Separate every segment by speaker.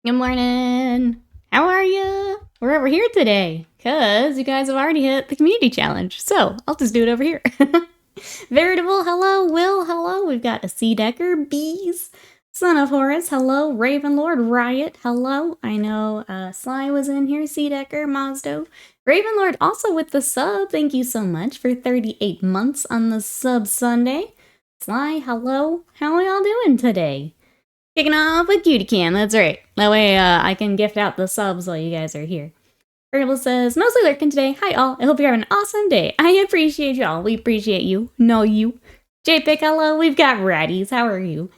Speaker 1: Good morning. How are you? We're over here today because you guys have already hit the community challenge. So I'll just do it over here. Veritable, hello. Will, hello. We've got a Sea Decker, Bees, Son of Horus, hello. Ravenlord, Riot, hello. I know Sly was in here, Sea Decker, Mazdo. Ravenlord also with the sub. Thank you so much for 38 months on the sub Sunday. Sly, hello. How are y'all doing today? Kicking off with Cutie Cam, that's right. That way I can gift out the subs while you guys are here. Herbal says, mostly lurking today. Hi all, I hope you're having an awesome day. I appreciate y'all. We appreciate you. Know you. JPick, hello. We've got Raddies. How are you?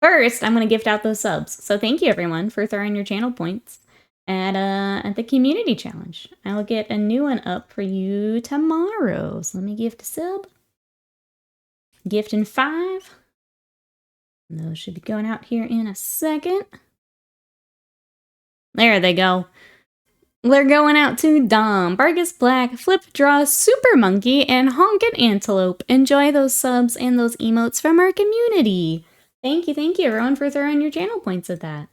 Speaker 1: First, I'm going to gift out those subs. So thank you everyone for throwing your channel points at the community challenge. I will get a new one up for you tomorrow. So let me gift a sub. Gift in 5. Those should be going out here in a second. There they go. They're going out to Dom, Bargus Black, Flip Draw, Super Monkey, and Honkin' Antelope. Enjoy those subs and those emotes from our community. Thank you everyone for throwing your channel points at that.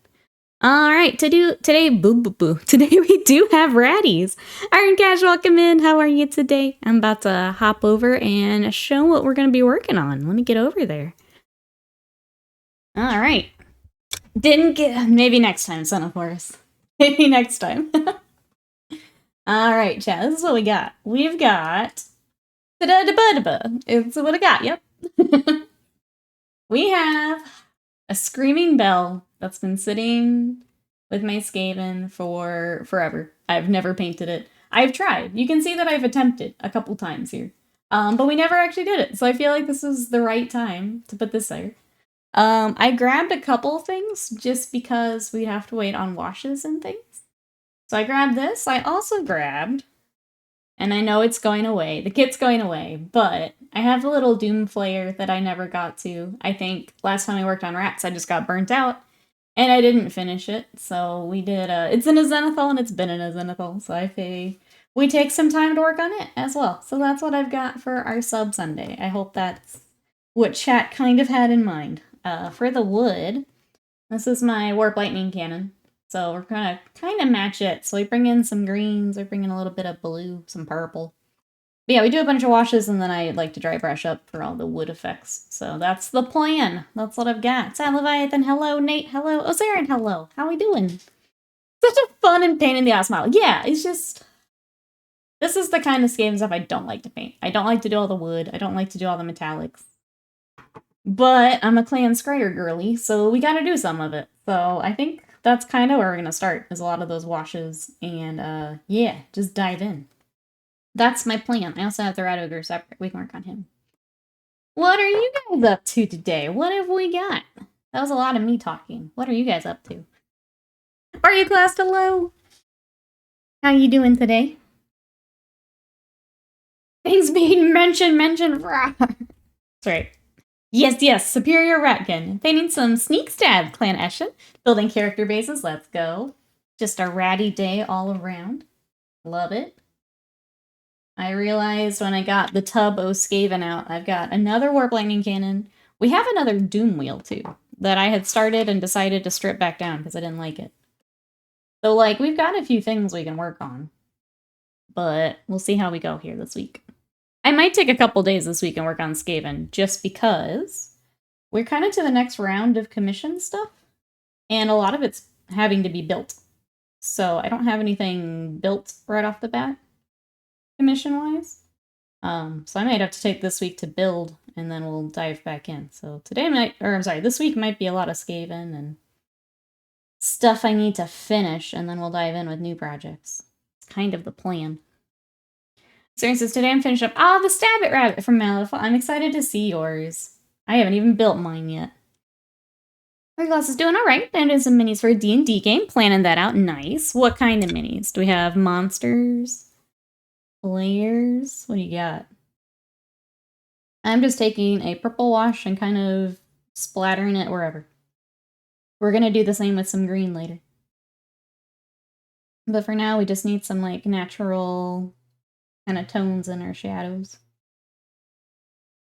Speaker 1: Alright, today we do have Raddies. Iron Cash, welcome in. How are you today? I'm about to hop over and show what we're going to be working on. Let me get over there. Alright. Didn't get... Maybe next time, Son of Horus. Maybe next time. Alright, chat. This is what we got. We've got... It's what I got, yep. We have a Screaming Bell that's been sitting with my Skaven for forever. I've never painted it. I've tried. You can see that I've attempted a couple times here. But we never actually did it. So I feel like this is the right time to put this there. I grabbed a couple things just because we'd have to wait on washes and things. So I grabbed this. I also grabbed, and I know it's going away. The kit's going away, but I have a little Doom Flare that I never got to. I think last time I worked on rats, I just got burnt out, and I didn't finish it. So we did, it's in a Zenithal, and it's been in a Zenithal, so I say we take some time to work on it as well. So that's what I've got for our sub Sunday. I hope that's what chat kind of had in mind. For the wood, this is my Warp Lightning Cannon. So we're gonna kind of match it. So we bring in some greens, we bring in a little bit of blue, some purple. But yeah, we do a bunch of washes, and then I like to dry brush up for all the wood effects. So that's the plan. That's what I've got. Sad Leviathan, hello. Nate, hello. Ozarin, hello. How we doing? Such a fun and pain in the ass model. Yeah, it's just... This is the kind of Skaven stuff I don't like to paint. I don't like to do all the wood. I don't like to do all the metallics. But I'm a clan scryer girly, so we gotta do some of it. So I think that's kind of where we're gonna start, is a lot of those washes, and yeah, just dive in. That's my plan. I also have the Rat Ogre separate. We can work on him. What are you guys up to today? What have we got? That was a lot of me talking. What are you guys up to? Are you class hello? How you doing today? Things being mentioned. That's right. Yes, Superior Ratkin. They need some Sneak Stab, Clan Eshin. Building character bases, let's go. Just a ratty day all around. Love it. I realized when I got the Tub O Skaven out, I've got another Warp Lightning Cannon. We have another Doom Wheel, too, that I had started and decided to strip back down because I didn't like it. So, like, we've got a few things we can work on. But we'll see how we go here this week. I might take a couple days this week and work on Skaven, just because we're kind of to the next round of commission stuff, and a lot of it's having to be built. So I don't have anything built right off the bat, commission-wise. So I might have to take this week to build, and then we'll dive back in. So this week might be a lot of Skaven and stuff I need to finish, and then we'll dive in with new projects. It's kind of the plan. Sarah says, today I'm finished up. The Stab It Rabbit from Malifaux. I'm excited to see yours. I haven't even built mine yet. Our glass is doing alright. And doing some minis for a D&D game. Planning that out. Nice. What kind of minis? Do we have monsters? Players? What do you got? I'm just taking a purple wash and kind of splattering it wherever. We're going to do the same with some green later. But for now, we just need some, like, natural kind of tones in our shadows.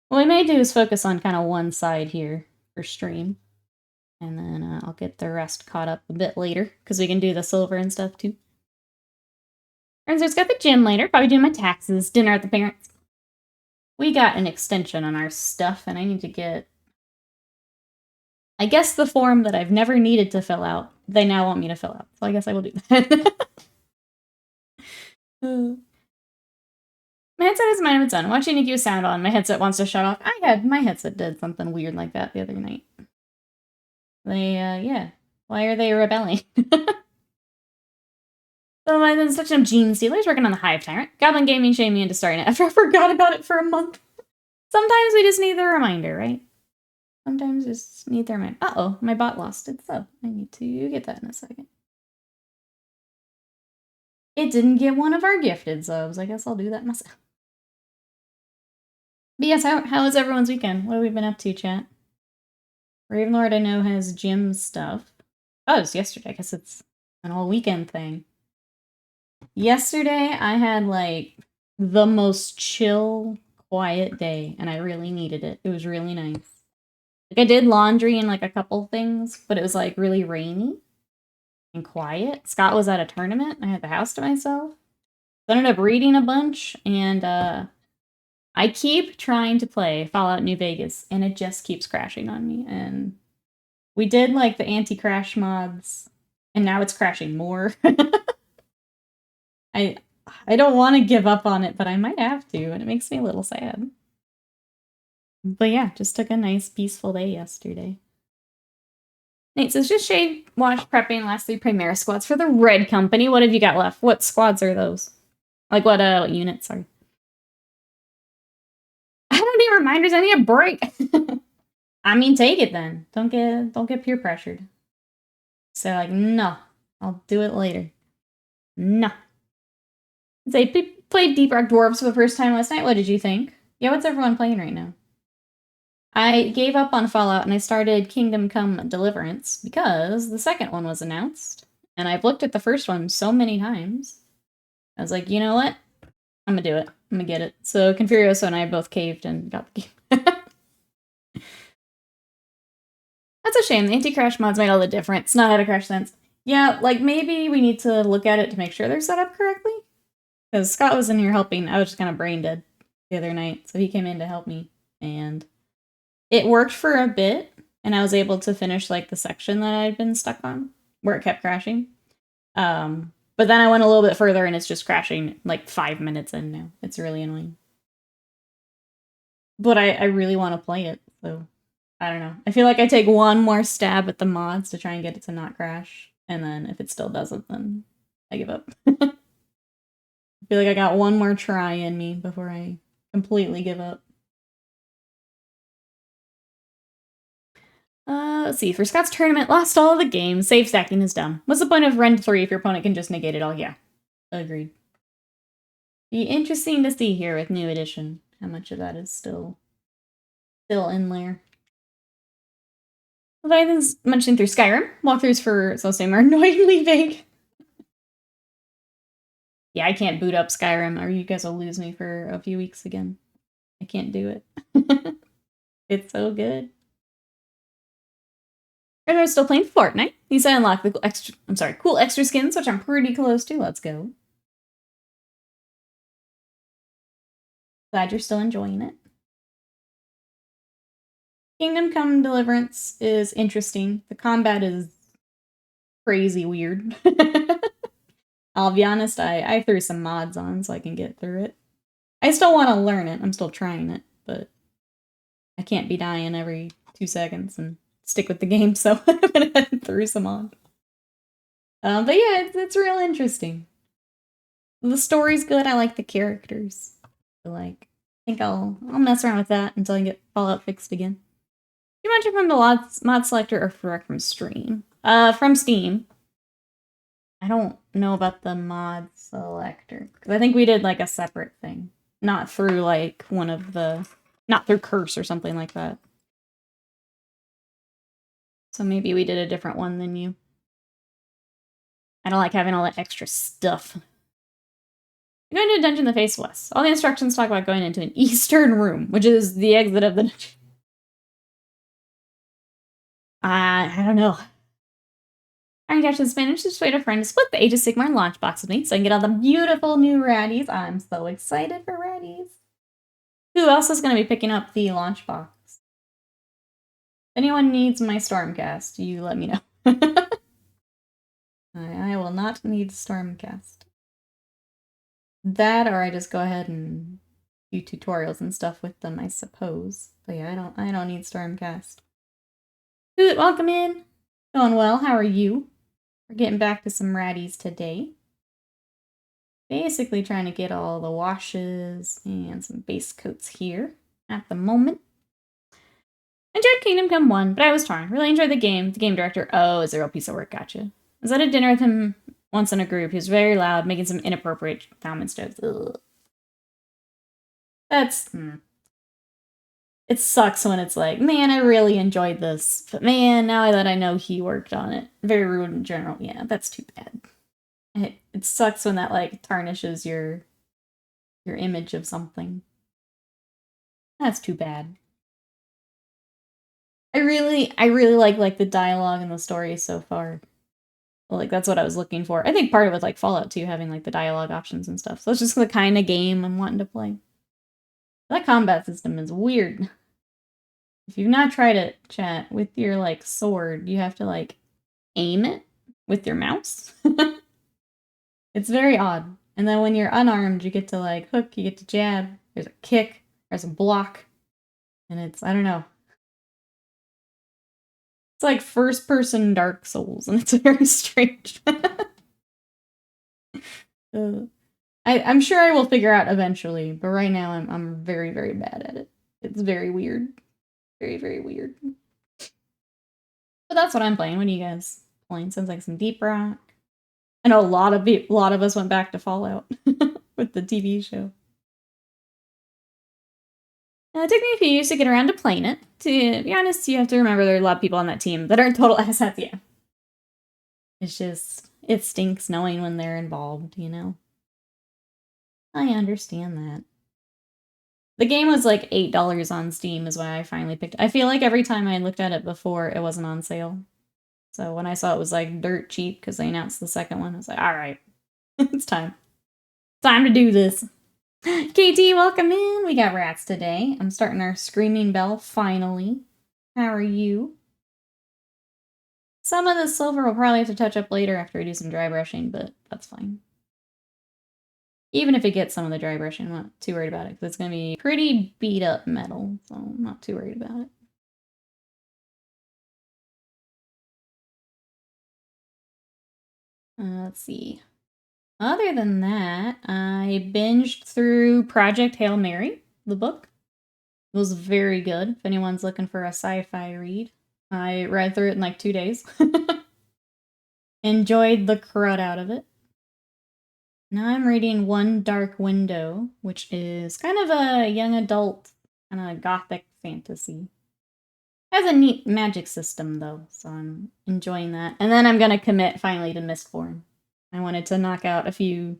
Speaker 1: What we may do is focus on kind of one side here for stream. And then I'll get the rest caught up a bit later, because we can do the silver and stuff too. And so it's got the gym later, probably doing my taxes, dinner at the parents. We got an extension on our stuff, and I need to get, I guess, the form that I've never needed to fill out, they now want me to fill out. So I guess I will do that. My headset is mine of its own. Watching Nikki with sound on, my headset wants to shut off. My headset did something weird like that the other night. They, yeah. Why are they rebelling? So I'm such a Gene Stealer's working on the Hive Tyrant. Goblin Gaming shamed me into starting it after I forgot about it for a month. Sometimes we just need the reminder, right? Sometimes just need the reminder. Uh-oh, my bot lost its sub. I need to get that in a second. It didn't get one of our gifted subs. I guess I'll do that myself. But yes, how was everyone's weekend? What have we been up to, chat? Ravenlord I know has gym stuff. Oh, it was yesterday. I guess it's an all weekend thing. Yesterday, I had, like, the most chill, quiet day, and I really needed it. It was really nice. Like, I did laundry and, like, a couple things, but it was, like, really rainy and quiet. Scott was at a tournament. I had the house to myself. So I ended up reading a bunch, and, I keep trying to play Fallout New Vegas, and it just keeps crashing on me, and we did, like, the anti-crash mods, and now it's crashing more. I don't want to give up on it, but I might have to, and it makes me a little sad. But yeah, just took a nice, peaceful day yesterday. Nate says, just shade wash prepping last 3 Primera squads for the Red Company. What have you got left? What squads are those? Like, what units? Sorry. I don't need reminders. I need a break. I mean, take it then. Don't get peer pressured. So, like, no. I'll do it later. No. They played Deep Rock Dwarves for the first time last night. What did you think? Yeah, what's everyone playing right now? I gave up on Fallout and I started Kingdom Come Deliverance because the second one was announced. And I've looked at the first one so many times. I was like, you know what? I'm gonna do it. I'm gonna get it. So Confurioso and I both caved and got the game. That's a shame. The anti-crash mods made all the difference. Not how to crash sense. Yeah, like maybe we need to look at it to make sure they're set up correctly. Because Scott was in here helping. I was just kind of brain dead the other night. So he came in to help me. And it worked for a bit. And I was able to finish like the section that I'd been stuck on. Where it kept crashing. But then I went a little bit further and it's just crashing like 5 minutes in now. It's really annoying. But I really want to play it. So I don't know. I feel like I take one more stab at the mods to try and get it to not crash. And then if it still doesn't, then I give up. I feel like I got one more try in me before I completely give up. Let's see. For Scott's tournament, lost all of the games. Save stacking is dumb. What's the point of Rend 3 if your opponent can just negate it all? Yeah. Agreed. Be interesting to see here with New Edition. How much of that is still in there. Leviathan's munching through Skyrim. Walkthroughs for Solstheim are annoyingly vague. Yeah, I can't boot up Skyrim or you guys will lose me for a few weeks again. I can't do it. It's so good. And I'm still playing Fortnite. These I unlock the cool extra skins, which I'm pretty close to. Let's go. Glad you're still enjoying it. Kingdom Come Deliverance is interesting. The combat is crazy weird. I'll be honest, I threw some mods on so I can get through it. I still want to learn it. I'm still trying it, but I can't be dying every 2 seconds and stick with the game, so I went ahead and threw some on. But yeah, it's real interesting. The story's good. I like the characters. I think I'll mess around with that until I get Fallout fixed again. You want to from the mod selector or from Stream? From Steam. I don't know about the mod selector. Because I think we did like a separate thing. Not through like not through Curse or something like that. So maybe we did a different one than you. I don't like having all that extra stuff. You're going to a dungeon that faces west. All the instructions talk about going into an eastern room, which is the exit of the dungeon. I don't know. I'm catching Spanish. Just wait a friend to split the Age of Sigmar launch box with me so I can get all the beautiful new raddies. I'm so excited for raddies. Who else is going to be picking up the launch box? If anyone needs my Stormcast, you let me know. I will not need Stormcast. That, or I just go ahead and do tutorials and stuff with them, I suppose. But yeah, I don't need Stormcast. Hoot, welcome in. Going well. How are you? We're getting back to some raddies today. Basically trying to get all the washes and some base coats here at the moment. Enjoyed Kingdom Come 1, but I was torn. Really enjoyed the game. The game director, is a real piece of work, gotcha. I was at a dinner with him once in a group. He was very loud, making some inappropriate comments jokes. Ugh. That's... It sucks when it's like, man, I really enjoyed this, but man, now that I know he worked on it. Very rude in general. Yeah, that's too bad. It sucks when that, like, tarnishes your image of something. That's too bad. I really like the dialogue and the story so far. Like, that's what I was looking for. I think part of it, like, Fallout 2 having, like, the dialogue options and stuff. So it's just the kind of game I'm wanting to play. That combat system is weird. If you've not tried it, chat, with your, like, sword, you have to, like, aim it with your mouse. It's very odd. And then when you're unarmed, you get to, like, hook, you get to jab, there's a kick, there's a block, and it's, I don't know. It's like first-person Dark Souls, and it's very strange. I'm sure I will figure out eventually, but right now I'm very, very bad at it. It's very weird. Very, very weird. But that's what I'm playing. What are you guys playing? Sounds like some Deep Rock. I know a lot of us went back to Fallout with the TV show. It took me a few years to get around to playing it. To be honest, you have to remember there are a lot of people on that team that aren't total assets, yeah. It's just, it stinks knowing when they're involved, you know? I understand that. The game was like $8 on Steam is why I finally picked it. I feel like every time I looked at it before, it wasn't on sale. So when I saw it was like dirt cheap because they announced the second one, I was like, alright, it's time. Time to do this. KT, welcome in. We got rats today. I'm starting our Screaming Bell, finally. How are you? Some of the silver will probably have to touch up later after I do some dry brushing, but that's fine. Even if it gets some of the dry brushing, I'm not too worried about it, because it's going to be pretty beat up metal, so I'm not too worried about it. Let's see. Other than that, I binged through Project Hail Mary, the book. It was very good, if anyone's looking for a sci-fi read. I read through it in like 2 days. Enjoyed the crud out of it. Now I'm reading One Dark Window, which is kind of a young adult, kind of gothic fantasy. Has a neat magic system, though, so I'm enjoying that. And then I'm going to commit, finally, to Mistborn. I wanted to knock out a few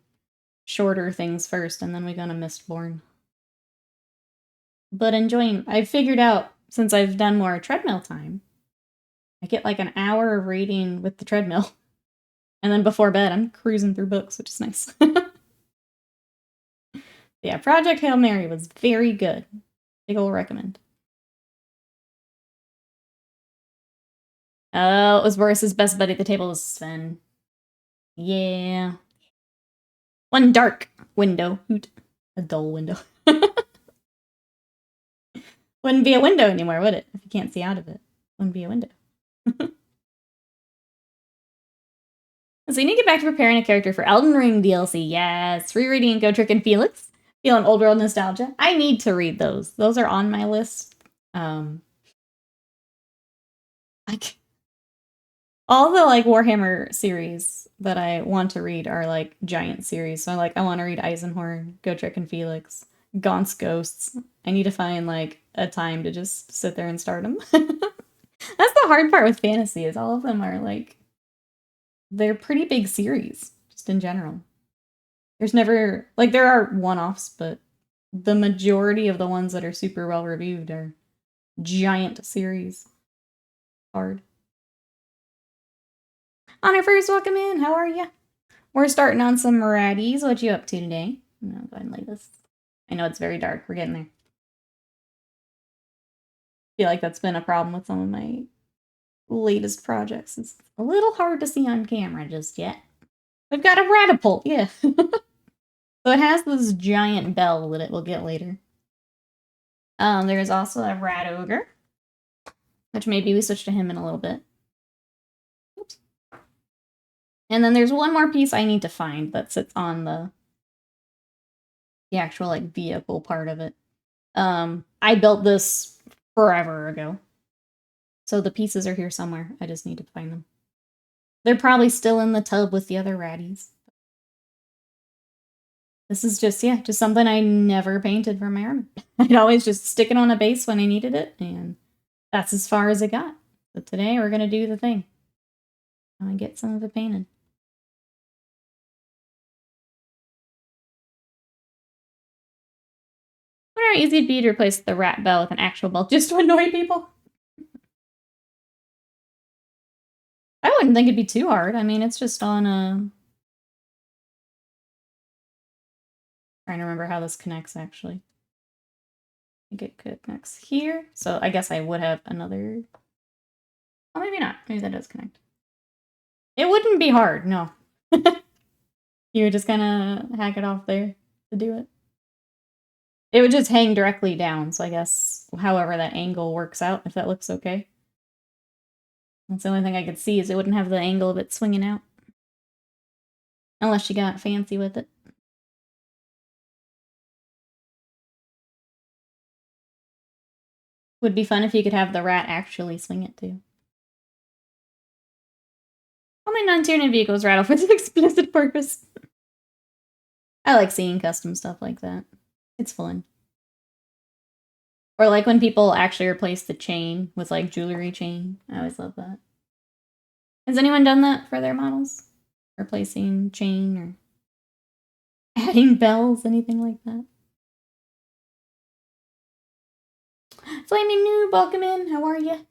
Speaker 1: shorter things first, and then we go to Mistborn. But enjoying... I've figured out, since I've done more treadmill time, I get like an hour of reading with the treadmill. And then before bed, I'm cruising through books, which is nice. Yeah, Project Hail Mary was very good. Big ol' recommend. Oh, it was Boris's best buddy at the table was Sven. Yeah. One dark window. Hoot. A dull window. Wouldn't be a window anymore, would it? If you can't see out of it. Wouldn't be a window. So you need to get back to preparing a character for Elden Ring DLC. Yes. Rereading Gotrek and Felix. Feeling old world nostalgia. I need to read those. Those are on my list. All the like Warhammer series that I want to read are like giant series. So I want to read Eisenhorn, Gotrek and Felix, Gaunt's Ghosts. I need to find like a time to just sit there and start them. That's the hard part with fantasy is all of them are like, they're pretty big series just in general. There's never, like there are one-offs, but the majority of the ones that are super well reviewed are giant series. Hard. On our first welcome in, how are ya? We're starting on some ratties. What you up to today? I'm gonna go ahead and lay this. I know it's very dark. We're getting there. I feel like that's been a problem with some of my latest projects. It's a little hard to see on camera just yet. We've got a ratapult, yeah. So it has this giant bell that it will get later. There's also a rat ogre, which maybe we switch to him in a little bit. Oops. And then there's one more piece I need to find that sits on the actual like vehicle part of it. I built this forever ago. So the pieces are here somewhere. I just need to find them. They're probably still in the tub with the other ratties. This is just, yeah, just something I never painted for my army. I'd always just stick it on a base when I needed it, and that's as far as it got. But today we're going to do the thing. I'm going to get some of it painted. I wonder how easy it'd be to replace the rat bell with an actual bell just to annoy people. I wouldn't think it'd be too hard. I mean, it's just on a... Trying to remember how this connects, actually. I think it connects here. So I guess I would have another... Oh, maybe not. Maybe that does connect. It wouldn't be hard, no. You would just kind of hack it off there to do it. It would just hang directly down, so I guess however that angle works out, if that looks okay. That's the only thing I could see, is it wouldn't have the angle of it swinging out. Unless you got fancy with it. Would be fun if you could have the rat actually swing it too. All my non-tiered vehicles rattle for this explicit purpose. I like seeing custom stuff like that. It's fun. Or like when people actually replace the chain with like jewelry chain. I always love that. Has anyone done that for their models? Replacing chain or adding bells, anything like that? Flaming Noob, welcome in. How are you?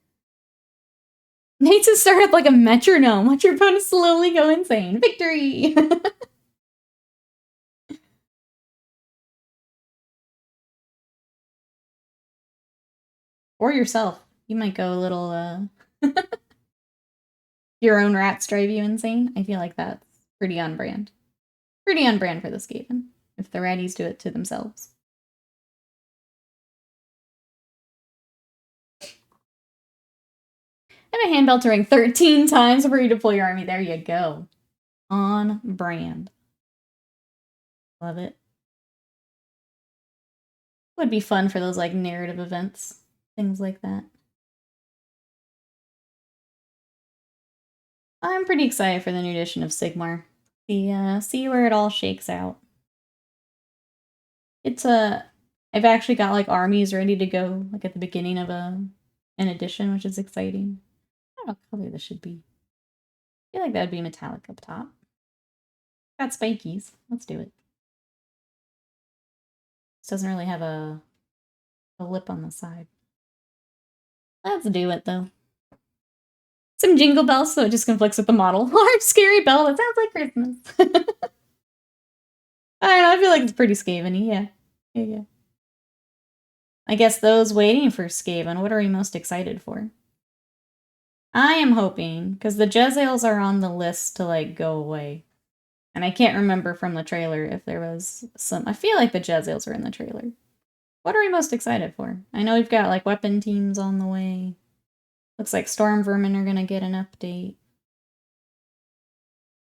Speaker 1: Needs to start up like a metronome. Watch your opponent slowly go insane. Victory! Or yourself. You might go a little, your own rats drive you insane. I feel like that's pretty on brand. Pretty on brand for the Skaven, if the ratties do it to themselves. And a handbell to ring 13 times before you deploy your army. There you go. On brand. Love it. Would be fun for those like narrative events. Things like that. I'm pretty excited for the new edition of Sigmar. See where it all shakes out. It's I've actually got like armies ready to go like at the beginning of an edition, which is exciting. I don't know what color this should be. I feel like that would be metallic up top. Got spikies. Let's do it. This doesn't really have a lip on the side. Let's do it though. Some jingle bells, so it just conflicts with the model. Large, scary bell that sounds like Christmas. I don't know, I feel like it's pretty Skaven-y, yeah. Yeah. I guess those waiting for Skaven, what are we most excited for? I am hoping, because the Jezzails are on the list to, like, go away. And I can't remember from the trailer if there was some... I feel like the Jezzails were in the trailer. What are we most excited for? I know we've got, like, weapon teams on the way. Looks like Storm Vermin are gonna get an update.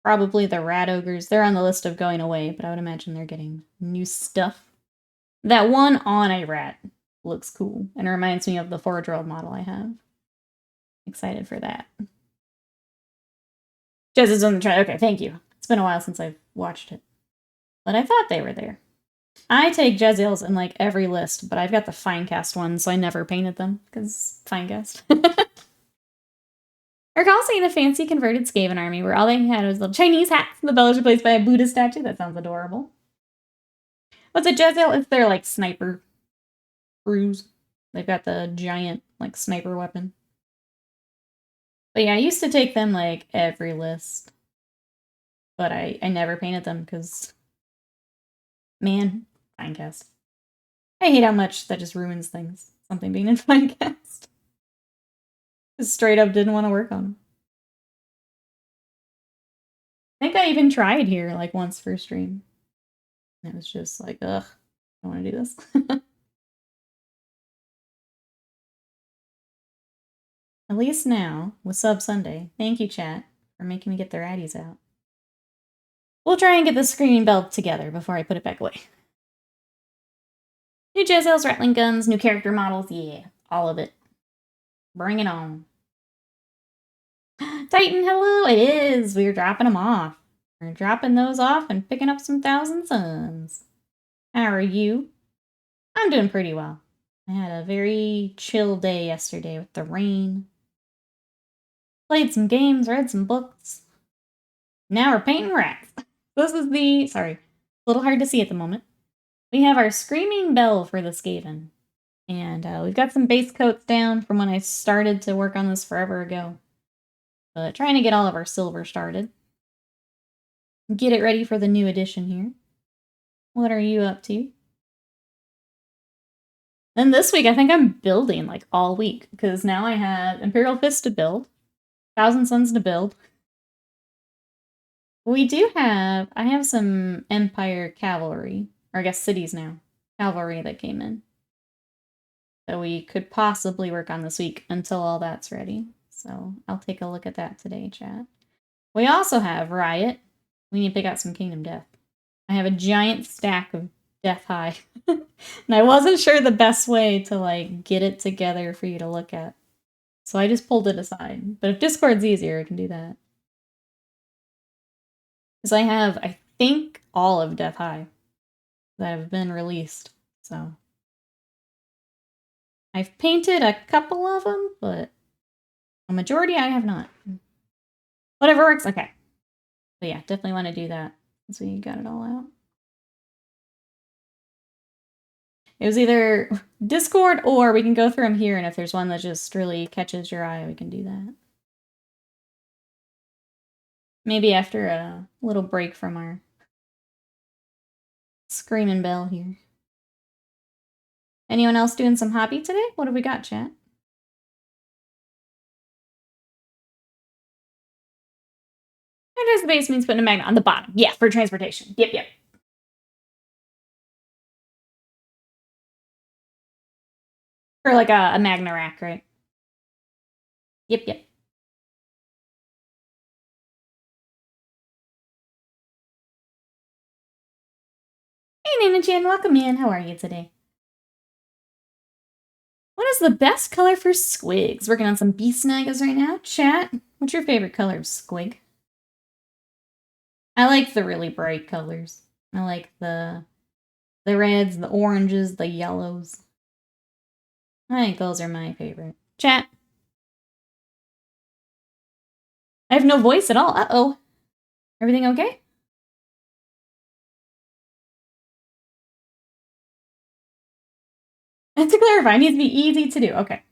Speaker 1: Probably the Rat Ogres. They're on the list of going away, but I would imagine they're getting new stuff. That one on a rat looks cool, and it reminds me of the 4-year-old model I have. Excited for that. Jez is on the trailer. Okay, thank you. It's been a while since I've watched it. But I thought they were there. I take Jezzails in like every list, but I've got the Finecast ones, so I never painted them, because Finecast. I recall seeing a fancy converted Skaven army where all they had was little Chinese hats and the bell was replaced by a Buddha statue. That sounds adorable. What's a Jezzail? It's their like sniper crews. They've got the giant like sniper weapon. But yeah, I used to take them like every list. But I never painted them because, man, Finecast. I hate how much that just ruins things. Something being in Finecast. Just straight up didn't want to work on them. I think I even tried here like once for stream. And it was just like, ugh, I don't want to do this. At least now, with Sub Sunday, thank you, chat, for making me get their addies out. We'll try and get the screaming bell together before I put it back away. New Jezzails, Rattling Guns, new character models, yeah, all of it. Bring it on. Titan, hello, it is! We're dropping them off. We're dropping those off and picking up some Thousand Suns. How are you? I'm doing pretty well. I had a very chill day yesterday with the rain. Played some games, read some books. Now we're painting racks. This is the... Sorry. A little hard to see at the moment. We have our Screaming Bell for the Skaven. And we've got some base coats down from when I started to work on this forever ago. But trying to get all of our silver started. Get it ready for the new edition here. What are you up to? And this week, I think I'm building like all week. Because now I have Imperial Fist to build. Thousand Suns to build. We do have... I have some Empire Cavalry. Or I guess cities now. Cavalry that came in. That we could possibly work on this week until all that's ready. So I'll take a look at that today, chat. We also have Riot. We need to pick out some Kingdom Death. I have a giant stack of Death High. And I wasn't sure the best way to like get it together for you to look at. So I just pulled it aside. But if Discord's easier, I can do that. Because I have, I think, all of Death High that have been released. So I've painted a couple of them, but a majority I have not. Whatever works, okay. But yeah, definitely want to do that since we got it all out. It was either Discord or we can go through them here, and if there's one that just really catches your eye, we can do that. Maybe after a little break from our Screaming Bell here. Anyone else doing some hobby today? What have we got, chat? Energize the base means putting a magnet on the bottom. Yeah, for transportation. Yep. For like a magna rack, right? Yep. Hey, Nana-chan, welcome in. How are you today? What is the best color for squigs? Working on some beast nagas right now. Chat, what's your favorite color of squig? I like the really bright colors. I like the reds, the oranges, the yellows. I think those are my favorite. Chat. I have no voice at all. Uh-oh. Everything okay? And to clarify, it needs to be easy to do. Okay.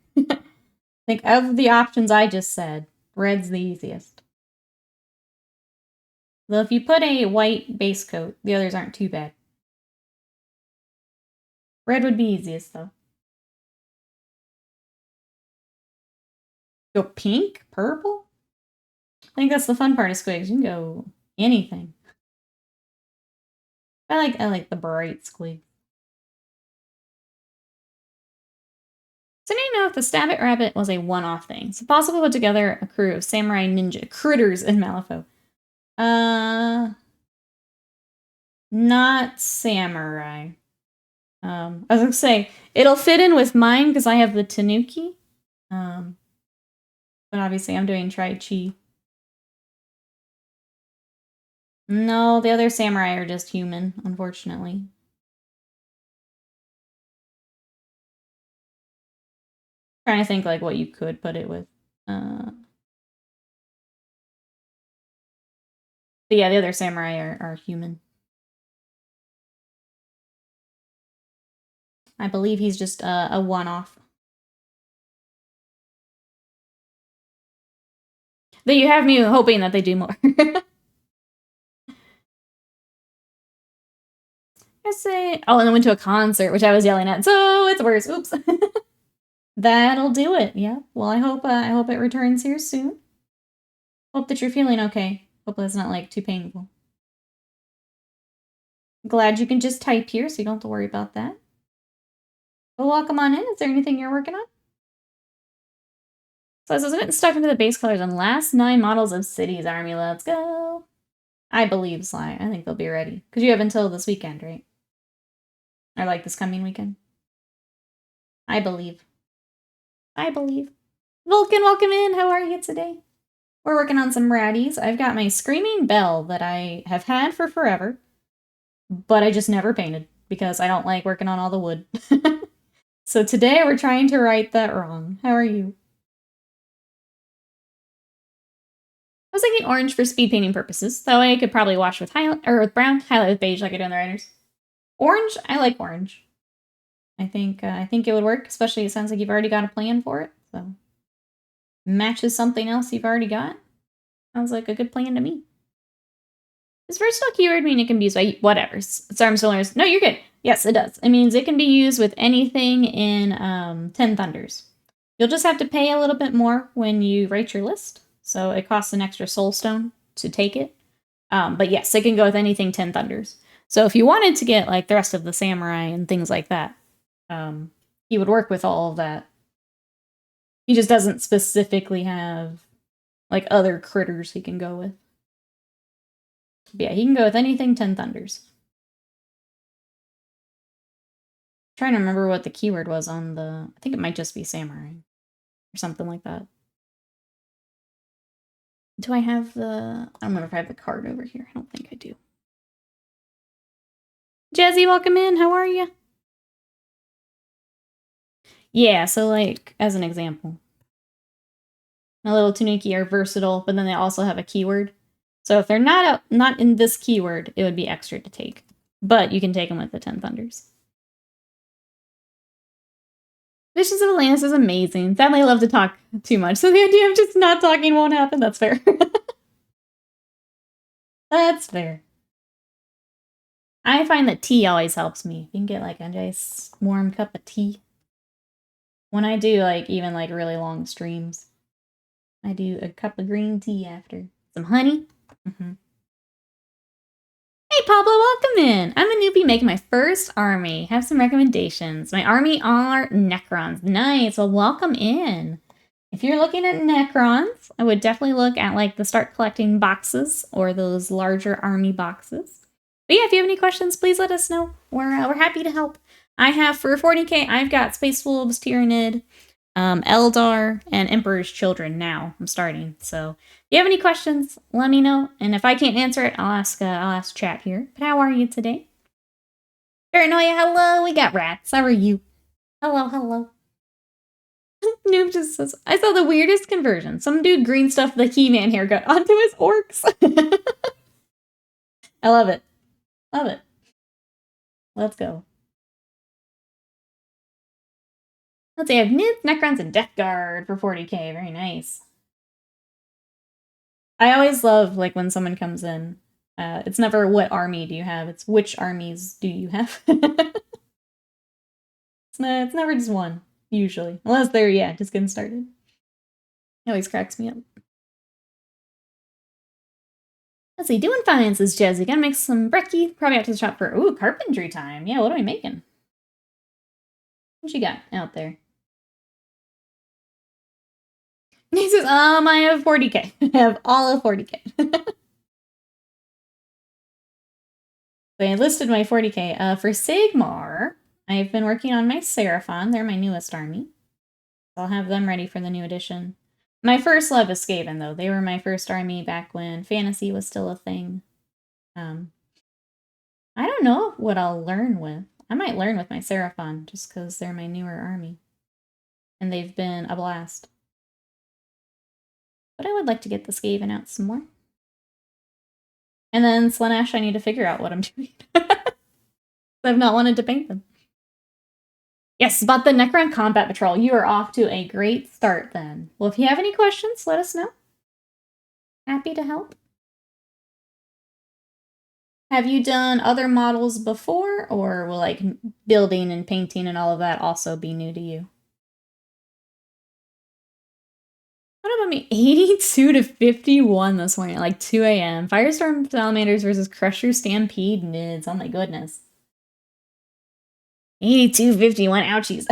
Speaker 1: Think of the options I just said. Red's the easiest. Though if you put a white base coat, the others aren't too bad. Red would be easiest, though. Go pink? Purple? I think that's the fun part of squigs. You can go anything. I like the bright squig. So now you know if the Stabbit Rabbit was a one-off thing. It's possible to put together a crew of samurai ninja critters in Malifaux. Not samurai. I was gonna say, it'll fit in with mine because I have the Tanuki. But obviously I'm doing Tri Chi. No, the other samurai are just human, unfortunately. Trying to think like what you could put it with. But yeah, the other samurai are human. I believe he's just a one-off. That you have me hoping that they do more. I say, oh, and then went to a concert, which I was yelling at, so it's worse. Oops. That'll do it. Yeah. Well, I hope it returns here soon. Hope that you're feeling okay. Hope that's not like too painful. Glad you can just type here, so you don't have to worry about that. Well, welcome on in. Is there anything you're working on? So I was getting stuck into the base colors on last 9 models of Cities Army. Let's go. I believe, Sly. I think they'll be ready. Because you have until this weekend, right? Or like this coming weekend. I believe. I believe. Vulcan, welcome in. How are you today? We're working on some ratties. I've got my Screaming Bell that I have had for forever. But I just never painted. Because I don't like working on all the wood. So today we're trying to right that wrong. How are you? I was thinking orange for speed painting purposes. That way I could probably wash with with brown, highlight with beige like I do in the Riders. Orange, I like orange. I think it would work, especially it sounds like you've already got a plan for it. So matches something else you've already got. Sounds like a good plan to me. Does versatile keyword mean it can be used by whatever? Storms learners. No, you're good. Yes, it does. It means it can be used with anything in 10 Thunders. You'll just have to pay a little bit more when you write your list. So it costs an extra soul stone to take it. But yes, it can go with anything 10 Thunders. So if you wanted to get like the rest of the samurai and things like that, he would work with all of that. He just doesn't specifically have like other critters he can go with. But yeah, he can go with anything 10 Thunders. I'm trying to remember what the keyword was on the... I think it might just be samurai. Or something like that. Do I have the... I don't remember if I have the card over here. I don't think I do. Jazzy, welcome in. How are you? Yeah, so like, as an example. My little Tanuki are versatile, but then they also have a keyword. So if they're not in this keyword, it would be extra to take. But you can take them with the 10 Thunders. Visions of Atlantis is amazing. Sadly, I love to talk too much, so the idea of just not talking won't happen. That's fair. That's fair. I find that tea always helps me. You can get like a nice warm cup of tea. When I do like even like really long streams, I do a cup of green tea after. Some honey. Mm-hmm. Hey Pablo, welcome in. I'm a newbie making my first army. Have some recommendations. My army are Necrons. Nice. Well, welcome in. If you're looking at Necrons, I would definitely look at like the start collecting boxes or those larger army boxes. But yeah, if you have any questions, please let us know. We're happy to help. I have for 40k, I've got Space Wolves, Tyranid, Eldar, and Emperor's Children now. I'm starting. So if you have any questions, let me know. And if I can't answer it, I'll ask chat here. But how are you today? Paranoia, hello. We got rats. How are you? Hello, hello. Noob just says, I saw the weirdest conversion. Some dude green stuffed the He-Man haircut onto his orcs. I love it. Love it. Let's go. Let's see, I have Nits, Necrons, and Death Guard for 40k. Very nice. I always love, like, when someone comes in. It's never what army do you have, it's which armies do you have. It's never just one, usually. Unless they're, yeah, just getting started. It always cracks me up. Let's see, doing fine, says Jazzy. Gonna make some brekkie. Probably out to the shop for, ooh, carpentry time. Yeah, what are we making? What you got out there? He says, I have 40k. I have all of 40k. So I listed my 40k. For Sigmar, I've been working on my Seraphon. They're my newest army. I'll have them ready for the new edition. My first love is Skaven, though. They were my first army back when fantasy was still a thing. I don't know what I'll learn with. I might learn with my Seraphon, just because they're my newer army. And they've been a blast. But I would like to get the Skaven out some more. And then Slaanesh, I need to figure out what I'm doing. I've not wanted to paint them. Yes, but the Necron Combat Patrol. You are off to a great start then. Well, if you have any questions, let us know. Happy to help. Have you done other models before, or will like building and painting and all of that also be new to you? What about me? 82 to 51 this morning at like 2 a.m. Firestorm Salamanders versus Crusher Stampede Nids. Oh my goodness. 82-51, ouchies.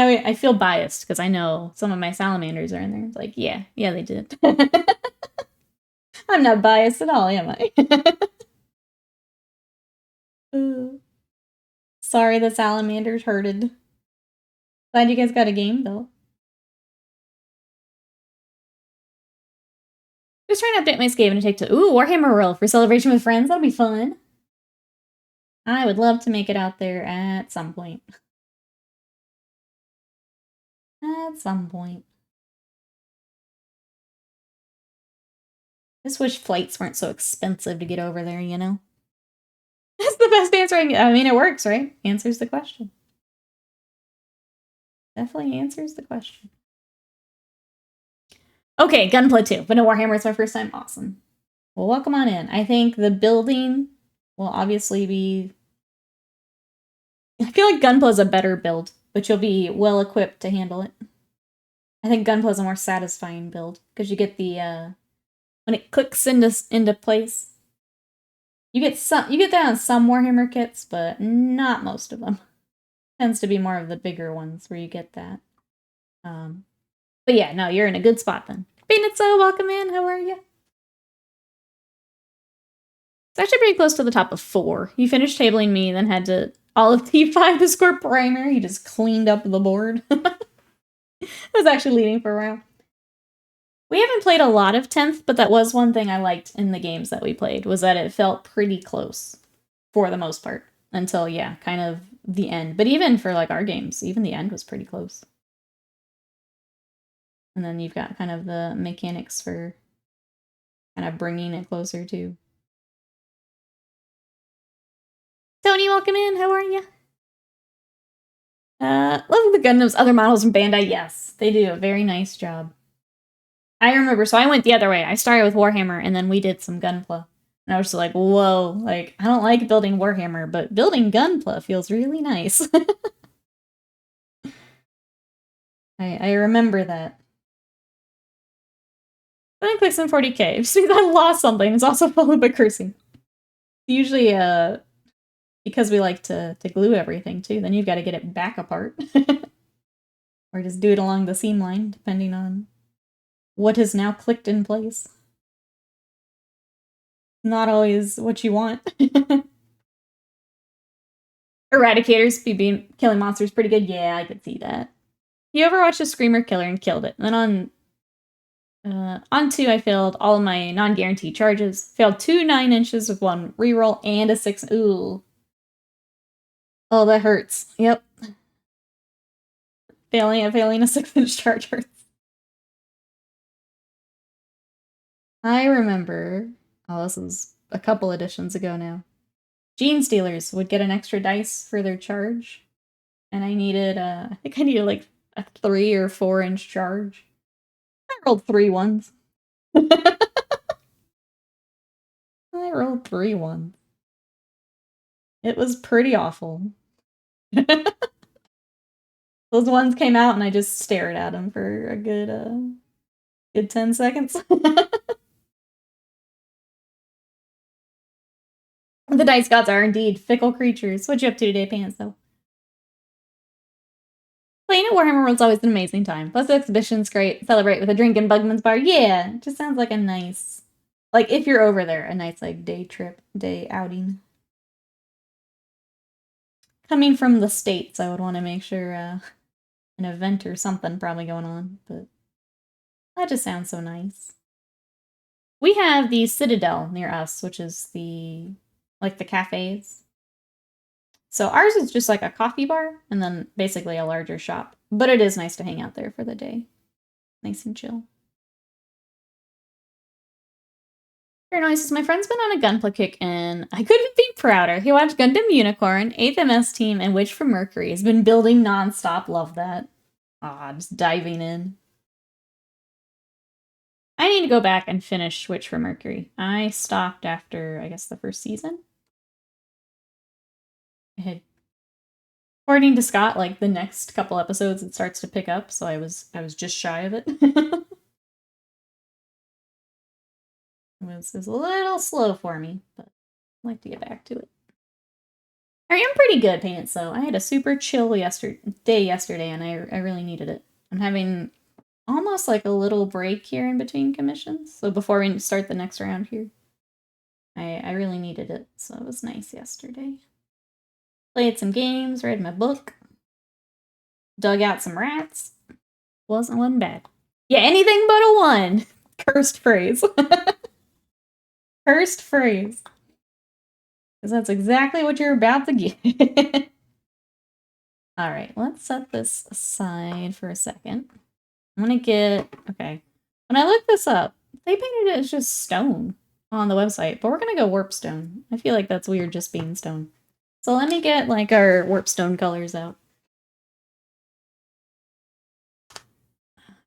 Speaker 1: I feel biased because I know some of my salamanders are in there. It's like, yeah, they did. I'm not biased at all, am I? Sorry the salamanders hurted. Glad you guys got a game, though. Just trying to update my Skaven to take to Warhammer World for celebration with friends. That'll be fun. I would love to make it out there at some point. At some point. Just wish flights weren't so expensive to get over there, you know? That's the best answer I can get. I mean, it works, right? Answers the question. Definitely answers the question. Okay, Gunpla 2. But no Warhammer, it's my first time. Awesome. Well, welcome on in. I think the building will obviously be... I feel like Gunpla is a better build, but you'll be well equipped to handle it. I think Gunpla is a more satisfying build, because you get the, when it clicks into place. You get that on some Warhammer kits, but not most of them. Tends to be more of the bigger ones where you get that. But yeah, no, you're in a good spot then. Benitzo, welcome in. How are you? It's actually pretty close to the top of 4. You finished tabling me, then had to all of T5 to score primary. You just cleaned up the board. I was actually leading for a while. We haven't played a lot of 10th, but that was one thing I liked in the games that we played, was that it felt pretty close for the most part until, yeah, kind of the end. But even for like our games, even the end was pretty close. And then you've got kind of the mechanics for kind of bringing it closer too. Tony, welcome in. How are you? Love the Gundam's other models from Bandai. Yes, they do a very nice job. I remember, so I went the other way. I started with Warhammer, and then we did some Gunpla. And I was just like, whoa, like, I don't like building Warhammer, but building Gunpla feels really nice. I remember that. Then I clicked some 40k. It just means I lost something. It's also followed by cursing. Usually, because we like to glue everything, too, then you've got to get it back apart. Or just do it along the seam line, depending on what is now clicked in place. Not always what you want. Eradicators killing monsters pretty good. Yeah, I could see that. You overwatched a Screamer Killer and killed it. And then on 2, I failed all of my non-guaranteed charges. Failed 2 9 inches with 1 reroll and a 6. Ooh. Oh, that hurts. Yep. Failing a 6-inch charge hurts. I remember... Oh, this was a couple editions ago now. Gene Stealers would get an extra dice for their charge. And I needed, I think I needed like a 3 or 4-inch charge. I rolled 3 ones. I rolled 3 ones. It was pretty awful. Those ones came out and I just stared at them for a good 10 seconds. The dice gods are indeed fickle creatures. What'd you up to today, Pants, though? Playing at Warhammer World's always an amazing time. Plus the exhibition's great. Celebrate with a drink in Bugman's Bar. Yeah, it just sounds like a nice... Like, if you're over there, a nice, like, day outing. Coming from the States, I would want to make sure an event or something probably going on, but that just sounds so nice. We have the Citadel near us, which is the cafes. So ours is just like a coffee bar and then basically a larger shop. But it is nice to hang out there for the day. Nice and chill. Very nice. My friend's been on a Gunpla kick and I couldn't be prouder. He watched Gundam Unicorn, 8th MS Team, and Witch from Mercury. Has been building nonstop. Love that. Ah, just diving in. I need to go back and finish Switch for Mercury. I stopped after, I guess, the first season. I had, according to Scott, like the next couple episodes it starts to pick up, so I was just shy of it. It was a little slow for me, but I'd like to get back to it. I am pretty good at painting, so I had a super chill day yesterday, and I really needed it. I'm having almost like a little break here in between commissions, so before we start the next round here. I really needed it, so it was nice yesterday. Played some games, read my book, dug out some rats. Wasn't bad. Yeah, anything but a 1. Cursed phrase. Cursed phrase. Because that's exactly what you're about to get. Alright, let's set this aside for a second. I'm gonna get... Okay. When I looked this up, they painted it as just stone on the website, but we're gonna go warp stone. I feel like that's weird just being stone. So let me get, like, our warp stone colors out.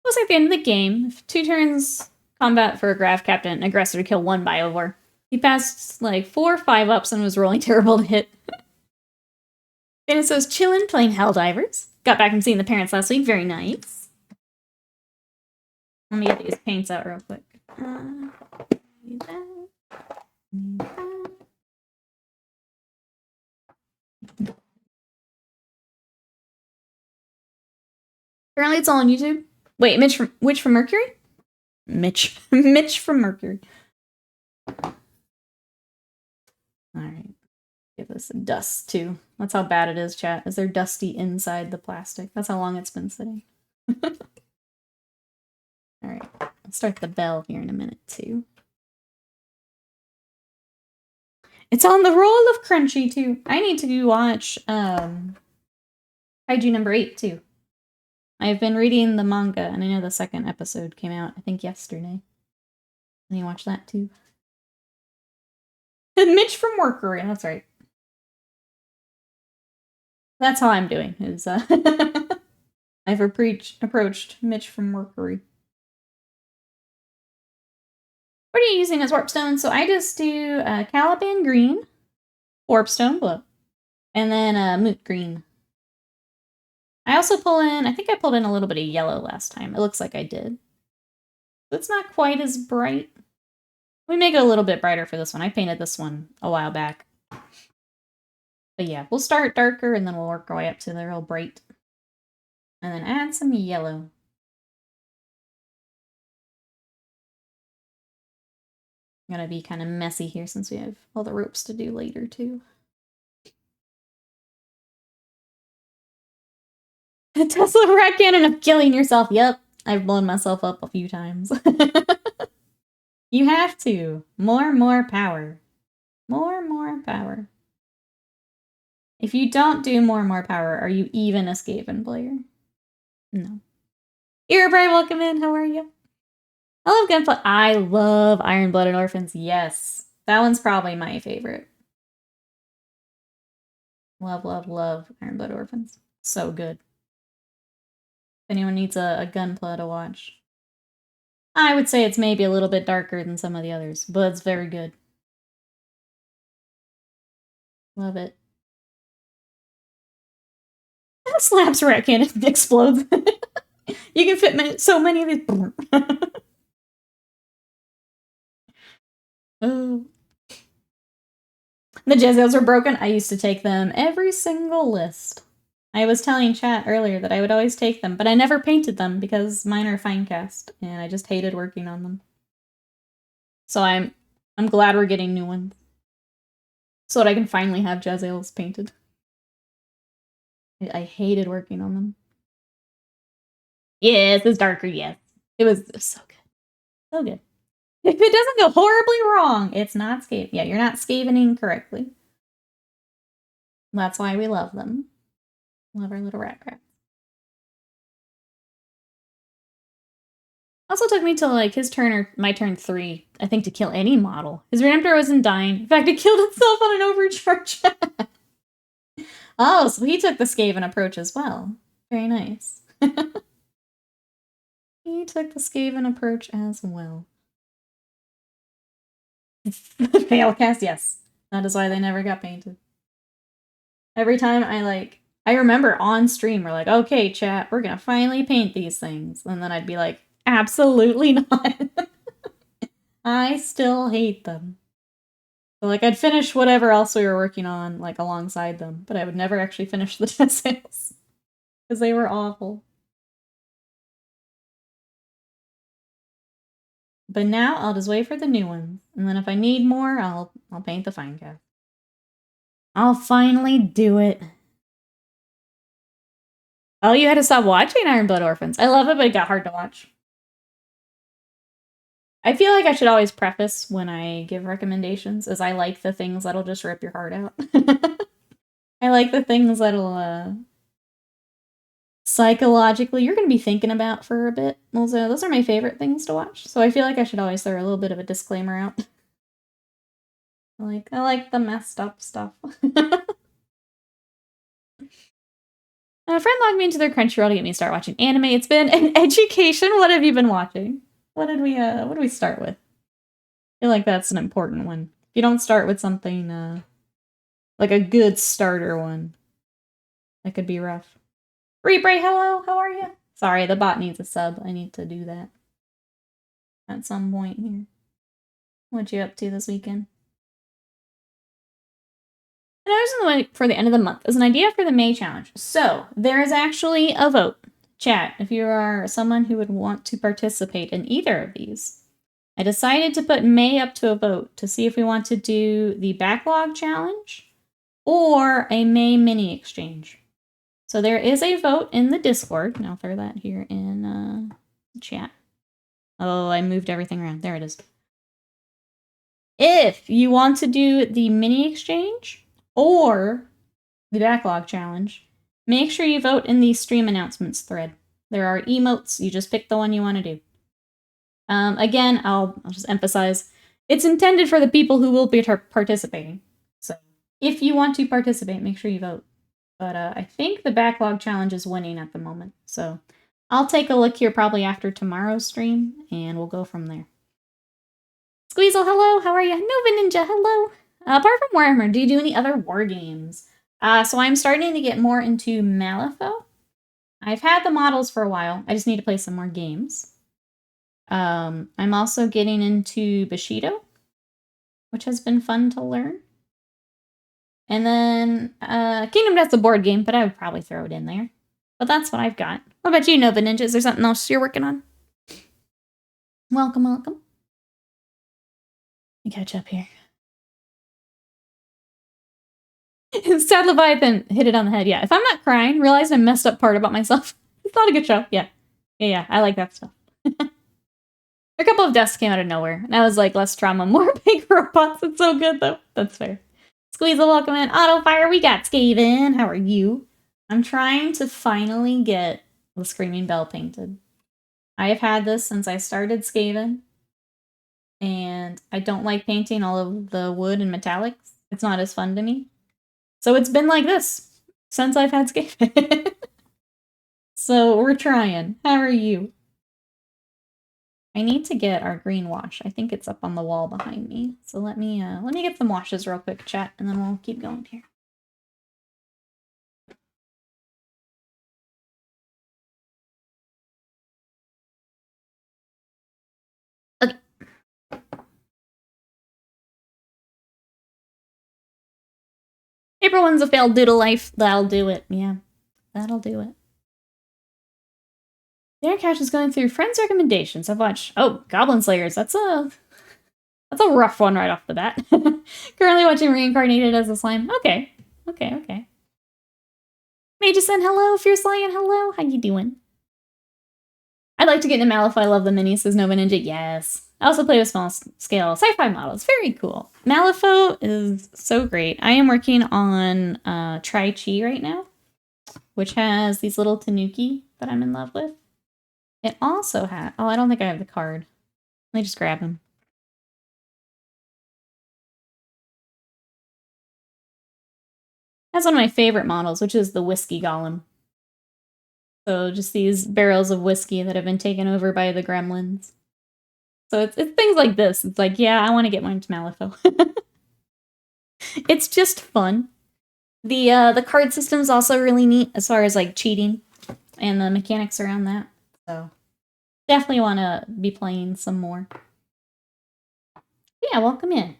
Speaker 1: Looks like the end of the game. If 2 turns combat for a Graph Captain, an aggressor to kill 1 Biovore. He passed, like, 4 or 5 ups and was rolling terrible to hit. And it says, chillin' playing Helldivers. Got back from seeing the parents last week. Very nice. Let me get these paints out real quick. Apparently it's all on YouTube. Wait, Mitch from Mercury? Mitch from Mercury. Alright. Give this a dust, too. That's how bad it is, chat. Is there dusty inside the plastic? That's how long it's been sitting. Alright. I'll start the bell here in a minute, too. It's on the roll of Crunchy, too. I need to watch, Kaiju number 8, too. I've been reading the manga, and I know the second episode came out, I think, yesterday. I need to watch that, too. Mitch from Mercury, that's right. That's how I'm doing, is, I've approached Mitch from Mercury. What are you using as warpstone? So I just do Caliban green, warpstone blue, and then moot green. I also pull in, I think I pulled in a little bit of yellow last time. It looks like I did. So it's not quite as bright. We make it a little bit brighter for this one. I painted this one a while back. But yeah, we'll start darker and then we'll work our way up to the real bright. And then add some yellow. I'm gonna be kind of messy here since we have all the ropes to do later too. Tesla rat cannon of killing yourself. Yep, I've blown myself up a few times. You have to. More power. More power. If you don't do more power, are you even a Skaven player? No. Erebright, welcome in. How are you? I love Gunplay. I love Iron-Blooded Orphans. Yes. That one's probably my favorite. Love Iron-Blooded Orphans. So good. If anyone needs a Gunpla to watch. I would say it's maybe a little bit darker than some of the others, but it's very good. Love it. Slaps rat cannon explodes. You can fit so many of these. Oh. The Jezels are broken. I used to take them every single list. I was telling chat earlier that I would always take them, but I never painted them because mine are fine cast, and I just hated working on them. So I'm glad we're getting new ones. So that I can finally have Jezels painted. I hated working on them. Yes, it's darker, yes. It was so good. So good. If it doesn't go horribly wrong, it's not Skaven. Yeah, you're not Skavening correctly. That's why we love them. Love our little rat crap. Also took me till like his turn or my turn 3, I think, to kill any model. His Redemptor wasn't dying. In fact, it killed itself on an overcharge. Oh, so he took the Skaven approach as well. Very nice. He took the Skaven approach as well. Failcast, yes. That is why they never got painted. Every time I remember on stream, we're like, okay, chat, we're gonna finally paint these things. And then I'd be like, absolutely not. I still hate them. So, like, I'd finish whatever else we were working on, like, alongside them, but I would never actually finish the details. Because they were awful. But now I'll just wait for the new ones. And then if I need more, I'll paint the fine cast. I'll finally do it. Oh, you had to stop watching Iron Blood Orphans. I love it, but it got hard to watch. I feel like I should always preface when I give recommendations as I like the things that'll just rip your heart out. I like the things that'll psychologically you're going to be thinking about for a bit. Those are my favorite things to watch. So I feel like I should always throw a little bit of a disclaimer out. I like the messed up stuff. A friend logged me into their Crunchyroll to get me to start watching anime. It's been an education. What have you been watching? What did we start with? I feel like that's an important one. If you don't start with something like a good starter one, that could be rough. Rebray, hello, how are you? Sorry, the bot needs a sub. I need to do that at some point here. What you up to this weekend? And I was in the way for the end of the month as an idea for the May challenge. So there is actually a vote. Chat, if you are someone who would want to participate in either of these, I decided to put May up to a vote to see if we want to do the backlog challenge or a May mini exchange. So there is a vote in the Discord, and I'll throw that here in the chat. Oh, I moved everything around. There it is. If you want to do the mini exchange or the backlog challenge, make sure you vote in the stream announcements thread. There are emotes. You just pick the one you want to do. Again, I'll just emphasize, it's intended for the people who will be participating. So if you want to participate, make sure you vote. But I think the backlog challenge is winning at the moment. So I'll take a look here probably after tomorrow's stream, and we'll go from there. Squeezel, hello, how are you? Nova Ninja, hello. Apart from Warhammer, do you do any other war games? So I'm starting to get more into Malifaux. I've had the models for a while. I just need to play some more games. I'm also getting into Bushido, which has been fun to learn. And then Kingdom Death's a board game, but I would probably throw it in there. But that's what I've got. What about you, Nova Ninja? Is there something else you're working on? Welcome, welcome. Let me catch up here. Sad Leviathan hit it on the head. Yeah, if I'm not crying, realize I messed up part about myself. It's not a good show. Yeah. Yeah, I like that stuff. A couple of deaths came out of nowhere, and I was like, less trauma, more big robots. It's so good, though. That's fair. Squeezel, welcome in. Auto Fire, we got Skaven. How are you? I'm trying to finally get the Screaming Bell painted. I have had this since I started Skaven, and I don't like painting all of the wood and metallics. It's not as fun to me. So it's been like this since I've had Skaven. So we're trying. How are you? I need to get our green wash. I think it's up on the wall behind me. So let me get some washes real quick, chat, and then we'll keep going here. Okay. April 1's a failed doodle life. That'll do it. Yeah, that'll do it. Darren Cash is going through friends' recommendations. I've watched Goblin Slayers. That's a rough one right off the bat. Currently watching Reincarnated as a Slime. Okay. Mageson, hello. Fierce Lion, hello. How you doing? I'd like to get into Malifaux. I love the minis, says Nova Ninja. Yes. I also play with small-scale sci-fi models. Very cool. Malifaux is so great. I am working on Tri-Chi right now, which has these little Tanuki that I'm in love with. It also has... Oh, I don't think I have the card. Let me just grab him. That's one of my favorite models, which is the Whiskey Golem. So just these barrels of whiskey that have been taken over by the gremlins. So it's things like this. It's like, yeah, I want to get mine to Malifaux. It's just fun. The card system is also really neat as far as like cheating and the mechanics around that. So definitely want to be playing some more. Yeah, welcome in.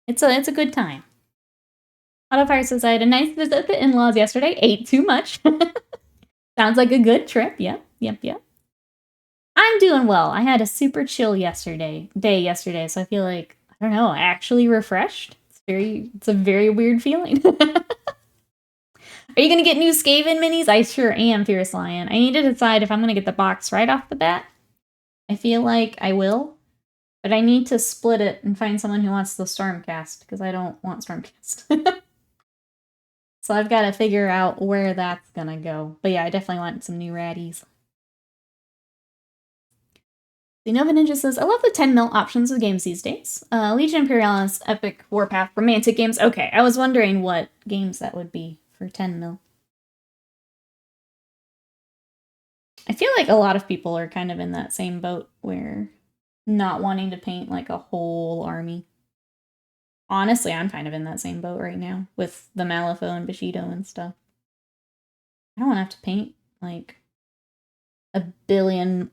Speaker 1: It's a good time. Autofire says I had a nice visit with the in-laws yesterday. Ate too much. Sounds like a good trip. Yep. I'm doing well. I had a super chill day yesterday, so I feel like, I don't know, actually refreshed. It's a very weird feeling. Are you gonna get new Skaven minis? I sure am, Fierce Lion. I need to decide if I'm gonna get the box right off the bat. I feel like I will, but I need to split it and find someone who wants the Stormcast, because I don't want Stormcast. So I've got to figure out where that's gonna go. But yeah, I definitely want some new raddies. The Nova Ninja says, I love the 10 mil options of games these days. Legion Imperialis, Epic, Warpath, romantic games. Okay, I was wondering what games that would be for 10 mil. I feel like a lot of people are kind of in that same boat where not wanting to paint like a whole army. Honestly, I'm kind of in that same boat right now with the Malifaux and Bushido and stuff. I don't want to have to paint like a billion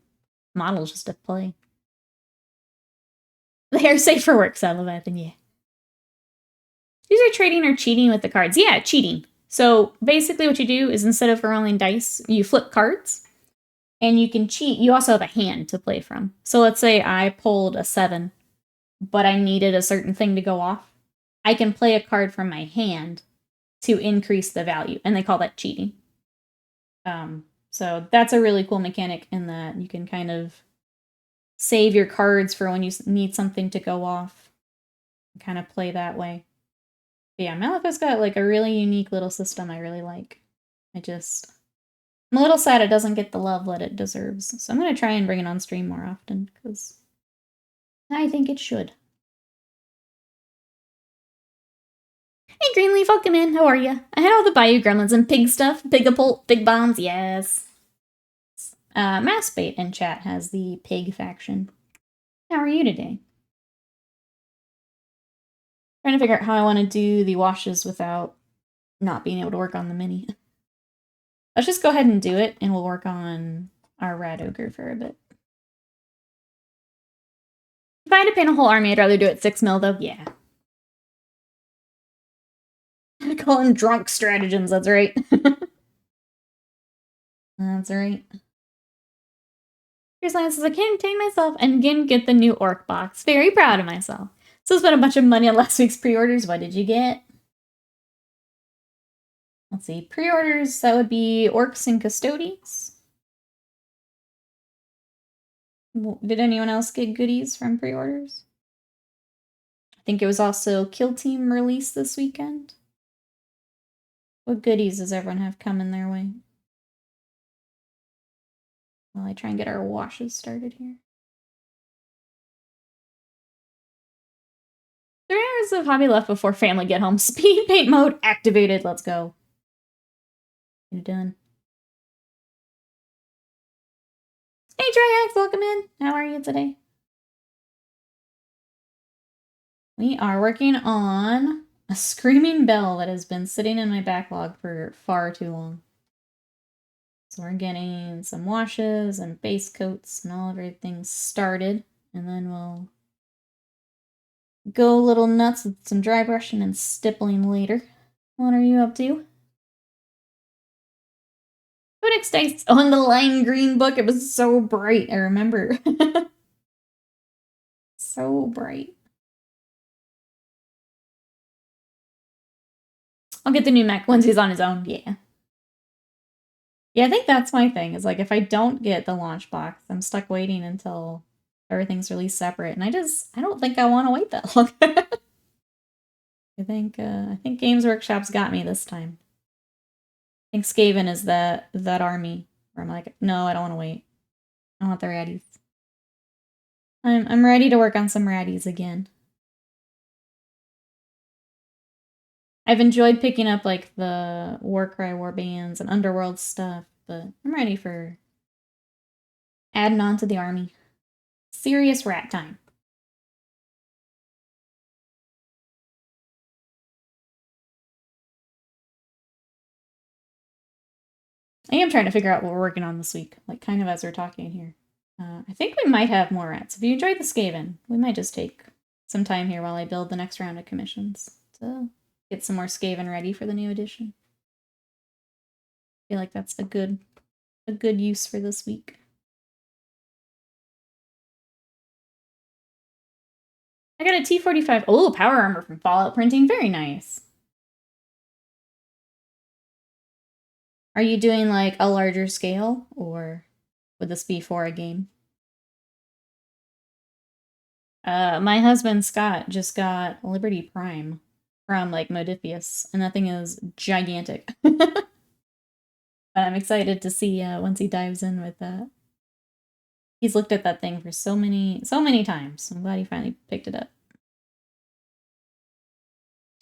Speaker 1: models just to play. They are safe for work, Leviathan, yeah. User trading or cheating with the cards. Yeah, cheating. So basically what you do is instead of rolling dice, you flip cards and you can cheat. You also have a hand to play from. So let's say I pulled a 7, but I needed a certain thing to go off. I can play a card from my hand to increase the value, and they call that cheating. So that's a really cool mechanic in that you can kind of save your cards for when you need something to go off. Kind of play that way. But yeah, Malifaux's got like a really unique little system I really like. I'm a little sad it doesn't get the love that it deserves. So I'm going to try and bring it on stream more often, because I think it should. Hey Greenleaf, welcome in. How are you? I had all the Bayou Gremlins and pig stuff. Pigapult, pig bombs, yes. Massbait in chat has the pig faction. How are you today? Trying to figure out how I want to do the washes without not being able to work on the mini. Let's just go ahead and do it, and we'll work on our Rat Ogre for a bit. If I had to paint a whole army, I'd rather do it 6 mil, though. Yeah. I call them drunk stratagems, that's right. That's right. Here's Lance says, I can't contain myself and again get the new orc box. Very proud of myself. So I spent a bunch of money on last week's pre-orders. What did you get? Let's see. Pre-orders, that would be Orcs and Custodians. Did anyone else get goodies from pre-orders? I think it was also Kill Team released this weekend. What goodies does everyone have coming their way? While I try and get our washes started here. 3 hours of hobby left before family get home. Speed paint mode activated. Let's go. You're done. Hey, Triax, welcome in. How are you today? We are working on a Screaming Bell that has been sitting in my backlog for far too long. So we're getting some washes and base coats and all of everything started, and then we'll go a little nuts with some dry brushing and stippling later. What are you up to? Codex Dice on the lime green book. It was so bright, I remember. So bright. I'll get the new mech once he's on his own, yeah. Yeah, I think that's my thing, is like if I don't get the launch box, I'm stuck waiting until everything's released separate, and I don't think I want to wait that long. I think Games Workshop's got me this time. I think Skaven is that army where I'm like, no, I don't want to wait. I want the raddies. I'm ready to work on some raddies again. I've enjoyed picking up like the Warcry warbands and Underworld stuff, but I'm ready for adding on to the army. Serious rat time. I am trying to figure out what we're working on this week, like kind of as we're talking here. I think we might have more rats. If you enjoyed the Skaven, we might just take some time here while I build the next round of commissions to get some more Skaven ready for the new edition. I feel like that's a good use for this week. I got a T45. Oh, power armor from Fallout Printing. Very nice. Are you doing like a larger scale, or would this be for a game? My husband Scott just got Liberty Prime from like Modifius, and that thing is gigantic. But I'm excited to see once he dives in with that. He's looked at that thing for so many times. I'm glad he finally picked it up.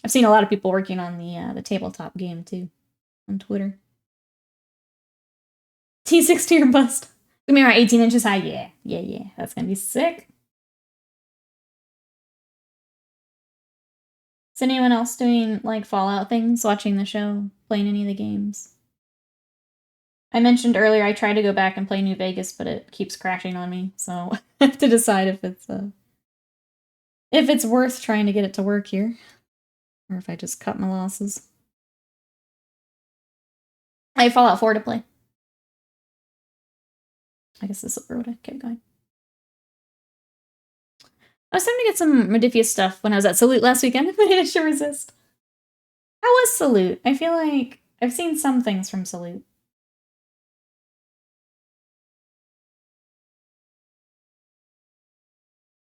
Speaker 1: I've seen a lot of people working on the tabletop game too on Twitter. T60 or bust. Give me around 18 inches high. Yeah. That's gonna be sick. Is anyone else doing like Fallout things, watching the show, playing any of the games? I mentioned earlier I tried to go back and play New Vegas, but it keeps crashing on me, so I have to decide if it's worth trying to get it to work here, or if I just cut my losses. I have Fallout 4 to play. I guess this is the road I kept going. I was starting to get some Modifius stuff when I was at Salute last weekend. I managed to resist. How was Salute? I feel like I've seen some things from Salute.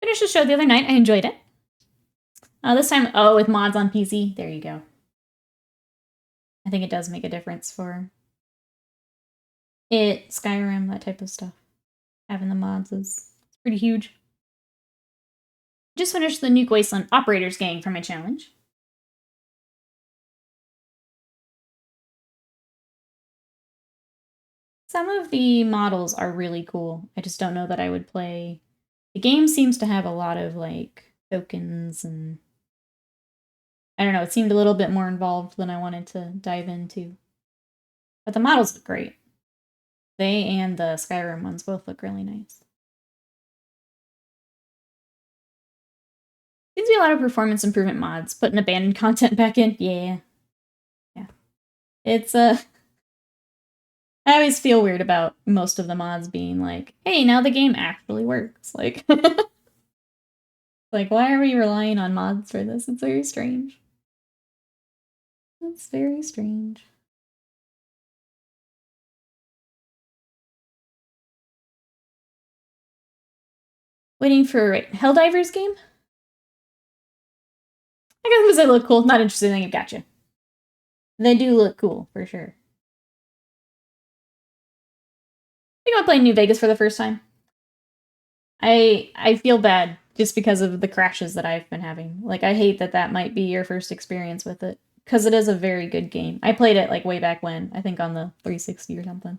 Speaker 1: Finished the show the other night. I enjoyed it. This time, with mods on PC. There you go. I think it does make a difference for it, Skyrim, that type of stuff. Having the mods is pretty huge. Just finished the Nuke Wasteland Operators Gang for my challenge. Some of the models are really cool. I just don't know that I would play. The game seems to have a lot of like tokens and I don't know, it seemed a little bit more involved than I wanted to dive into. But the models look great. They and the Skyrim ones both look really nice. Seems to be a lot of performance improvement mods. Putting abandoned content back in. Yeah. It's I always feel weird about most of the mods being like, hey, now the game actually works. Like, like, why are we relying on mods for this? It's very strange. It's very strange. Waiting for Helldivers game? I guess because they look cool. Not interested in it. Gotcha. They do look cool, for sure. I think I'll play New Vegas for the first time. I feel bad just because of the crashes that I've been having. Like, I hate that might be your first experience with it. Because it is a very good game. I played it, like, way back when. I think on the 360 or something.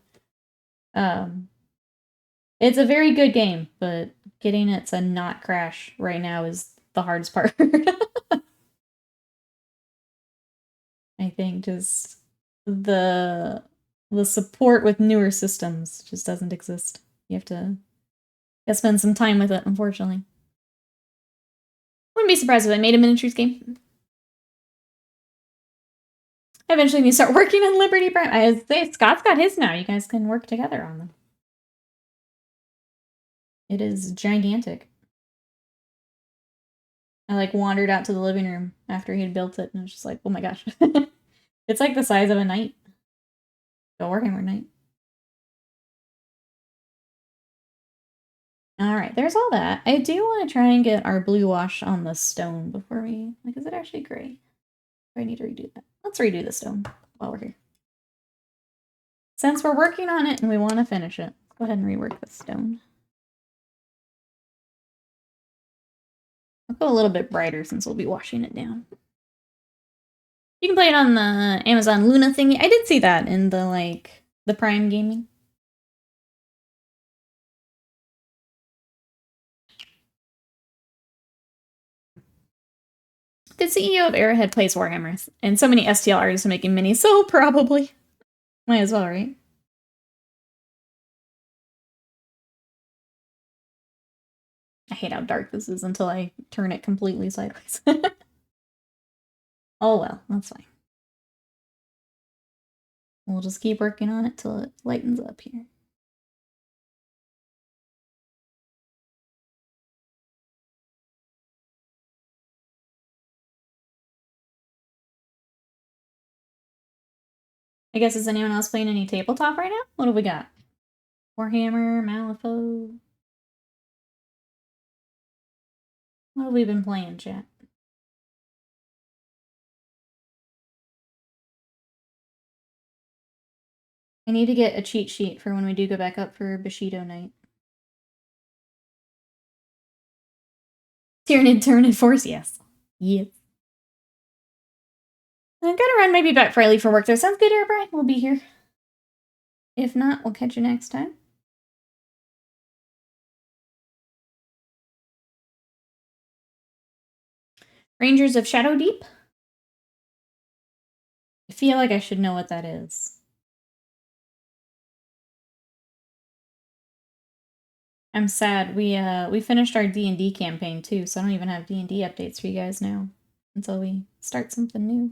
Speaker 1: It's a very good game, but getting it to not crash right now is the hardest part. I think just the support with newer systems just doesn't exist. You have to spend some time with it, unfortunately. Wouldn't be surprised if I made a miniatures game. I eventually need to start working on Liberty Prime. I say Scott's got his now. You guys can work together on them. It is gigantic. I like wandered out to the living room after he had built it, and I was just like, oh my gosh. It's like the size of a knight. A Warhammer knight. Alright, there's all that. I do want to try and get our blue wash on the stone before we... Like, is it actually gray? Do I need to redo that? Let's redo the stone while we're here. Since we're working on it and we want to finish it, let's go ahead and rework the stone. I'll go a little bit brighter since we'll be washing it down. You can play it on the Amazon Luna thingy. I did see that in the, like, The Prime Gaming. The CEO of Arrowhead plays Warhammer, and so many STL artists are making minis, so probably. Might as well, right? I hate how dark this is until I turn it completely sideways. Oh well, that's fine. We'll just keep working on it till it lightens up here. I guess, is anyone else playing any tabletop right now? What have we got? Warhammer, Malifaux. What have we been playing, chat? I need to get a cheat sheet for when we do go back up for Bushido night. Tyranid Force, yes. Yep. I'm gonna run maybe back for I leave for work. There sounds good, Brian. We'll be here. If not, we'll catch you next time. Rangers of Shadow Deep. I feel like I should know what that is. I'm sad. We finished our D&D campaign too, so I don't even have D&D updates for you guys now until we start something new.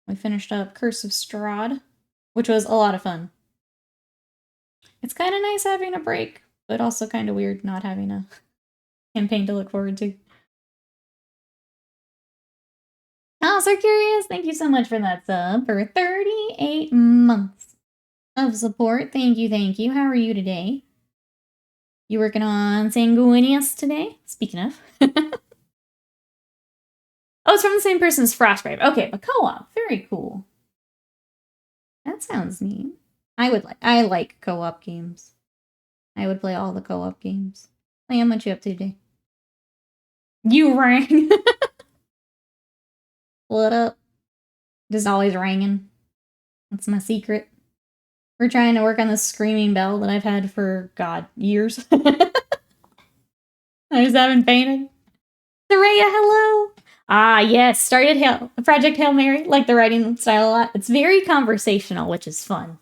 Speaker 1: We finished up Curse of Strahd, which was a lot of fun. It's kind of nice having a break, but also kind of weird not having a campaign to look forward to. Oh, so curious. Thank you so much for that sub for 38 months of support. Thank you, thank you. How are you today? You working on Sanguinius today? Speaking of. Oh, it's from the same person as Frostgrave. Okay, but co-op. Very cool. That sounds neat. I like co-op games. I would play all the co-op games. Liam, what you up to today? You rang. What up? Just always ringing. That's my secret. We're trying to work on this screaming bell that I've had for, God, years. I just haven't painted. Soraya, hello! Ah, yes, started Project Hail Mary. Like the writing style a lot. It's very conversational, which is fun.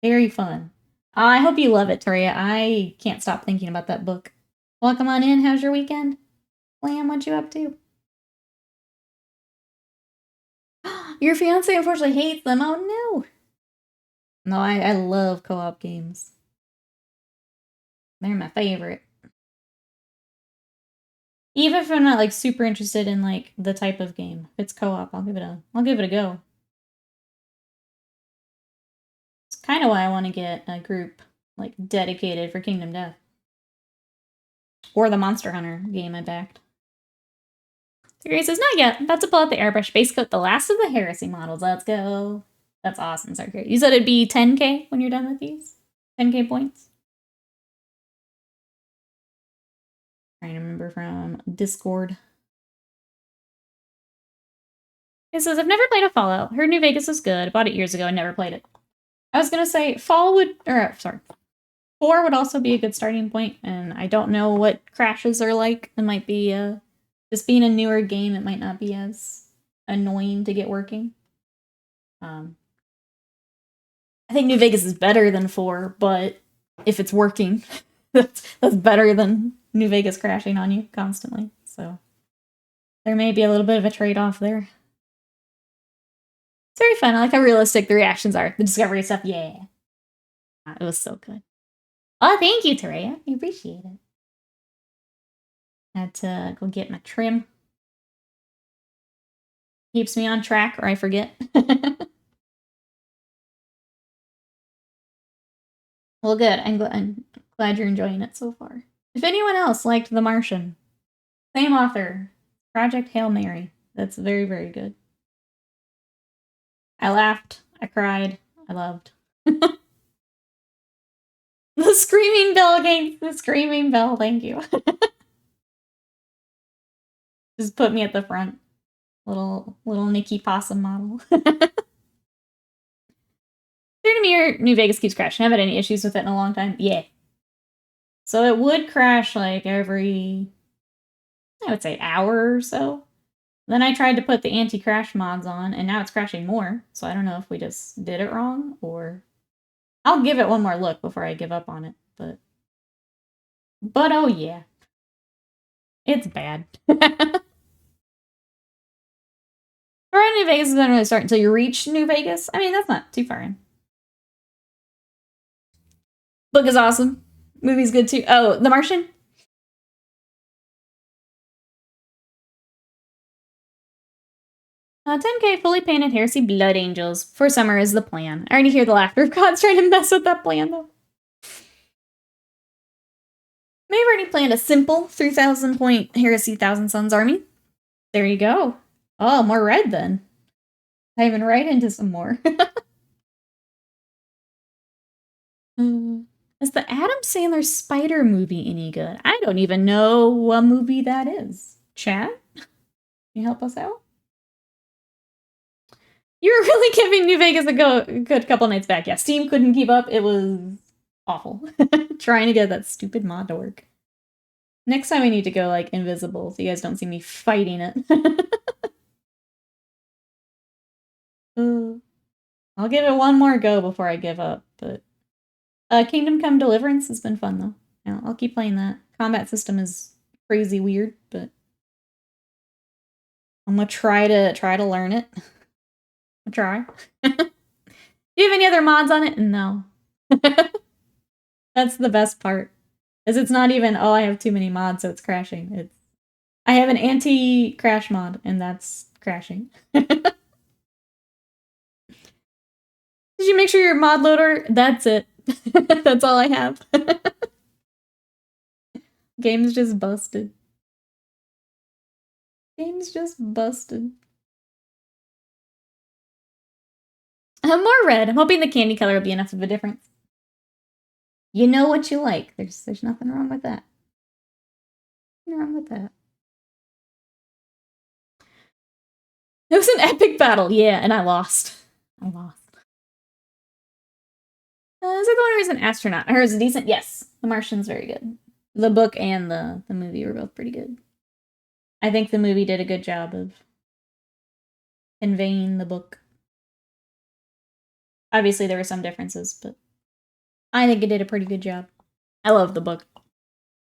Speaker 1: Very fun. I hope you love it, Toria. I can't stop thinking about that book. Welcome on in. How's your weekend? Lamb, what you up to? Your fiance unfortunately hates them. Oh no. No, I love co-op games. They're my favorite. Even if I'm not like super interested in like the type of game, if it's co-op, I'll give it a go. It's kind of why I want to get a group like dedicated for Kingdom Death. Or the Monster Hunter game I backed. So Grace says, not yet. About to pull out the airbrush base coat, the last of the Heresy models. Let's go. That's awesome. Sorry, Grace. You said it'd be 10k when you're done with these? 10k points? Trying to remember from Discord. It says, I've never played a Fallout. Heard New Vegas was good. Bought it years ago and never played it. I was going to say 4 would also be a good starting point, and I don't know what crashes are like. It might be, just being a newer game, it might not be as annoying to get working. I think New Vegas is better than 4, but if it's working, that's better than New Vegas crashing on you constantly. So there may be a little bit of a trade-off there. It's very fun. I like how realistic the reactions are. The discovery stuff, yeah. It was so good. Oh, thank you, Terea. I appreciate it. Had to go get my trim. Keeps me on track, or I forget. Well, good. I'm glad you're enjoying it so far. If anyone else liked The Martian, same author, Project Hail Mary. That's very, very good. I laughed. I cried. I loved. The Screaming Bell game. The Screaming Bell. Thank you. Just put me at the front. Little Nikki Possum model. to me, New Vegas keeps crashing. I haven't had any issues with it in a long time. Yeah. So it would crash like every, I would say, hour or so. Then I tried to put the anti-crash mods on, and now it's crashing more. So I don't know if we just did it wrong, or... I'll give it one more look before I give up on it, but oh yeah. It's bad. Around New Vegas doesn't really start until you reach New Vegas. I mean, that's not too far in. Book is awesome. Movie's good too. Oh, The Martian? 10K fully painted Heresy Blood Angels. For summer is the plan. I already hear the laughter of gods trying to mess with that plan, though. May have already planned a simple 3,000 point Heresy Thousand Suns army. There you go. Oh, more red then. Diving right into some more. Is the Adam Sandler Spider movie any good? I don't even know what movie that is. Chad? Can you help us out? You were really giving New Vegas a good couple nights back. Yeah, Steam couldn't keep up. It was awful. Trying to get that stupid mod to work. Next time we need to go, like, invisible so you guys don't see me fighting it. I'll give it one more go before I give up, but... Kingdom Come Deliverance has been fun, though. Yeah, I'll keep playing that. Combat system is crazy weird, but... I'm gonna try to learn it. I'll try. Do you have any other mods on it? No. That's the best part. Is it's not even, oh, I have too many mods, so it's crashing. It's I have an anti-crash mod, and that's crashing. Did you make sure your mod loader? That's it. That's all I have. Game's just busted. Game's just busted. More red. I'm hoping the candy color will be enough of a difference. You know what you like. There's nothing wrong with that. Nothing wrong with that. It was an epic battle, yeah, and I lost. Is that the one where he's an astronaut? I heard it's decent. Yes, The Martian's very good. The book and the movie were both pretty good. I think the movie did a good job of conveying the book. Obviously, there were some differences, but I think it did a pretty good job. I love the book.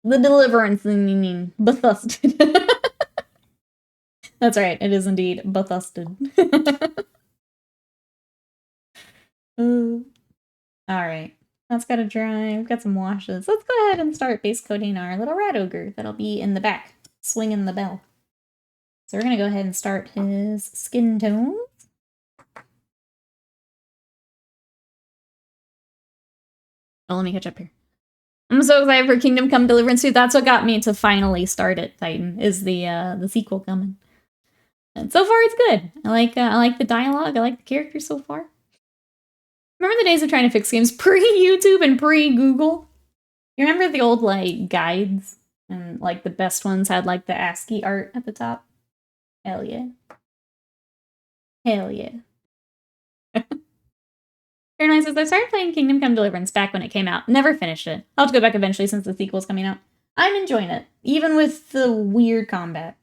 Speaker 1: The Deliverance, Bethusted. That's right, it is indeed Bethusted. Alright, that's gotta dry. We've got some washes. Let's go ahead and start base coating our little rat ogre that'll be in the back, swinging the bell. So we're gonna go ahead and start his skin tones. Oh, let me catch up here. I'm so excited for Kingdom Come Deliverance 2. That's what got me to finally start it, Titan, is the sequel coming. And so far, it's good. I like the dialogue. I like the characters so far. Remember the days of trying to fix games pre-YouTube and pre-Google? You remember the old, like, guides? And, like, the best ones had, like, the ASCII art at the top? Hell yeah. Hell yeah. Caroline says, I started playing Kingdom Come Deliverance back when it came out. Never finished it. I'll have to go back eventually since the sequel's coming out. I'm enjoying it, even with the weird combat.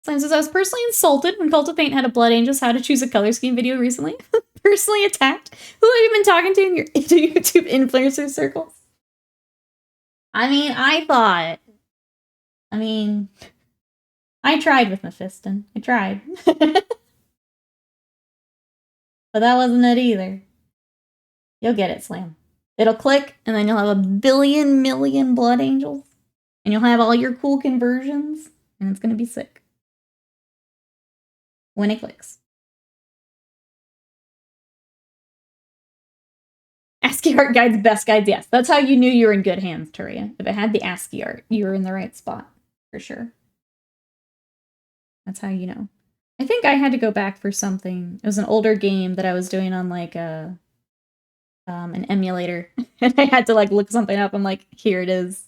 Speaker 1: Slime says, I was personally insulted when Cult of Paint had a Blood Angels How to Choose a Color Scheme video recently. Personally attacked? Who have you been talking to in your YouTube influencer circles? I mean, I tried with Mephiston. I tried. But that wasn't it either. You'll get it, Slam. It'll click, and then you'll have a billion million Blood Angels. And you'll have all your cool conversions, and it's gonna be sick. When it clicks. ASCII art guides, best guides, yes. That's how you knew you were in good hands, Turia. If it had the ASCII art, you were in the right spot, for sure. That's how you know. I think I had to go back for something. It was an older game that I was doing on, like, an emulator. And I had to, like, look something up. I'm like, here it is.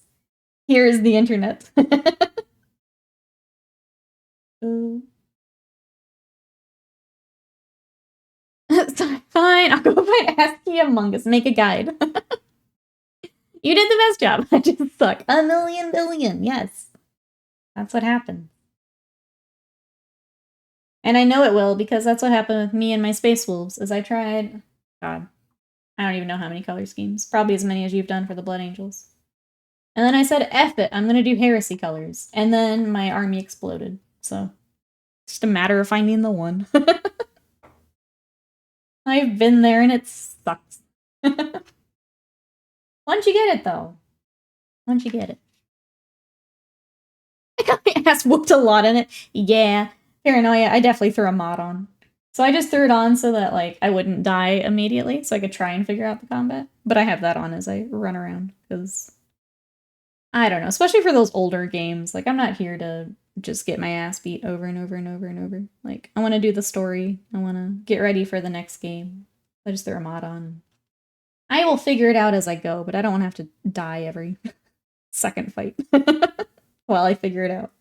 Speaker 1: Here is the internet. Fine, I'll go find ASCII Among Us. Make a guide. You did the best job. I just suck. A million billion. Yes. That's what happened. And I know it will, because that's what happened with me and my Space Wolves, as I tried... God. I don't even know how many color schemes. Probably as many as you've done for the Blood Angels. And then I said, F it, I'm gonna do Heresy colors. And then my army exploded. So, just a matter of finding the one. I've been there and it sucks. Once you get it, though. Once you get it. I got my ass whooped a lot in it. Yeah. Paranoia, I definitely threw a mod on. So I just threw it on so that, like, I wouldn't die immediately, so I could try and figure out the combat. But I have that on as I run around, because... I don't know, especially for those older games. Like, I'm not here to just get my ass beat over and over and over and over. Like, I want to do the story. I want to get ready for the next game. I just threw a mod on. I will figure it out as I go, but I don't want to have to die every second fight while I figure it out.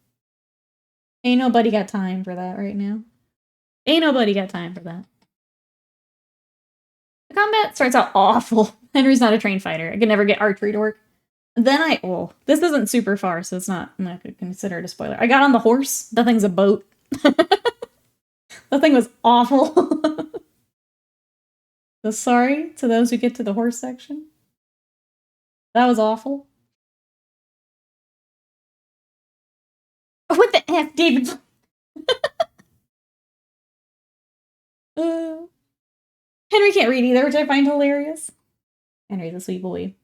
Speaker 1: Ain't nobody got time for that right now. Ain't nobody got time for that. The combat starts out awful. Henry's not a trained fighter. I could never get archery to work. Then this isn't super far, so I'm not gonna consider it a spoiler. I got on the horse. That thing's a boat. That thing was awful. So sorry to those who get to the horse section. That was awful. What the F, David? Henry can't read either, which I find hilarious. Henry's a sweet boy.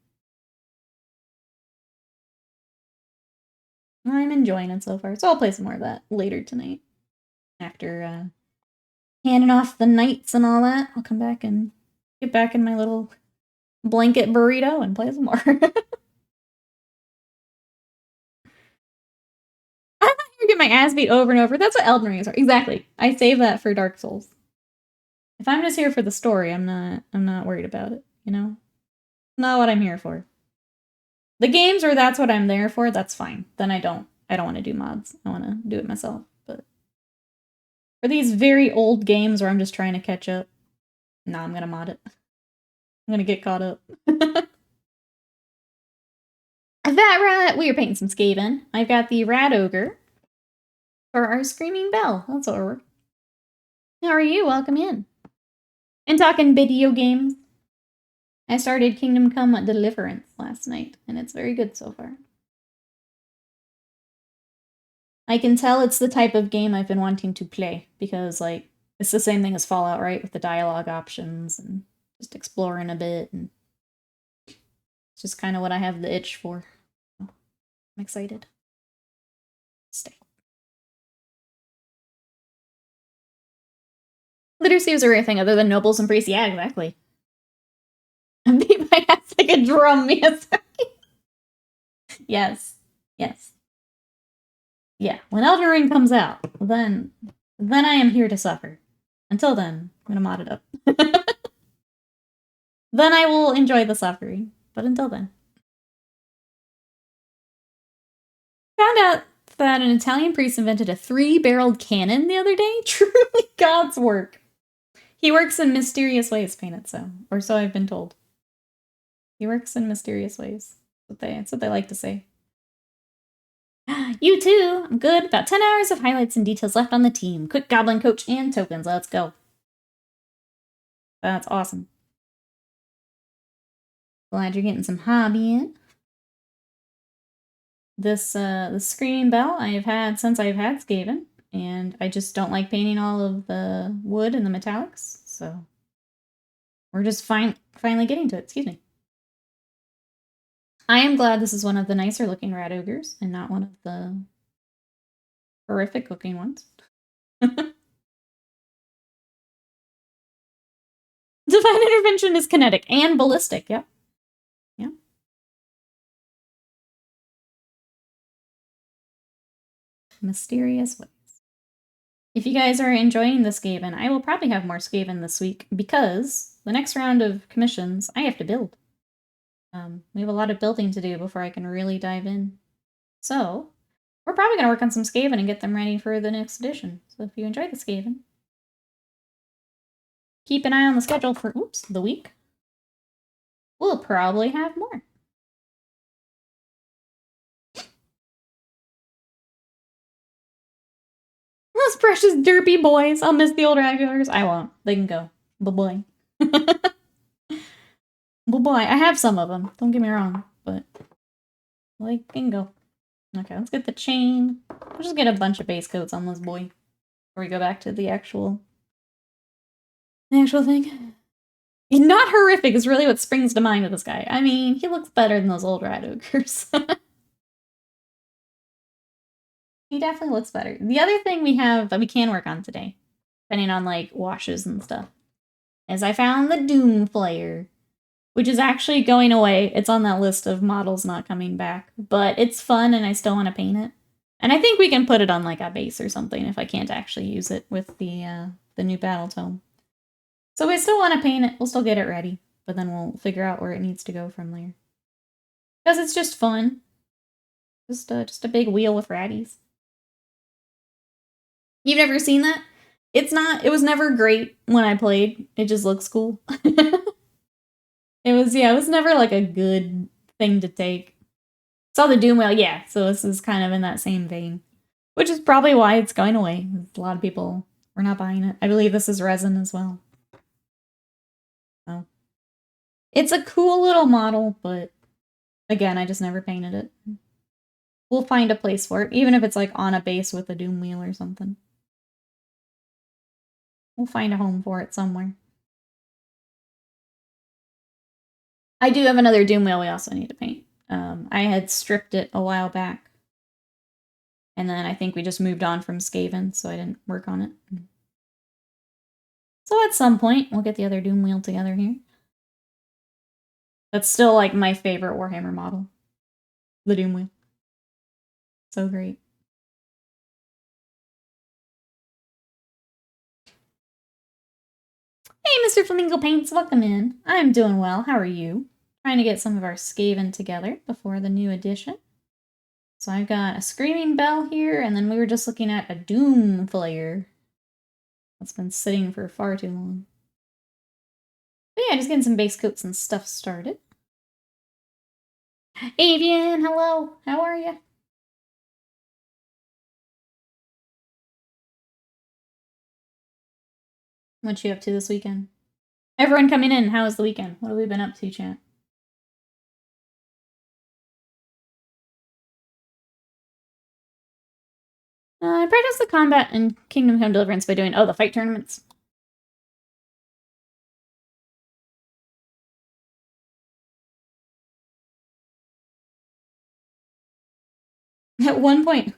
Speaker 1: I'm enjoying it so far, so I'll play some more of that later tonight. After handing off the knights and all that, I'll come back and get back in my little blanket burrito and play some more. I'm not here to get my ass beat over and over. That's what Elden Ring is for. Exactly. I save that for Dark Souls. If I'm just here for the story, I'm not worried about it, you know? Not what I'm here for. The games where that's what I'm there for, that's fine. Then I don't want to do mods. I want to do it myself. But for these very old games where I'm just trying to catch up, nah, I'm gonna mod it. I'm gonna get caught up. We are painting some Skaven. I've got the Rat Ogre for our Screaming Bell. That's what we're... How are you? Welcome in. And talking video games. I started Kingdom Come Deliverance last night, and it's very good so far. I can tell it's the type of game I've been wanting to play, because, like, it's the same thing as Fallout, right? With the dialogue options, and just exploring a bit, and it's just kind of what I have the itch for. I'm excited. Stay. Literacy was a rare thing other than nobles and priests. Yeah, exactly. And beat my ass like a drum, Miyazaki. Yes. Yes. Yeah, when Elden Ring comes out, then I am here to suffer. Until then, I'm gonna mod it up. Then I will enjoy the suffering. But until then. Found out that an Italian priest invented a 3-barreled cannon the other day. Truly God's work. He works in mysterious ways, Painted So. Or so I've been told. He works in mysterious ways. That's what they like to say. You too! I'm good. About 10 hours of highlights and details left on the team. Quick Goblin Coach and tokens. Let's go. That's awesome. Glad you're getting some hobby in. This Screaming Bell I have had since I've had Skaven, and I just don't like painting all of the wood and the metallics, so we're just finally getting to it. Excuse me. I am glad this is one of the nicer looking Rat Ogres and not one of the horrific looking ones. Divine Intervention is kinetic and ballistic, yep. Yep. Mysterious ways. If you guys are enjoying the Skaven, I will probably have more Skaven this week, because the next round of commissions, I have to build. We have a lot of building to do before I can really dive in. So, we're probably going to work on some Skaven and get them ready for the next edition. So if you enjoy the Skaven, keep an eye on the schedule for, oops, the week. We'll probably have more. Those precious derpy boys. I'll miss the old regulars. I won't. They can go. Bye-bye. Bye-bye. I have some of them. Don't get me wrong, but they can go. Okay, let's get the chain. We'll just get a bunch of base coats on this boy before we go back to the actual thing. Not horrific is really what springs to mind with this guy. I mean, he looks better than those old rat ogres. He definitely looks better. The other thing we have that we can work on today, depending on like washes and stuff, is I found the Doom Flare, which is actually going away. It's on that list of models not coming back, but it's fun and I still want to paint it. And I think we can put it on like a base or something if I can't actually use it with the new battle tome. So we still want to paint it. We'll still get it ready, but then we'll figure out where it needs to go from there. Because it's just fun. Just a big wheel with ratties. You've never seen that? It was never great when I played. It just looks cool. It was never like a good thing to take. Saw the Doom Wheel, yeah, so this is kind of in that same vein. Which is probably why it's going away. A lot of people were not buying it. I believe this is resin as well. So. It's a cool little model, but again, I just never painted it. We'll find a place for it, even if it's like on a base with a Doom Wheel or something. We'll find a home for it somewhere. I do have another Doom Wheel we also need to paint. I had stripped it a while back. And then I think we just moved on from Skaven, so I didn't work on it. So at some point, we'll get the other Doom Wheel together here. That's still like my favorite Warhammer model. The Doom Wheel. So great. Hey, Mr. Flamingo Paints, welcome in. I'm doing well. How are you? Trying to get some of our Skaven together before the new edition. So I've got a Screaming Bell here, and then we were just looking at a Doom Flare. That's been sitting for far too long. But yeah, just getting some base coats and stuff started. Avian, hello. How are you? What you up to this weekend? Everyone coming in, how was the weekend? What have we been up to, chat? I practiced the combat in Kingdom Come Deliverance by doing, the fight tournaments. At one point,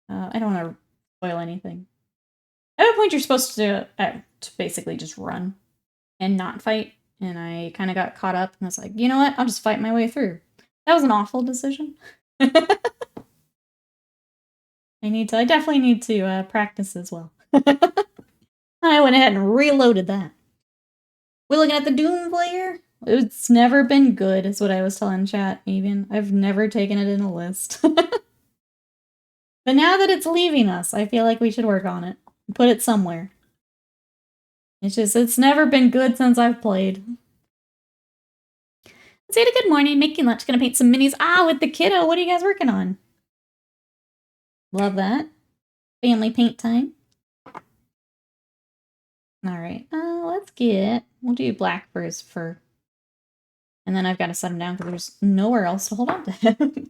Speaker 1: I don't want to spoil anything. At one point, you're supposed to basically just run and not fight, and I kind of got caught up, and I was like, you know what? I'll just fight my way through. That was an awful decision. I definitely need to practice as well. I went ahead and reloaded that. We're looking at the Doom Flare. It's never been good, is what I was telling chat, even. I've never taken it in a list. But now that it's leaving us, I feel like we should work on it. Put it somewhere. It's never been good since I've played. Zeta, good morning. Making lunch. Gonna paint some minis. With the kiddo. What are you guys working on? Love that. Family paint time. Alright. We'll do black for his fur. And then I've got to set him down because there's nowhere else to hold on to him.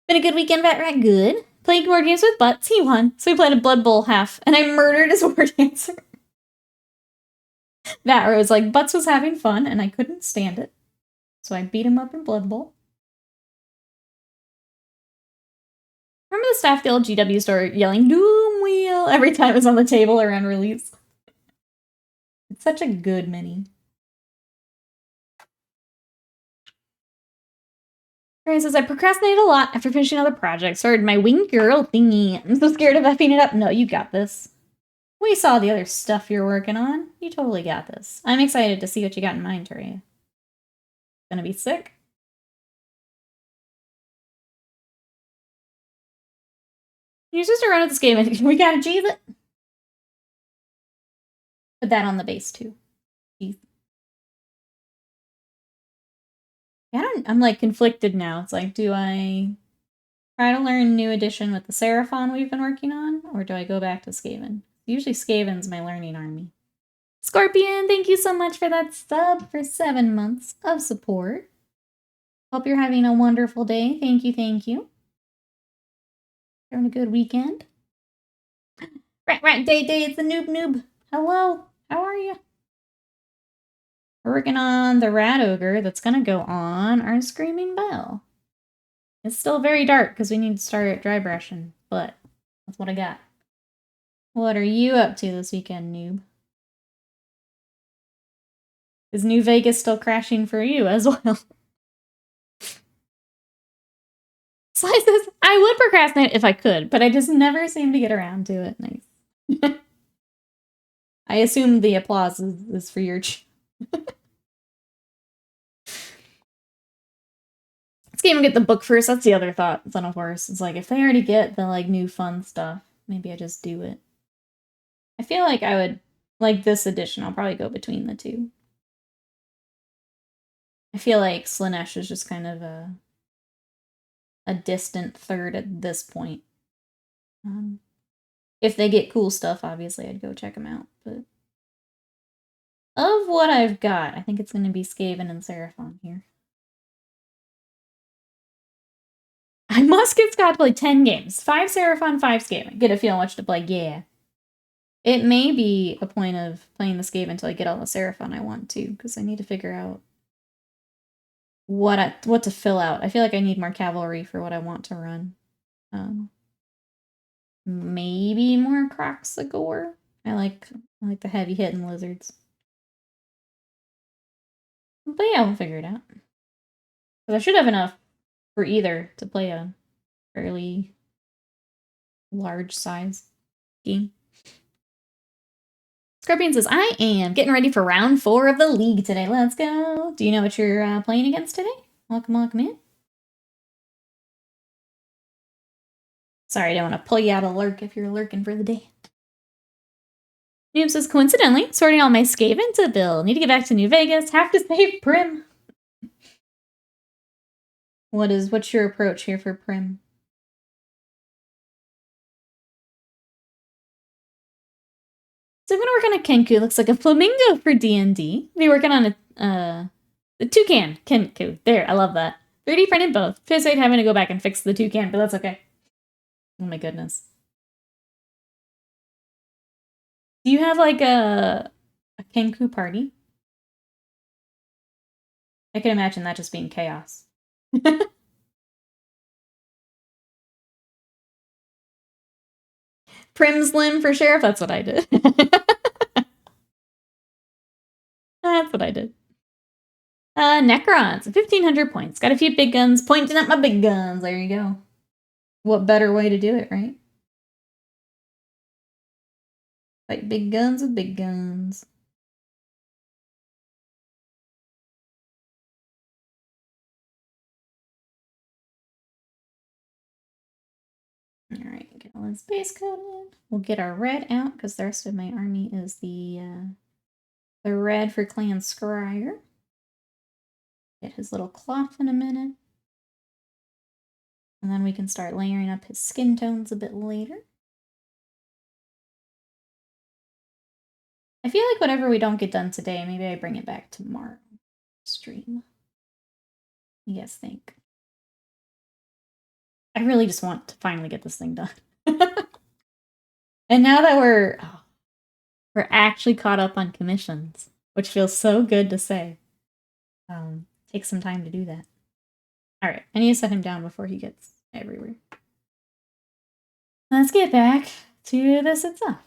Speaker 1: Been a good weekend, Vet Rat. Good. Played board games with Butts. He won. So we played a Blood Bowl half. And I murdered his war dancer. That was like, Butts was having fun and I couldn't stand it. So I beat him up in Blood Bowl. Remember the staff at the old GW store yelling, Doom Wheel, every time it was on the table around release? It's such a good mini. Gray says, I procrastinated a lot after finishing other projects. Started my wing girl thingy. I'm so scared of effing it up. No, you got this. We saw the other stuff you're working on. You totally got this. I'm excited to see what you got in mind, Taria. Gonna be sick. Your sister run with this game. We gotta cheese it. Put that on the base too. I'm like conflicted now. It's like, do I try to learn new edition with the Seraphon we've been working on, or do I go back to Skaven? Usually Skaven's my learning army. Scorpion, thank you so much for that sub for 7 months of support. Hope you're having a wonderful day. Thank you, thank you. Having a good weekend. Rat, day, it's the noob. Hello, how are you? We're working on the Rat Ogre that's gonna go on our Screaming Bell. It's still very dark because we need to start dry brushing, but that's what I got. What are you up to this weekend, noob? Is New Vegas still crashing for you as well? Slices, I would procrastinate if I could, but I just never seem to get around to it. Nice. I assume the applause is for your Let's game and get the book first. That's the other thought. Son of Horse. It's like, if they already get the, like, new fun stuff, maybe I just do it. I feel like I would, like, this edition, I'll probably go between the two. I feel like Slaanesh is just kind of a distant third at this point. If they get cool stuff, obviously, I'd go check them out. But of what I've got, I think it's going to be Skaven and Seraphon here. I must get Scott to play 10 games. 5 Seraphon, 5 Skaven. Get a feel how much to play, yeah. It may be a point of playing the Skaven until I get all the Seraphon I want to, because I need to figure out what to fill out. I feel like I need more cavalry for what I want to run. Maybe more Croxagore. I like the heavy hitting lizards. But yeah, we'll figure it out. Because I should have enough for either to play a fairly large size game. Scorpion says, I am getting ready for round 4 of the league today. Let's go. Do you know what you're playing against today? Welcome in. Sorry, I don't want to pull you out of lurk if you're lurking for the day. Noob says, coincidentally, sorting all my Skaven to build. Need to get back to New Vegas. Have to save Prim. What's your approach here for Prim? So I'm gonna work on a Kenku. Looks like a flamingo for D&D. Be working on a toucan Kenku. There, I love that. 3D printed both. Feels like having to go back and fix the toucan, but that's okay. Oh my goodness. Do you have like a Kenku party? I can imagine that just being chaos. Prim Slim for sheriff? That's what I did. That's what I did. Necrons, 1,500 points. Got a few big guns pointing at my big guns. There you go. What better way to do it, right? Fight big guns with big guns. Alright, get all this base coated. We'll get our red out, because the rest of my army is the red for Clan Scryer. Get his little cloth in a minute. And then we can start layering up his skin tones a bit later. I feel like whatever we don't get done today, maybe I bring it back tomorrow stream. You guys think? I really just want to finally get this thing done. And now that we're actually caught up on commissions, which feels so good to say. Take some time to do that. Alright, I need to set him down before he gets everywhere. Let's get back to this itself.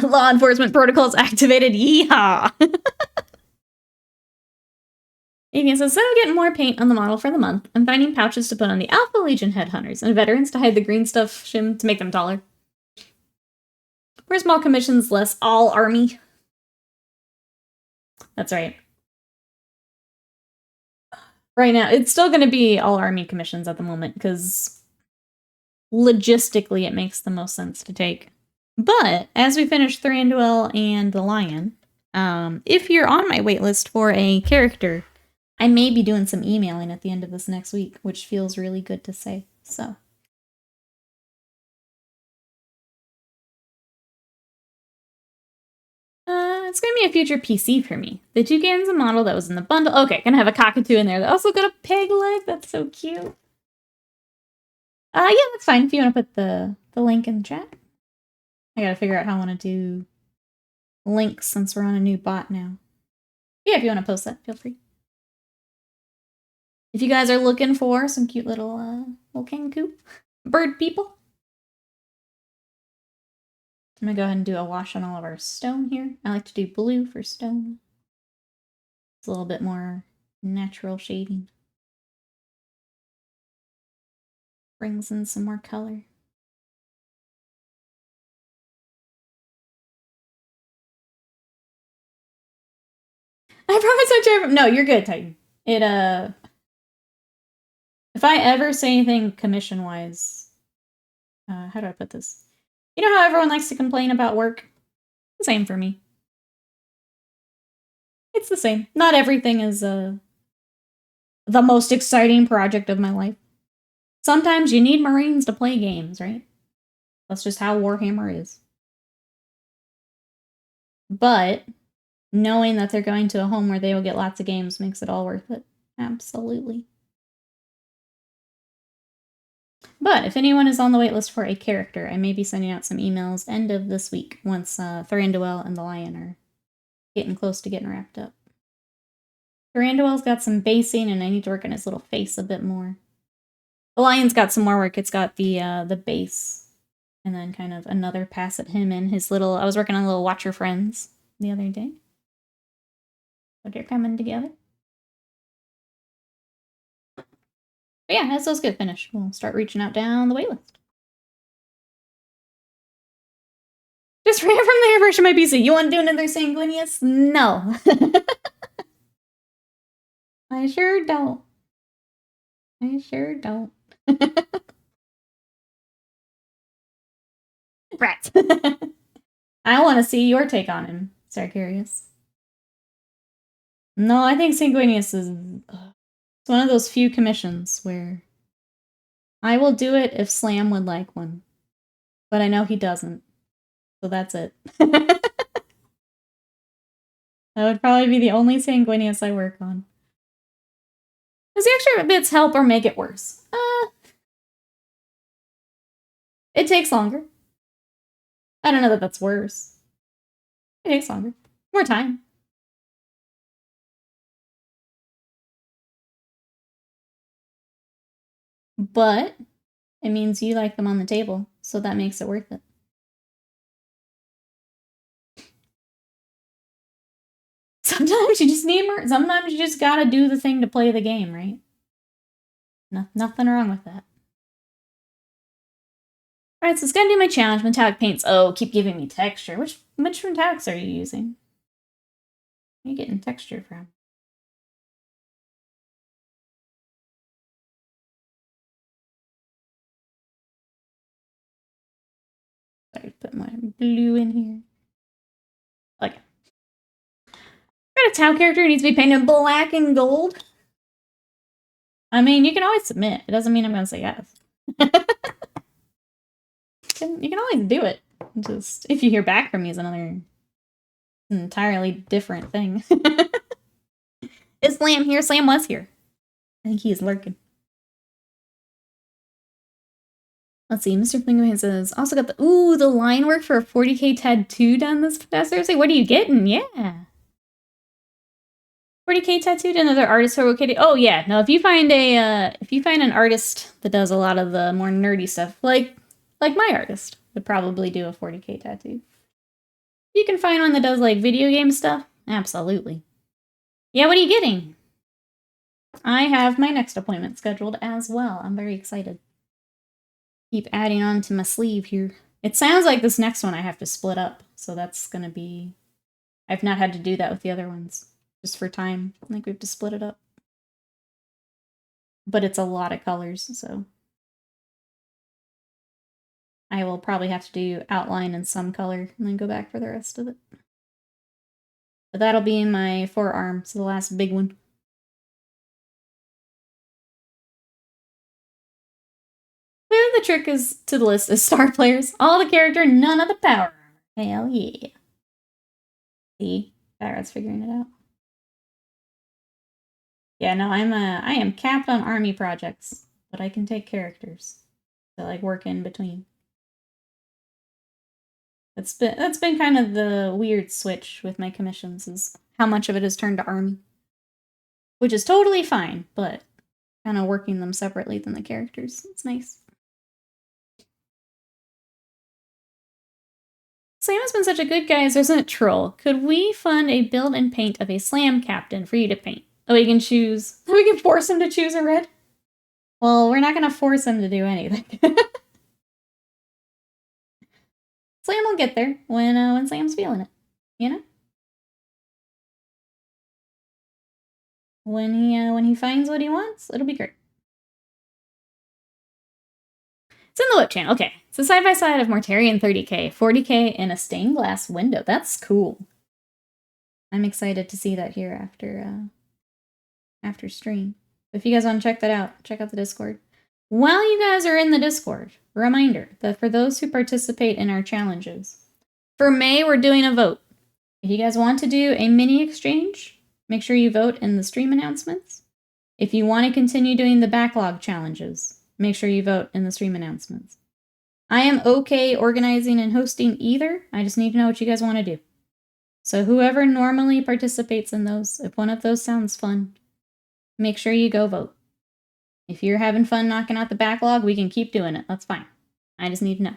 Speaker 1: Law enforcement protocols activated. Yeehaw! Avian says, so I'm getting more paint on the model for the month. I'm finding pouches to put on the Alpha Legion headhunters and veterans to hide the green stuff shim to make them taller. For small commissions, less all army. That's right. Right now, it's still going to be all army commissions at the moment, because logistically it makes the most sense to take But as we finish Thranduil and the Lion, if you're on my waitlist for a character, I may be doing some emailing at the end of this next week, which feels really good to say. So. It's gonna be a future PC for me. The toucan's a model that was in the bundle. Okay, gonna have a cockatoo in there that also got a peg leg. That's so cute. Yeah, that's fine if you want to put the link in the chat. I gotta figure out how I want to do links since we're on a new bot now. Yeah, if you want to post that, feel free. If you guys are looking for some cute little kangaroo bird people, I'm gonna go ahead and do a wash on all of our stone here. I like to do blue for stone. It's a little bit more natural shading. Brings in some more color. I promise I'll try. No, you're good, Titan. It if I ever say anything commission wise, how do I put this? You know how everyone likes to complain about work? Same for me. It's the same. Not everything is the most exciting project of my life. Sometimes you need Marines to play games, right? That's just how Warhammer is. But knowing that they're going to a home where they will get lots of games makes it all worth it. Absolutely. But if anyone is on the waitlist for a character, I may be sending out some emails end of this week once Thranduil and the Lion are getting close to getting wrapped up. Thranduil's got some basing, and I need to work on his little face a bit more. The Lion's got some more work. It's got the base, and then kind of another pass at him and his little. I was working on little Watcher friends the other day. So they're coming together. But yeah, as those get finished, we'll start reaching out down the waitlist. Just ran from the airbrush of my PC. You want to do another Sanguinius? No. I sure don't. I sure don't. Rats. I want to see your take on him, Sarkarius. No, I think Sanguinius is it's one of those few commissions where I will do it if Slam would like one. But I know he doesn't. So that's it. That would probably be the only Sanguinius I work on. Does the extra bits help or make it worse? It takes longer. I don't know that that's worse. It takes longer. More time. But it means you like them on the table, so that makes it worth it. Sometimes you just need more. Sometimes you just gotta do the thing to play the game, right? Nothing wrong with that. Alright, so it's gonna do my challenge. Metallic paints. Oh, keep giving me texture. Which metallics are you using? Where are you getting texture from? Sorry, put my blue in here. Okay. Got a Tau character who needs to be painted black and gold. I mean, you can always submit. It doesn't mean I'm gonna say yes. You can always do it. Just if you hear back from me is another entirely different thing. Is Slam here? Slam was here. I think he is lurking. Let's see, Mr. Flingerman says, also got the line work for a 40k tattoo done this past Thursday. What are you getting? Yeah. 40k tattooed, another artist for okay. Oh yeah, no, if you find an artist that does a lot of the more nerdy stuff, like my artist would probably do a 40k tattoo. You can find one that does like video game stuff, absolutely. Yeah, what are you getting? I have my next appointment scheduled as well. I'm very excited. Keep adding on to my sleeve here. It sounds like this next one I have to split up, so that's gonna be... I've not had to do that with the other ones, just for time. I think we have to split it up. But it's a lot of colors, so... I will probably have to do outline in some color and then go back for the rest of it. But that'll be in my forearm, so the last big one. Well, the trick is to the list is star players. All the character, none of the power. Hell yeah. See? Barrett's figuring it out. Yeah, no, I am capped on army projects, but I can take characters to like work in between. That's been kind of the weird switch with my commissions, is how much of it is turned to army. Which is totally fine, but kind of working them separately than the characters. It's nice. Slam has been such a good guy as resident troll. Could we fund a build and paint of a Slam captain for you to paint? Oh, we can choose. We can force him to choose a red? Well, we're not going to force him to do anything. Slam will get there when Slam's feeling it, you know? When he finds what he wants, it'll be great. It's in the whip channel. Okay, so side by side of Mortarion 30k, 40k, and a stained glass window. That's cool. I'm excited to see that here after stream. If you guys want to check that out, check out the Discord. While you guys are in the Discord, reminder that for those who participate in our challenges, for May we're doing a vote. If you guys want to do a mini exchange, make sure you vote in the stream announcements. If you want to continue doing the backlog challenges, make sure you vote in the stream announcements. I am okay organizing and hosting either. I just need to know what you guys want to do. So whoever normally participates in those, if one of those sounds fun, make sure you go vote. If you're having fun knocking out the backlog, we can keep doing it. That's fine. I just need to know.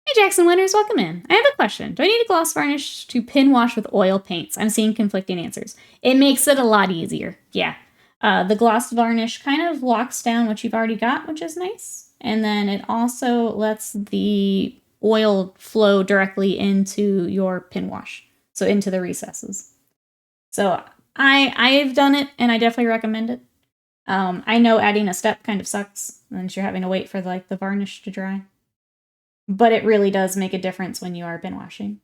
Speaker 1: Hey Jackson Winters, welcome in. I have a question. Do I need a gloss varnish to pin wash with oil paints? I'm seeing conflicting answers. It makes it a lot easier. Yeah. The gloss varnish kind of locks down what you've already got, which is nice. And then it also lets the oil flow directly into your pin wash. So into the recesses. So I've done it and I definitely recommend it. I know adding a step kind of sucks since you're having to wait for like the varnish to dry. But it really does make a difference when you are pin washing.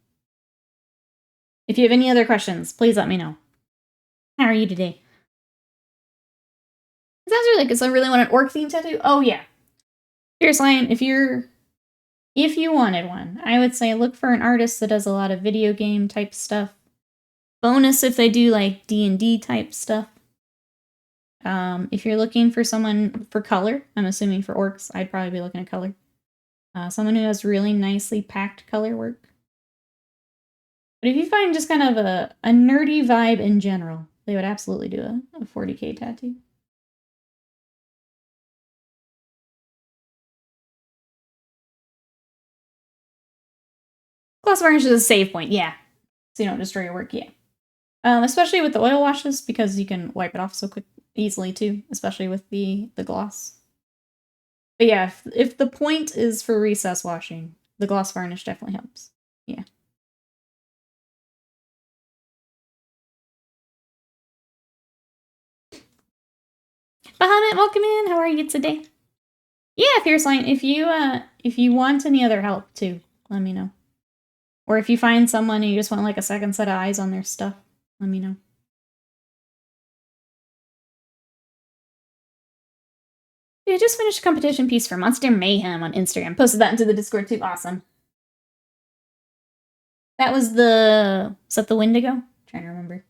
Speaker 1: If you have any other questions, please let me know. How are you today? It sounds really good. So I really want an orc theme tattoo. Oh yeah. Here's Lion, if you wanted one, I would say look for an artist that does a lot of video game type stuff. Bonus if they do like D&D type stuff. If you're looking for someone for color, I'm assuming for orcs, I'd probably be looking at color. Someone who has really nicely packed color work. But if you find just kind of a nerdy vibe in general, they would absolutely do a 40k tattoo. Gloss varnish is a save point, yeah. So you don't destroy your work, yeah. Especially with the oil washes, because you can wipe it off so easily too, especially with the gloss. But yeah, if the point is for recess washing, the gloss varnish definitely helps. Yeah. Bahamut, welcome in. How are you today? Yeah, Fierce Line, if you want any other help too, let me know. Or if you find someone and you just want like a second set of eyes on their stuff, let me know. Yeah, I just finished a competition piece for Monster Mayhem on Instagram. Posted that into the Discord too. Awesome. That was the... Is that the Wendigo? I'm trying to remember.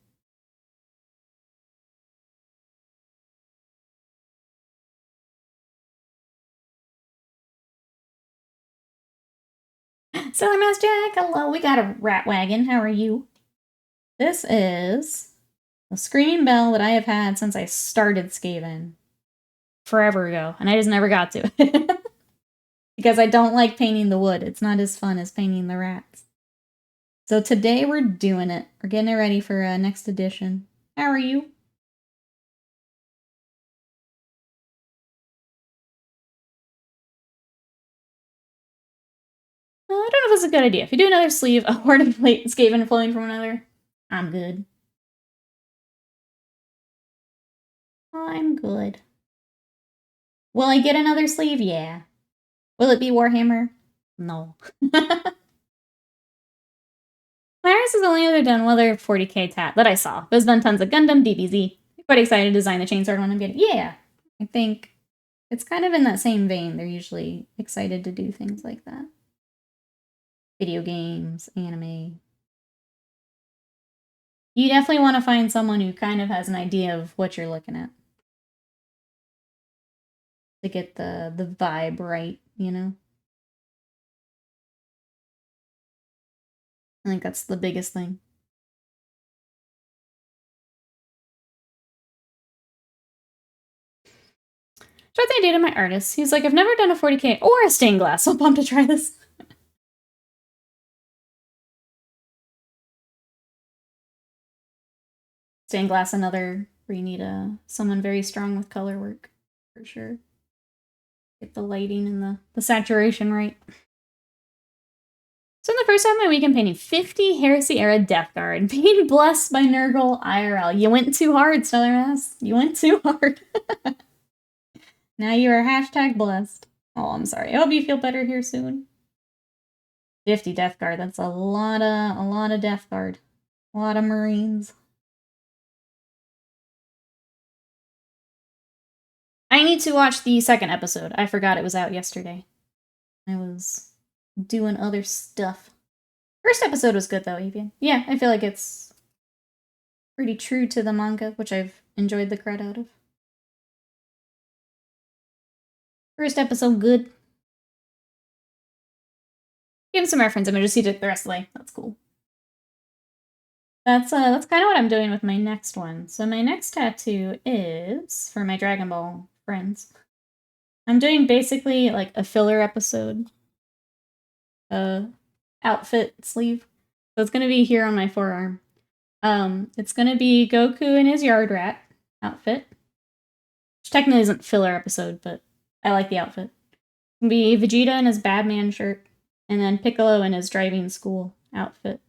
Speaker 1: Sailor Mouse Jack, hello. We got a rat wagon. How are you? This is a screaming bell that I have had since I started Skaven. Forever ago. And I just never got to it. Because I don't like painting the wood. It's not as fun as painting the rats. So today we're doing it. We're getting it ready for next edition. How are you? I don't know if it's a good idea. If you do another sleeve, a horde of Skaven flowing from another, I'm good. I'm good. Will I get another sleeve? Yeah. Will it be Warhammer? No. Polaris is the only other done other 40k tat that I saw. There's been tons of Gundam, DBZ. Quite excited to design the chainsword one I'm getting. Yeah, I think it's kind of in that same vein. They're usually excited to do things like that. Video games, anime. You definitely want to find someone who kind of has an idea of what you're looking at. To get the vibe right, you know? I think that's the biggest thing. So what they do to my artist. He's like, I've never done a 40k or a stained glass, so I'm pumped to try this. Stained glass, another where you need someone very strong with color work, for sure. Get the lighting and the saturation right. So in the first half of my week, I'm painting 50 Heresy Era Death Guard, being blessed by Nurgle IRL. You went too hard, Stellar Mass. You went too hard. Now you are hashtag blessed. Oh, I'm sorry. I hope you feel better here soon. 50 Death Guard. That's a lot of Death Guard. A lot of Marines. I need to watch the second episode. I forgot it was out yesterday. I was doing other stuff. First episode was good, though, Avian. Yeah, I feel like it's pretty true to the manga, which I've enjoyed the crud out of. First episode, good. Give him some reference images. He did the rest of the way. That's cool. That's kind of what I'm doing with my next one. So my next tattoo is for my Dragon Ball friends. I'm doing basically like a filler episode. Outfit sleeve. So it's gonna be here on my forearm. It's gonna be Goku in his yard rat outfit. Which technically isn't filler episode, but I like the outfit. It's gonna be Vegeta in his Badman shirt, and then Piccolo in his driving school outfit.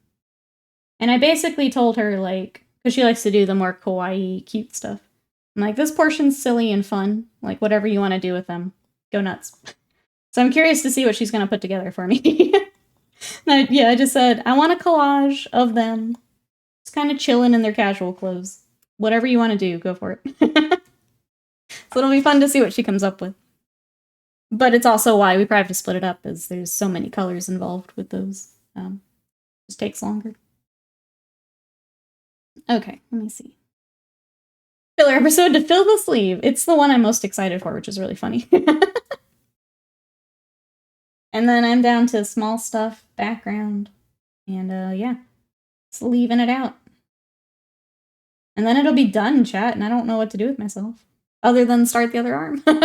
Speaker 1: And I basically told her, like, because she likes to do the more kawaii, cute stuff. I'm like, this portion's silly and fun. Like, whatever you want to do with them, go nuts. So I'm curious to see what she's going to put together for me. I just said, I want a collage of them. Just kind of chilling in their casual clothes. Whatever you want to do, go for it. So it'll be fun to see what she comes up with. But it's also why we probably have to split it up, as there's so many colors involved with those. Just takes longer. Okay, let me see. Filler episode to fill the sleeve. It's the one I'm most excited for, which is really funny. And then I'm down to small stuff, background, and yeah, just leaving it out. And then it'll be done, chat, and I don't know what to do with myself, other than start the other arm. Hey,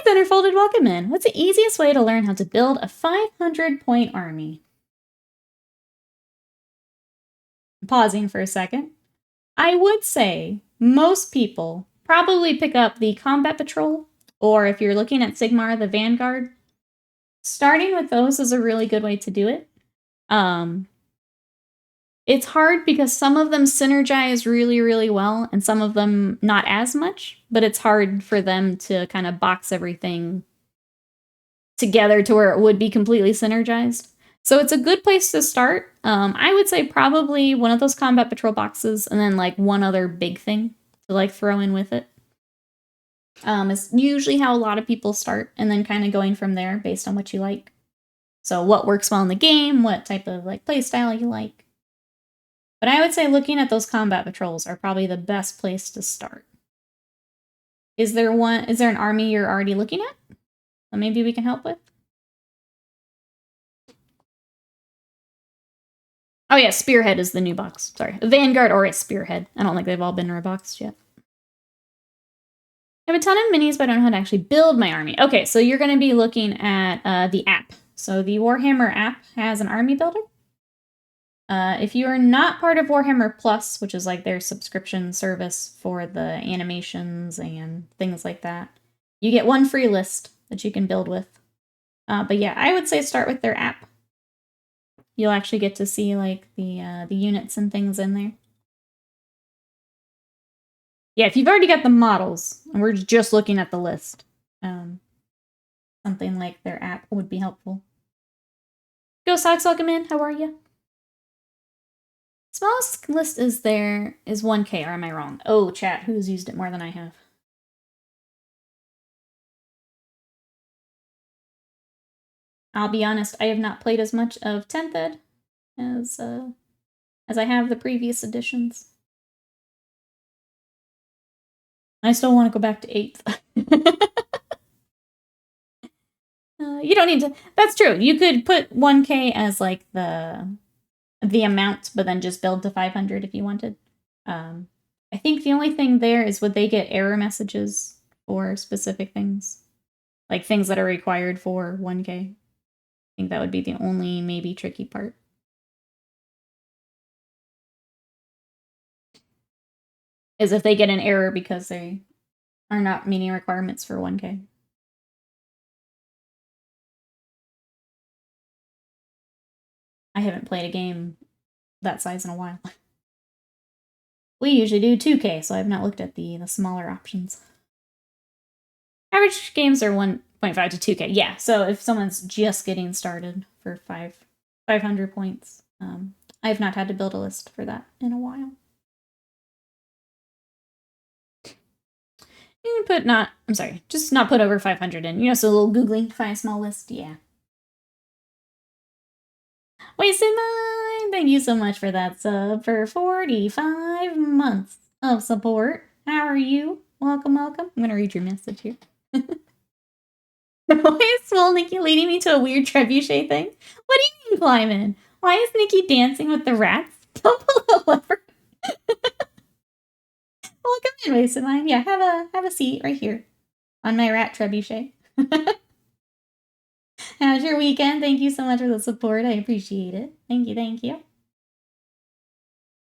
Speaker 1: Thunderfolded, welcome in. What's the easiest way to learn how to build a 500-point army? Pausing for a second. I would say most people probably pick up the Combat Patrol, or if you're looking at Sigmar, the Vanguard. Starting with those is a really good way to do it. It's hard because some of them synergize really, really well, and some of them not as much, but it's hard for them to kind of box everything together to where it would be completely synergized. So it's a good place to start. I would say probably one of those Combat Patrol boxes, and then like one other big thing to like throw in with it. Is usually how a lot of people start, and then kind of going from there based on what you like. So what works well in the game, what type of like play style you like. But I would say looking at those Combat Patrols are probably the best place to start. Is there an army you're already looking at that maybe we can help with? Oh yeah, Spearhead is the new box. Sorry. A Vanguard or a Spearhead. I don't think they've all been reboxed yet. I have a ton of minis, but I don't know how to actually build my army. Okay, so you're going to be looking at the app. So the Warhammer app has an army builder. If you are not part of Warhammer Plus, which is like their subscription service for the animations and things like that, you get one free list that you can build with. But yeah, I would say start with their app. You'll actually get to see like the units and things in there. Yeah, if you've already got the models, and we're just looking at the list, something like their app would be helpful. Go Socks, welcome in. How are you? Smallest list is 1K, or am I wrong? Oh, chat, who's used it more than I have? I'll be honest, I have not played as much of 10th Ed as I have the previous editions. I still want to go back to 8th. You don't need to. That's true. You could put 1K as like the amount, but then just build to 500 if you wanted. I think the only thing there is, would they get error messages for specific things? Like things that are required for 1K. I think that would be the only maybe tricky part. Is if they get an error because they are not meeting requirements for 1K. I haven't played a game that size in a while. We usually do 2K, so I've not looked at the smaller options. Average games are 1.5 to 2K. Yeah, so if someone's just getting started for 500 points, I've not had to build a list for that in a while. You can put just not put over 500 in. So a little Googling, find a small list, yeah. Wasted Mine, thank you so much for that sub for 45 months of support. How are you? Welcome, welcome. I'm gonna read your message here. Why is Small Nikki leading me to a weird trebuchet thing? What do you mean climb in? Why is Nikki dancing with the rats? Don't pull a lever. Welcome in, Wasted Mine. Yeah, have a seat right here on my rat trebuchet. How's your weekend? Thank you so much for the support. I appreciate it. Thank you, thank you.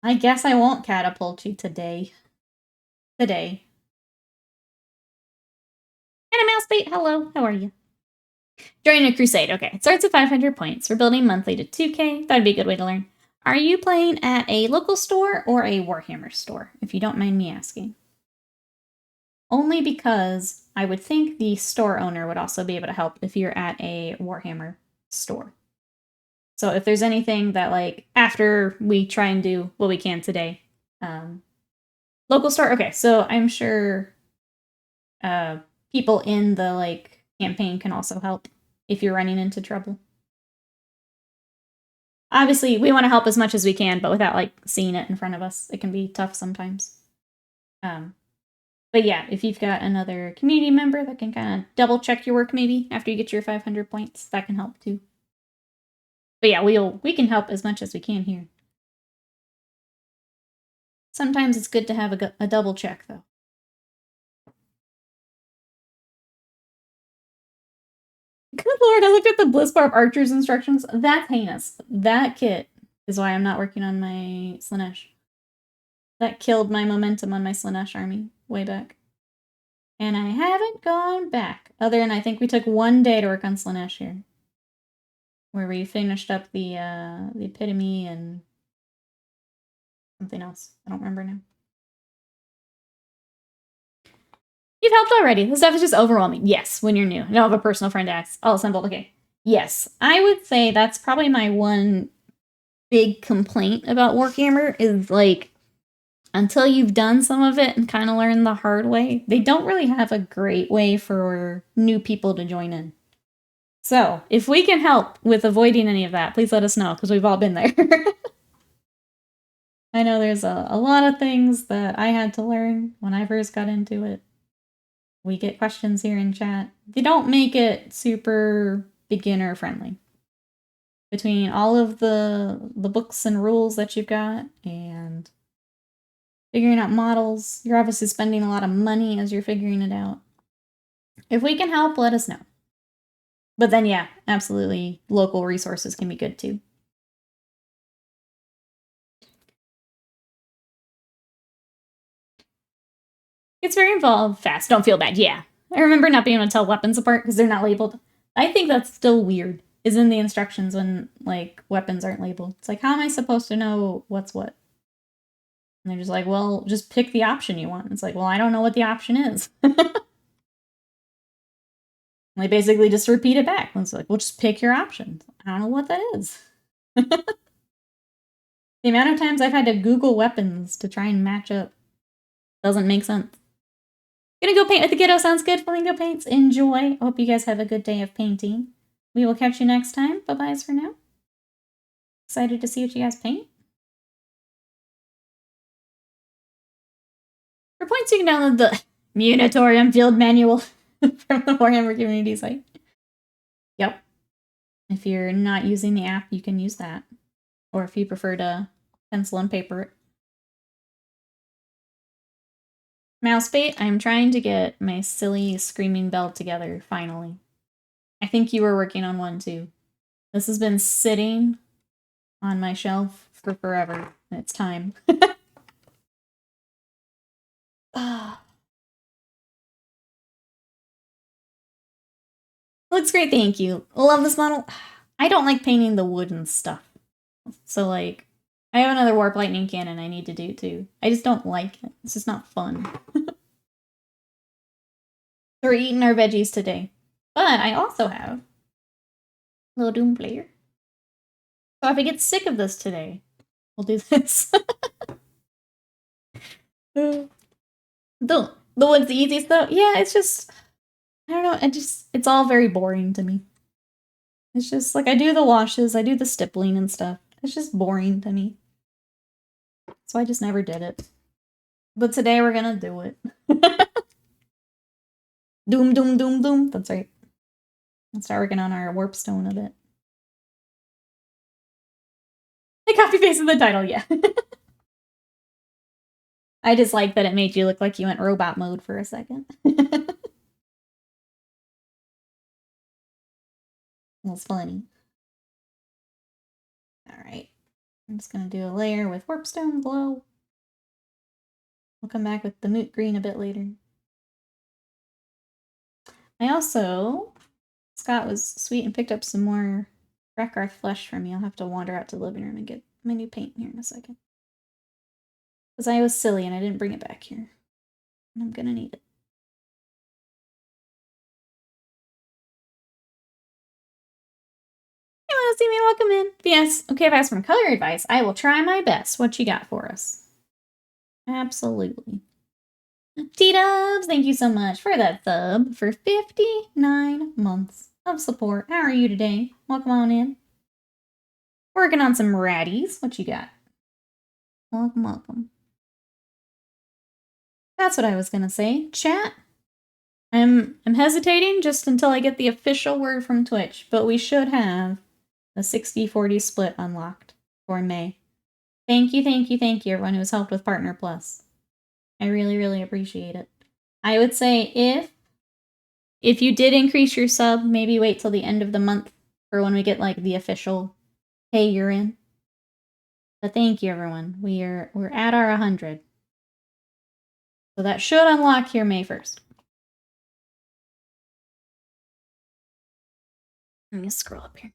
Speaker 1: I guess I won't catapult you today. Today. And a mouse bait. Hello, how are you? Join a crusade. Okay, it starts at 500 points. We're building monthly to 2K. That'd be a good way to learn. Are you playing at a local store or a Warhammer store, if you don't mind me asking? Only because I would think the store owner would also be able to help if you're at a Warhammer store. So if there's anything that, like, after we try and do what we can today, local store. Okay, so I'm sure people in the, like, campaign can also help if you're running into trouble. Obviously, we want to help as much as we can, but without, like, seeing it in front of us. It can be tough sometimes. But yeah, if you've got another community member that can kind of double check your work maybe after you get your 500 points, that can help too. But yeah, we can help as much as we can here. Sometimes it's good to have a double check, though. Good lord, I looked at the Blizzbarb Archer's instructions. That's heinous. That kit is why I'm not working on my Slaanesh. That killed my momentum on my Slaanesh army way back. And I haven't gone back. Other than I think we took 1 day to work on Slaanesh here. Where we finished up the epitome and something else. I don't remember now. You've helped already. This stuff is just overwhelming. Yes, when you're new. I don't have a personal friend to ask. All assembled. Okay. Yes, I would say that's probably my one big complaint about Warhammer is, like, until you've done some of it and kind of learned the hard way, they don't really have a great way for new people to join in. So, if we can help with avoiding any of that, please let us know, because we've all been there. I know there's a lot of things that I had to learn when I first got into it. We get questions here in chat. They don't make it super beginner friendly. Between all of the books and rules that you've got and figuring out models, you're obviously spending a lot of money as you're figuring it out. If we can help, let us know. But then, yeah, absolutely, local resources can be good too. It's very involved, fast. Don't feel bad. Yeah. I remember not being able to tell weapons apart because they're not labeled. I think that's still weird, is in the instructions when, like, weapons aren't labeled. It's like, how am I supposed to know what's what? And they're just like, well, just pick the option you want. It's like, well, I don't know what the option is. They basically just repeat it back. It's like, well, just pick your option. I don't know what that is. The amount of times I've had to Google weapons to try and match up doesn't make sense. Gonna go paint with the kiddo. Sounds good. Flamingo paints. Enjoy. I hope you guys have a good day of painting. We will catch you next time. Bye-byes for now. Excited to see what you guys paint. For points, you can download the Munitorium Field Manual from the Warhammer community site. Yep. If you're not using the app, you can use that. Or if you prefer to pencil and paper it. Mousebait, I'm trying to get my silly screaming bell together, finally. I think you were working on one too. This has been sitting on my shelf for forever, and it's time. Looks great, thank you. Love this model. I don't like painting the wood and stuff. So, like, I have another Warp Lightning cannon I need to do too. I just don't like it. It's just not fun. So we're eating our veggies today. But I also have a little Doom player. So if I get sick of this today, we'll do this. The one's the easiest though. Yeah, it's just, I don't know, it's all very boring to me. It's just like I do the washes, I do the stippling and stuff. It's just boring to me. So I just never did it. But today we're gonna do it. Doom, doom, doom, doom. That's right. Let's start working on our warpstone a bit. I copy pasted the title, yeah. I just like that it made you look like you went robot mode for a second. It's funny. Alright. I'm just gonna do a layer with warpstone glow. We'll come back with the moot green a bit later. I also, Scott was sweet and picked up some more Rekarth flesh for me. I'll have to wander out to the living room and get my new paint here in a second. Because I was silly and I didn't bring it back here. And I'm gonna need it. Hey, wanna see me? Welcome in. Yes, okay, if I ask for color advice, I will try my best. What you got for us? Absolutely. T-Dubs, thank you so much for that sub for 59 months of support. How are you today? Welcome on in. Working on some ratties. What you got? Welcome, welcome. That's what I was gonna say. Chat. I'm hesitating just until I get the official word from Twitch, but we should have a 60-40 split unlocked for May. Thank you, thank you, thank you, everyone who has helped with Partner Plus. I really, really appreciate it. I would say if you did increase your sub, maybe wait till the end of the month for when we get like the official, hey, you're in. But thank you, everyone. We're at our 100. So that should unlock here May 1st. Let me scroll up here.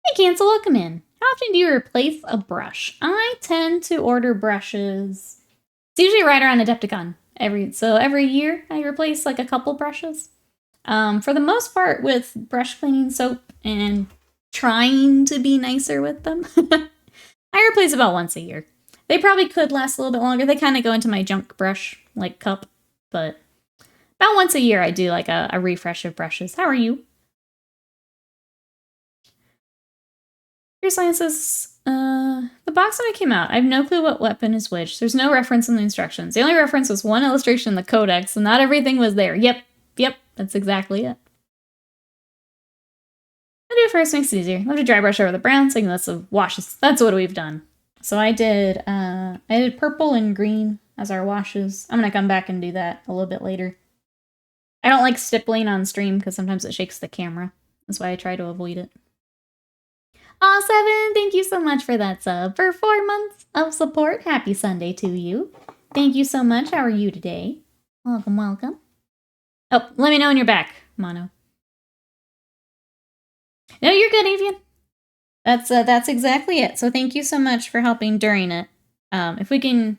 Speaker 1: Hey, Cancel, welcome in. How often do you replace a brush? I tend to order brushes. It's usually right around Adepticon. Every year I replace like a couple brushes. For the most part with brush cleaning soap and trying to be nicer with them. I replace about once a year. They probably could last a little bit longer. They kind of go into my junk brush, like cup, but about once a year I do like a refresh of brushes. How are you? Your Science says, the box when it came out, I have no clue what weapon is which. There's no reference in the instructions. The only reference was one illustration in the codex, and not everything was there. Yep, that's exactly it. I do it first, makes it easier. Love to dry brush over the brown, so lots of washes. That's what we've done. So I did purple and green as our washes. I'm gonna come back and do that a little bit later. I don't like stippling on stream because sometimes it shakes the camera. That's why I try to avoid it. Aw, 7, thank you so much for that sub. For 4 months of support, happy Sunday to you. Thank you so much. How are you today? Welcome, welcome. Oh, let me know when you're back, Mono. No, you're good, Avian. That's exactly it. So thank you so much for helping during it. If we can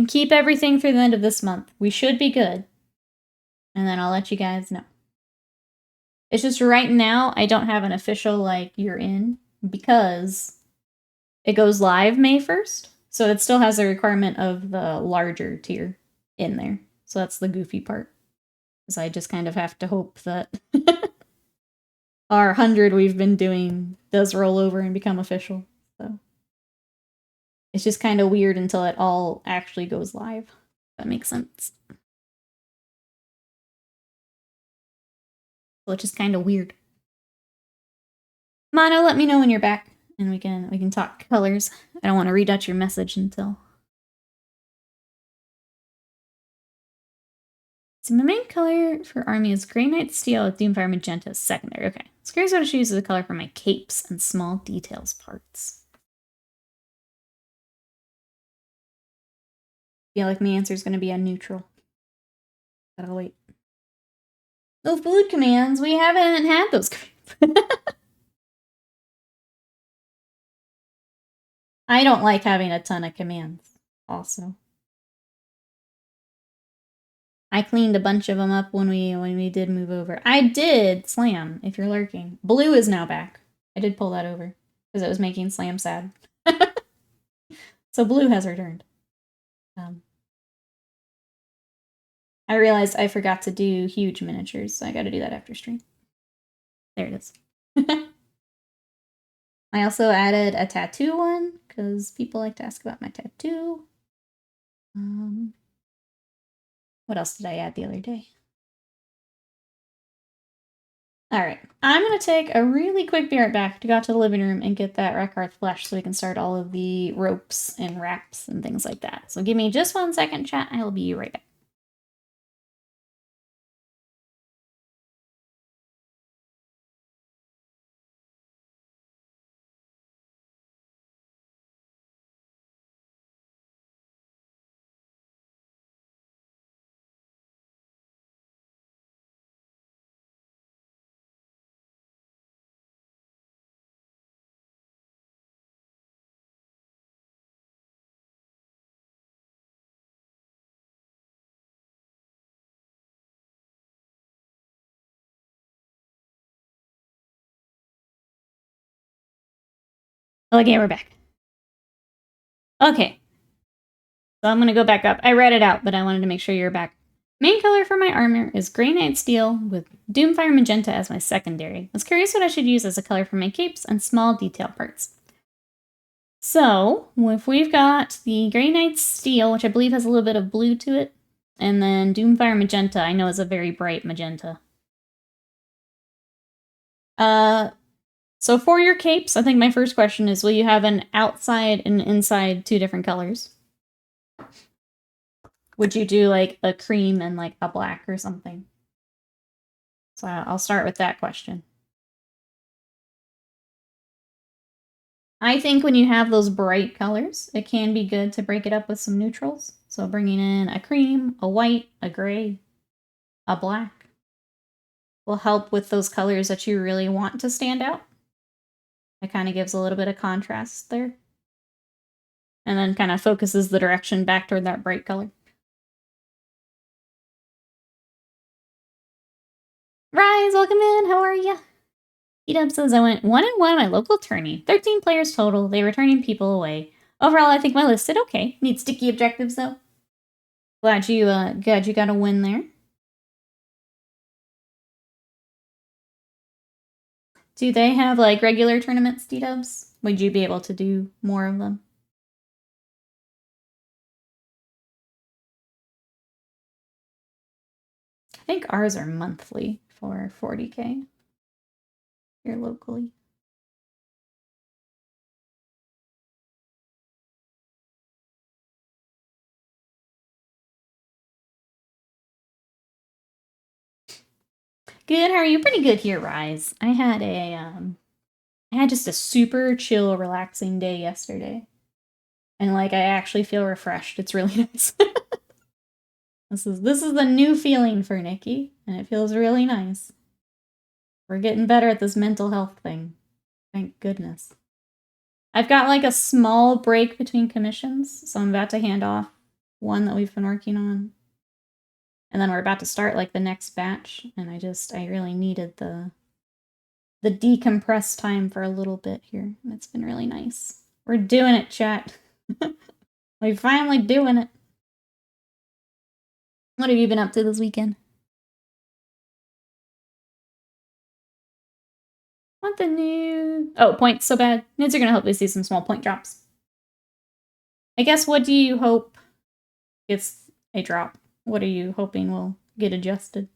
Speaker 1: keep everything through the end of this month, we should be good. And then I'll let you guys know. It's just right now, I don't have an official, like, you're in, because it goes live May 1st. So it still has a requirement of the larger tier in there. So that's the goofy part. Because I just kind of have to hope that our 100 we've been doing does roll over and become official. So it's just kind of weird until it all actually goes live. That makes sense. Which is kind of weird. Mono, let me know when you're back, and we can talk colors. I don't want to read out your message until. So my main color for army is Grey Knight Steel with Doomfire Magenta as secondary. Okay. So here's what I choose as a color for my capes and small details parts. Feel like my answer is going to be a neutral. But I'll wait. No food commands. We haven't had those commands. I don't like having a ton of commands, also. I cleaned a bunch of them up when we did move over. I did Slam, if you're lurking. Blue is now back. I did pull that over, because it was making Slam sad. So Blue has returned. I realized I forgot to do huge miniatures, so I gotta do that after stream. There it is. I also added a tattoo one, because people like to ask about my tattoo. What else did I add the other day? Alright, I'm gonna take a really quick be right back to go out to the living room and get that Reckhearth flesh so we can start all of the ropes and wraps and things like that. So give me just 1 second, chat. I will be right back. Okay, we're back. Okay. So I'm gonna go back up. I read it out, but I wanted to make sure you're back. Main color for my armor is Grey Knight Steel with Doomfire Magenta as my secondary. I was curious what I should use as a color for my capes and small detail parts. So, if we've got the Grey Knight Steel, which I believe has a little bit of blue to it, and then Doomfire Magenta, I know is a very bright magenta. So for your capes, I think my first question is, will you have an outside and inside 2 different colors? Would you do like a cream and like a black or something? So I'll start with that question. I think when you have those bright colors, it can be good to break it up with some neutrals. So bringing in a cream, a white, a gray, a black will help with those colors that you really want to stand out. It kind of gives a little bit of contrast there. And then kind of focuses the direction back toward that bright color. Rise, welcome in. How are ya? Edub says I went 1-1 my local tourney. 13 players total. They were turning people away. Overall, I think my list did okay. Need sticky objectives though. Glad you got a win there. Do they have like regular tournaments, D-dubs? Would you be able to do more of them? I think ours are monthly for 40K here locally. Good, how are you? Pretty good here, Rise. I had just a super chill, relaxing day yesterday. And like I actually feel refreshed. It's really nice. This is the new feeling for Nikki, and it feels really nice. We're getting better at this mental health thing. Thank goodness. I've got like a small break between commissions, so I'm about to hand off one that we've been working on. And then we're about to start like the next batch, and I really needed the decompress time for a little bit here. It's been really nice. We're doing it, chat. We're finally doing it. What have you been up to this weekend? Want the new... Oh, points so bad. Nids are gonna hopefully see some small point drops. I guess, what do you hope gets a drop? What are you hoping will get adjusted?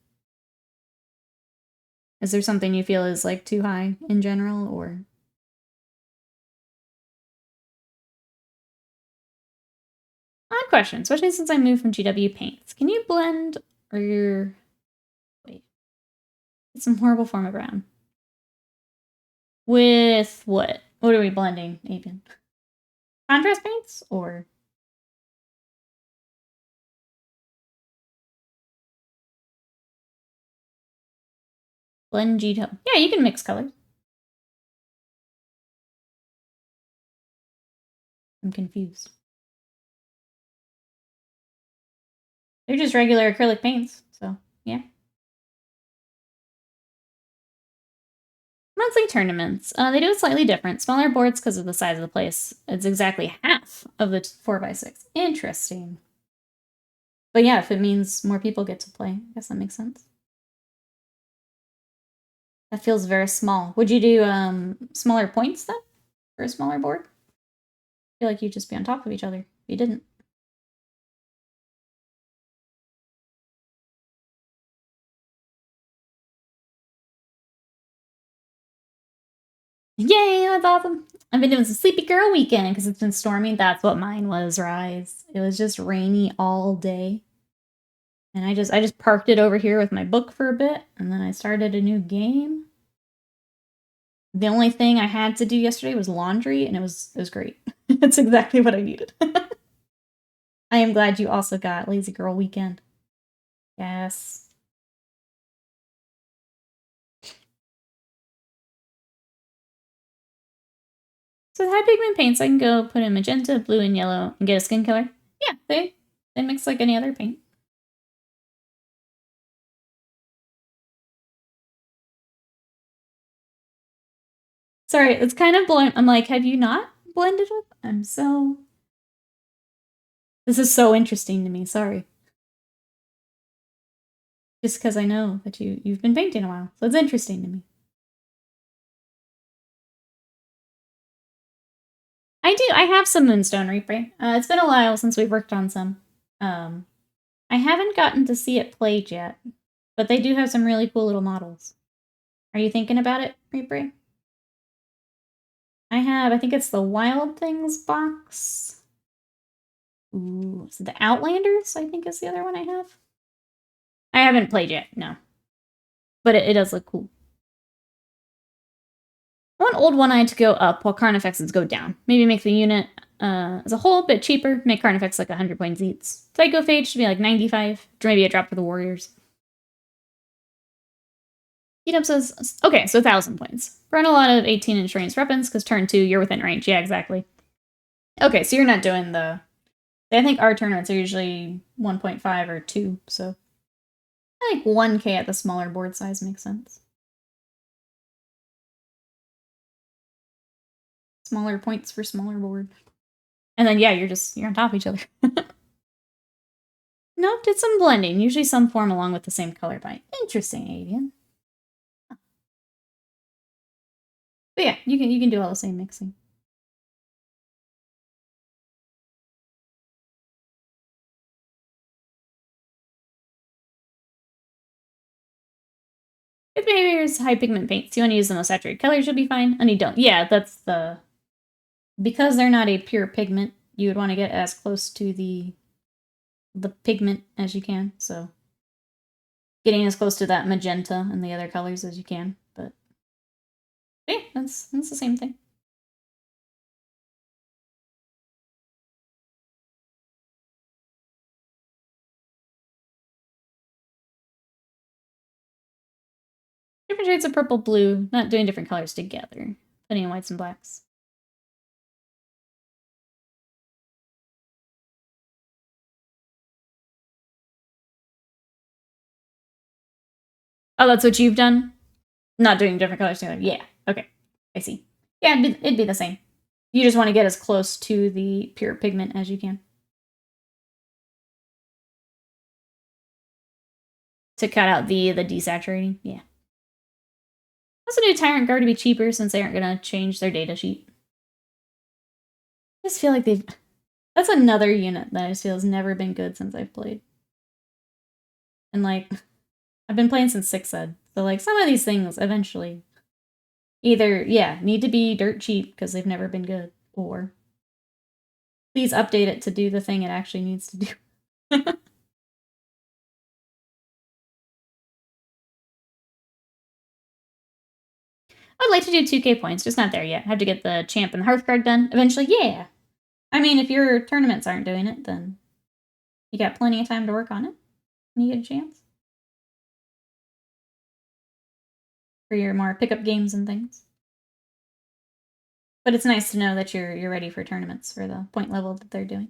Speaker 1: Is there something you feel is like too high in general, or... Odd question, especially since I moved from GW Paints. Can you blend or wait? It's some horrible form of brown. With what? What are we blending, Avian? Contrast paints or blend G-tone? Yeah, you can mix colors. I'm confused. They're just regular acrylic paints, so yeah. Monthly tournaments. They do it slightly different. Smaller boards because of the size of the place. It's exactly half of the 4x6. Interesting. But yeah, if it means more people get to play, I guess that makes sense. That feels very small. Would you do smaller points then for a smaller board? I feel like you'd just be on top of each other if you didn't. Yay, that's awesome. I've been doing some Sleepy Girl weekend because it's been storming. That's what mine was, Rise. It was just rainy all day. And I just parked it over here with my book for a bit, and then I started a new game. The only thing I had to do yesterday was laundry, and it was great. It's exactly what I needed. I am glad you also got Lazy Girl weekend. Yes. So with high pigment paints, I can go put in magenta, blue, and yellow and get a skin color. Yeah, they mix like any other paint. Sorry, it's kind of blowing. I'm like, have you not blended with? This is so interesting to me. Sorry. Just because I know that you've been painting a while, so it's interesting to me. I do. I have some Moonstone Reaper. It's been a while since we've worked on some. I haven't gotten to see it played yet, but they do have some really cool little models. Are you thinking about it, Reaper? I think it's the Wild Things box. Ooh, so the Outlanders, I think is the other one I have. I haven't played yet, no. But it does look cool. I want Old One-Eyed to go up while Carnifexes go down. Maybe make the unit as a whole bit cheaper. Make Carnifex like 100 points each. Psychophage should be like 95. Maybe a drop for the Warriors. Heat-up says, okay, so 1,000 points. Run a lot of 18-inch ranged weapons, because turn 2, you're within range. Yeah, exactly. Okay, so you're not doing the... I think our tournaments are usually 1.5 or 2, so... I think 1k at the smaller board size makes sense. Smaller points for smaller board. And then, yeah, you're on top of each other. Nope, did some blending. Usually some form along with the same color by. Interesting, Avian. But yeah, you can do all the same mixing. If maybe there's high pigment paints, you want to use the most saturated colors, you'll be fine. And you don't. Yeah, that's the... Because they're not a pure pigment, you would want to get as close to the pigment as you can, so... Getting as close to that magenta and the other colors as you can, but... Yeah, that's the same thing. Different shades of purple, blue, not doing different colors together. Putting in whites and blacks. Oh, that's what you've done? Not doing different colors together. Yeah. Okay. I see. Yeah, it'd be the same. You just want to get as close to the pure pigment as you can. To cut out the desaturating. Yeah. Also do Tyrant Guard to be cheaper since they aren't going to change their data sheet. I just feel like they've... That's another unit that I just feel has never been good since I've played. And, like, I've been playing since 6th Ed. So, like, some of these things eventually either, yeah, need to be dirt cheap because they've never been good, or please update it to do the thing it actually needs to do. I'd like to do 2k points, just not there yet. I have to get the Champ and the Hearthguard done. Eventually, yeah. I mean, if your tournaments aren't doing it, then you got plenty of time to work on it. And you get a chance. For your more pickup games and things. But it's nice to know that you're ready for tournaments for the point level that they're doing.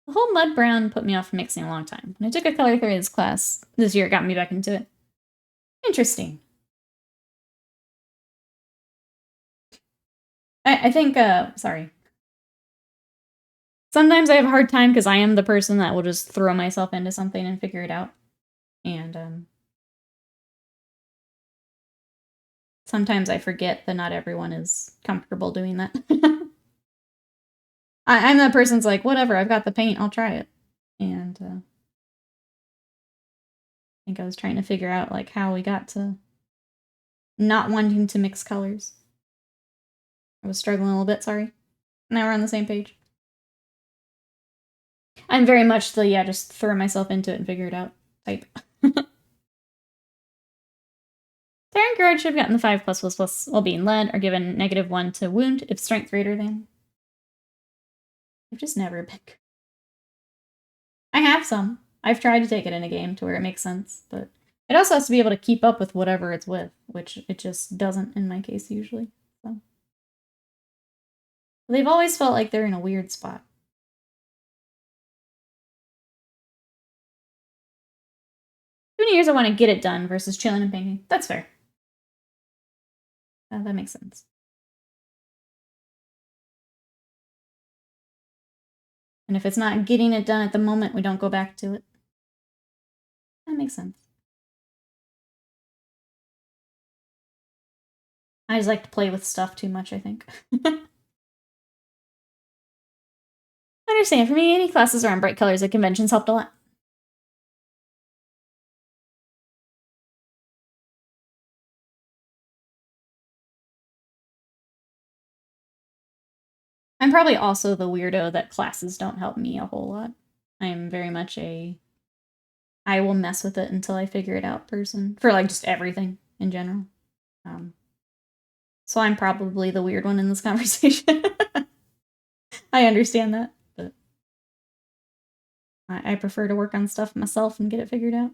Speaker 1: The whole mud brown put me off mixing a long time. When I took a color theories class this year, it got me back into it. Interesting. I think, sorry. Sometimes I have a hard time because I am the person that will just throw myself into something and figure it out. And, sometimes I forget that not everyone is comfortable doing that. I'm that person's like, whatever, I've got the paint, I'll try it. And, I think I was trying to figure out, like, how we got to not wanting to mix colors. I was struggling a little bit, sorry. Now we're on the same page. I'm very much the, yeah, just throw myself into it and figure it out type. Tyrant Guard should have gotten the 5+++ while being led, or given -1 to wound if strength greater than. I've just never been. I have some. I've tried to take it in a game to where it makes sense, but it also has to be able to keep up with whatever it's with, which it just doesn't in my case usually. So they've always felt like they're in a weird spot. Too many years I want to get it done versus chilling and painting. That's fair. That makes sense. And if it's not getting it done at the moment, we don't go back to it. That makes sense. I just like to play with stuff too much, I think. I understand. For me, any classes around bright colors at conventions helped a lot. I'm probably also the weirdo that classes don't help me a whole lot. I'm very much a I will mess with it until I figure it out person for like just everything in general. So I'm probably the weird one in this conversation. I understand that, but I prefer to work on stuff myself and get it figured out.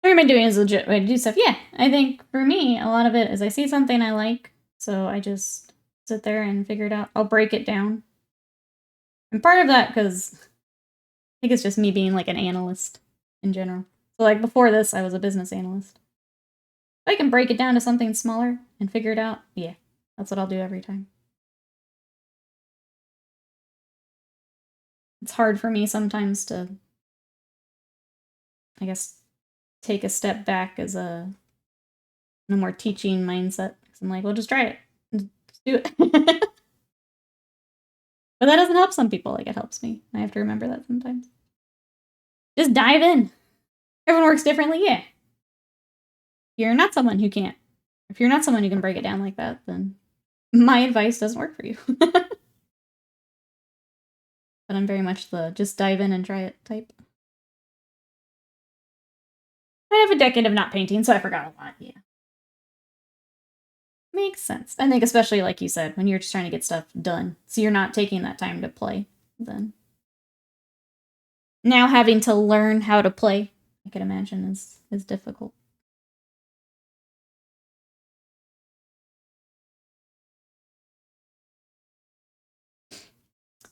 Speaker 1: What am I doing is a legit way to do stuff. Yeah, I think for me, a lot of it is I see something I like, so I just sit there and figure it out. I'll break it down. And part of that, because I think it's just me being like an analyst in general. So like before this, I was a business analyst. If I can break it down to something smaller and figure it out, yeah, that's what I'll do every time. It's hard for me sometimes to, I guess, take a step back as a more teaching mindset. Because I'm like, well, just try it. Just do it. But that doesn't help some people like it helps me. I have to remember that sometimes. Just dive in. Everyone works differently, yeah. You're not someone who can't. If you're not someone who can break it down like that, then my advice doesn't work for you. But I'm very much the just dive in and try it type. I have a decade of not painting, so I forgot a lot, yeah. Makes sense. I think especially like you said, when you're just trying to get stuff done, so you're not taking that time to play, then now having to learn how to play, I can imagine is difficult.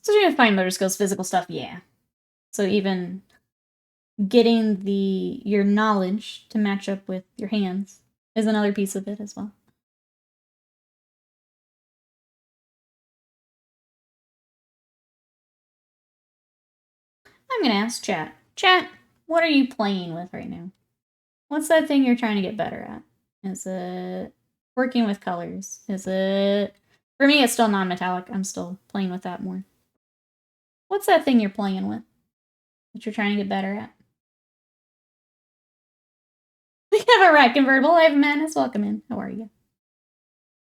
Speaker 1: Especially with fine motor skills, physical stuff, yeah. So even getting your knowledge to match up with your hands is another piece of it as well. I'm gonna ask chat. Chat, what are you playing with right now? What's that thing you're trying to get better at? Is it working with colors? Is it... For me, it's still non-metallic. I'm still playing with that more. What's that thing you're playing with that you're trying to get better at? We have a rat convertible. I have Madness. Welcome in. How are you?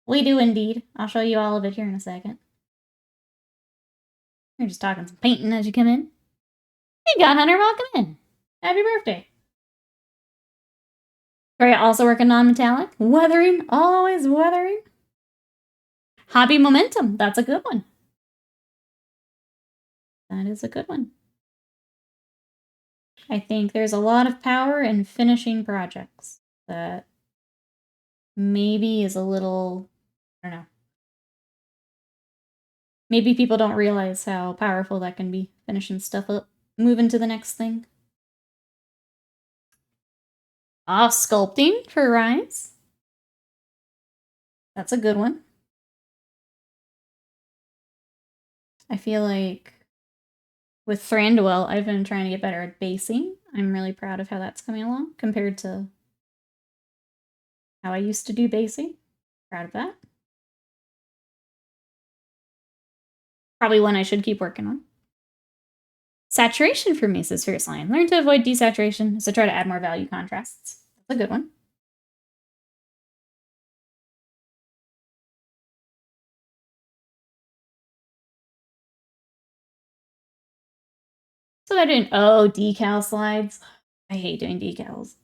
Speaker 1: We do indeed. I'll show you all of it here in a second. We're just talking some painting as you come in. Hey, God Hunter, welcome in. Happy birthday. Are you also working non-metallic? Weathering. Always weathering. Hobby momentum. That's a good one. That is a good one. I think there's a lot of power in finishing projects that maybe is a little, I don't know. Maybe people don't realize how powerful that can be, finishing stuff up, moving to the next thing. Ah, sculpting for Rise. That's a good one. I feel like with Thranduil, I've been trying to get better at basing. I'm really proud of how that's coming along compared to how I used to do basing. Proud of that. Probably one I should keep working on. Saturation for me, says Fierce Lion. Learn to avoid desaturation, so try to add more value contrasts. That's a good one. So they're doing, oh, decal slides. I hate doing decals.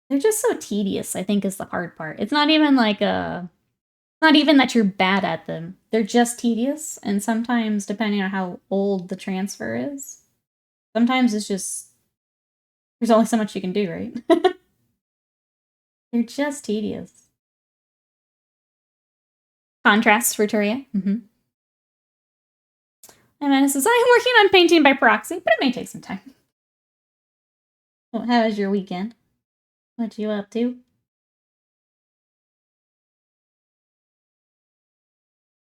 Speaker 1: They're just so tedious, I think, is the hard part. It's not even like not even that you're bad at them. They're just tedious, and sometimes, depending on how old the transfer is, sometimes it's just, there's only so much you can do, right? They're just tedious. Contrasts for Turia. And Anna says, I'm working on painting by proxy, but it may take some time. Well, how was your weekend? What you up to?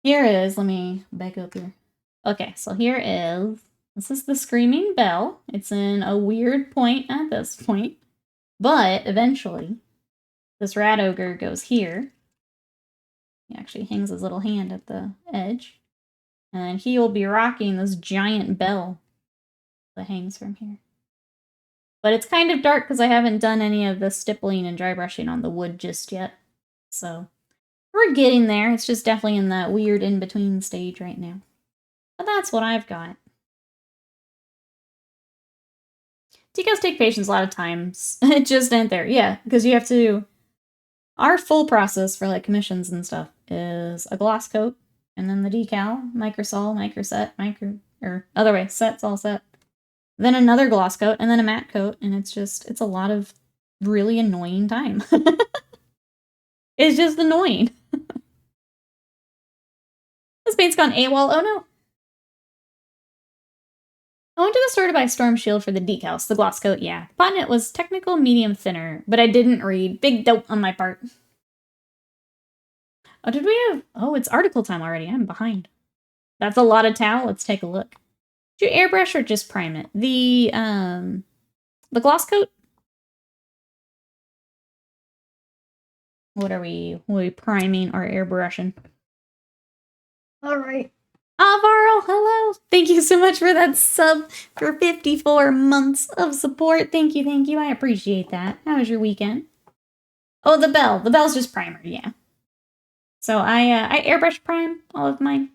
Speaker 1: Here is, let me back up here. Okay, so here is, this is the Screaming Bell. It's in a weird point at this point, but eventually this rat ogre goes here. He actually hangs his little hand at the edge, and he will be rocking this giant bell that hangs from here. But it's kind of dark because I haven't done any of the stippling and dry brushing on the wood just yet, so we're getting there. It's just definitely in that weird in-between stage right now. But that's what I've got. Decals take patience a lot of times. It just ain't there. Yeah, because you have to... Our full process for like commissions and stuff is a gloss coat, and then the decal, microsol, microset, or other way, set's all set. Then another gloss coat, and then a matte coat, and it's a lot of really annoying time. It's just annoying. This paint's gone AWOL. Oh no. I went to the store to buy Storm Shield for the decals, the gloss coat, yeah. Botnet was technical medium thinner, but I didn't read. Big dope on my part. Oh, did we have... Oh, it's article time already. I'm behind. That's a lot of towel. Let's take a look. Do you airbrush or just prime it? The gloss coat? What are we priming or airbrushing? All right. Alvaro, hello. Thank you so much for that sub for 54 months of support. Thank you, thank you. I appreciate that. How was your weekend? Oh, the bell. The bell's just primer, yeah. So I airbrush prime all of mine.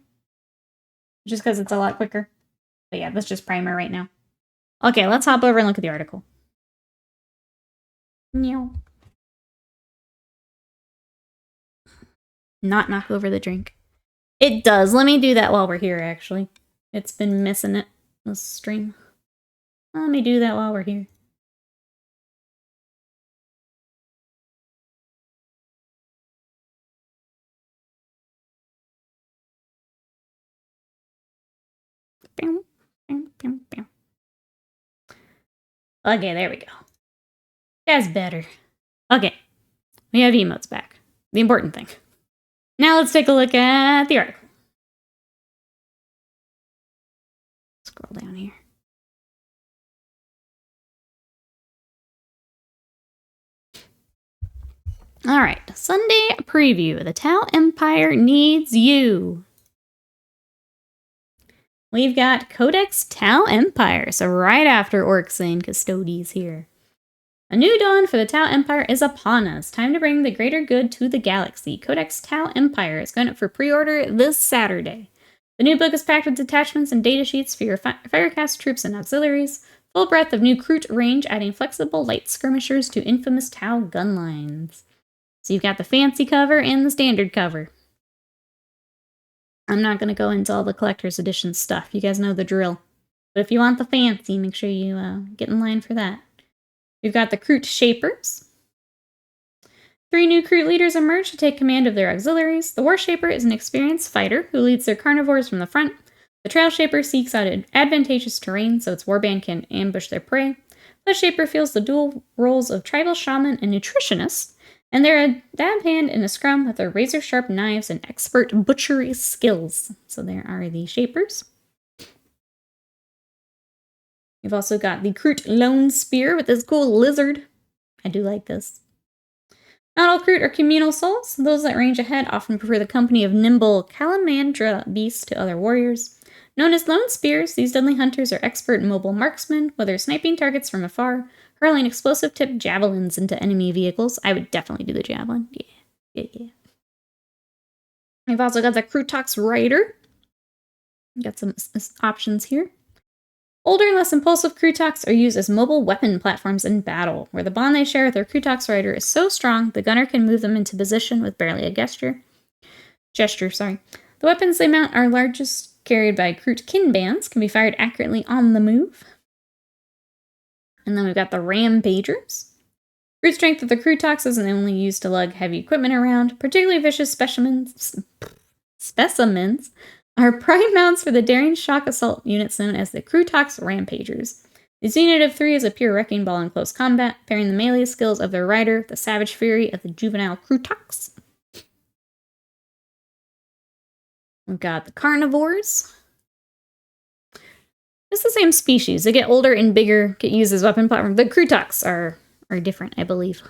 Speaker 1: Just because it's a lot quicker. But yeah, that's just primer right now. Okay, let's hop over and look at the article. No. Not knock over the drink. It does. Let me do that while we're here, actually. It's been missing it, this stream. Let me do that while we're here. Okay, there we go. That's better. Okay, we have emotes back. The important thing. Now let's take a look at the article. Scroll down here. Alright, Sunday preview. The Tau Empire needs you. We've got Codex Tau Empire, so right after Orcs and Custodes here. A new dawn for the Tau Empire is upon us. Time to bring the greater good to the galaxy. Codex Tau Empire is going up for pre-order this Saturday. The new book is packed with detachments and datasheets for your Firecast troops and auxiliaries. Full breadth of new Kroot range, adding flexible light skirmishers to infamous Tau gun lines. So you've got the fancy cover and the standard cover. I'm not going to go into all the collector's edition stuff. You guys know the drill. But if you want the fancy, make sure you get in line for that. We've got the Kroot Shapers. 3 new Kroot leaders emerge to take command of their auxiliaries. The War Shaper is an experienced fighter who leads their carnivores from the front. The Trail Shaper seeks out advantageous terrain so its warband can ambush their prey. The Shaper fills the dual roles of tribal shaman and nutritionist, and they're a dab hand in a scrum with their razor-sharp knives and expert butchery skills. So there are the Shapers. We've also got the Kroot Lone Spear with this cool lizard. I do like this. Not all Kroot are communal souls. Those that range ahead often prefer the company of nimble Calamandra beasts to other warriors. Known as Lone Spears, these deadly hunters are expert mobile marksmen, whether sniping targets from afar, hurling explosive-tipped javelins into enemy vehicles. I would definitely do the javelin. Yeah. We've also got the Krootox Rider. Got some options here. Older and less impulsive Krootox are used as mobile weapon platforms in battle, where the bond they share with their Krootox Rider is so strong the gunner can move them into position with barely a gesture. The weapons they mount are largest carried by Kroot kin bands, can be fired accurately on the move. And then we've got the Rampagers. Brute strength of the Krootox isn't only used to lug heavy equipment around. Particularly vicious specimens are prime mounts for the daring shock assault units known as the Krootox Rampagers. This unit of 3 is a pure wrecking ball in close combat, pairing the melee skills of their rider, the savage fury of the juvenile Krootox. We've got the Carnivores. It's the same species. They get older and bigger, get used as weapon platforms. The Krootox are different, I believe.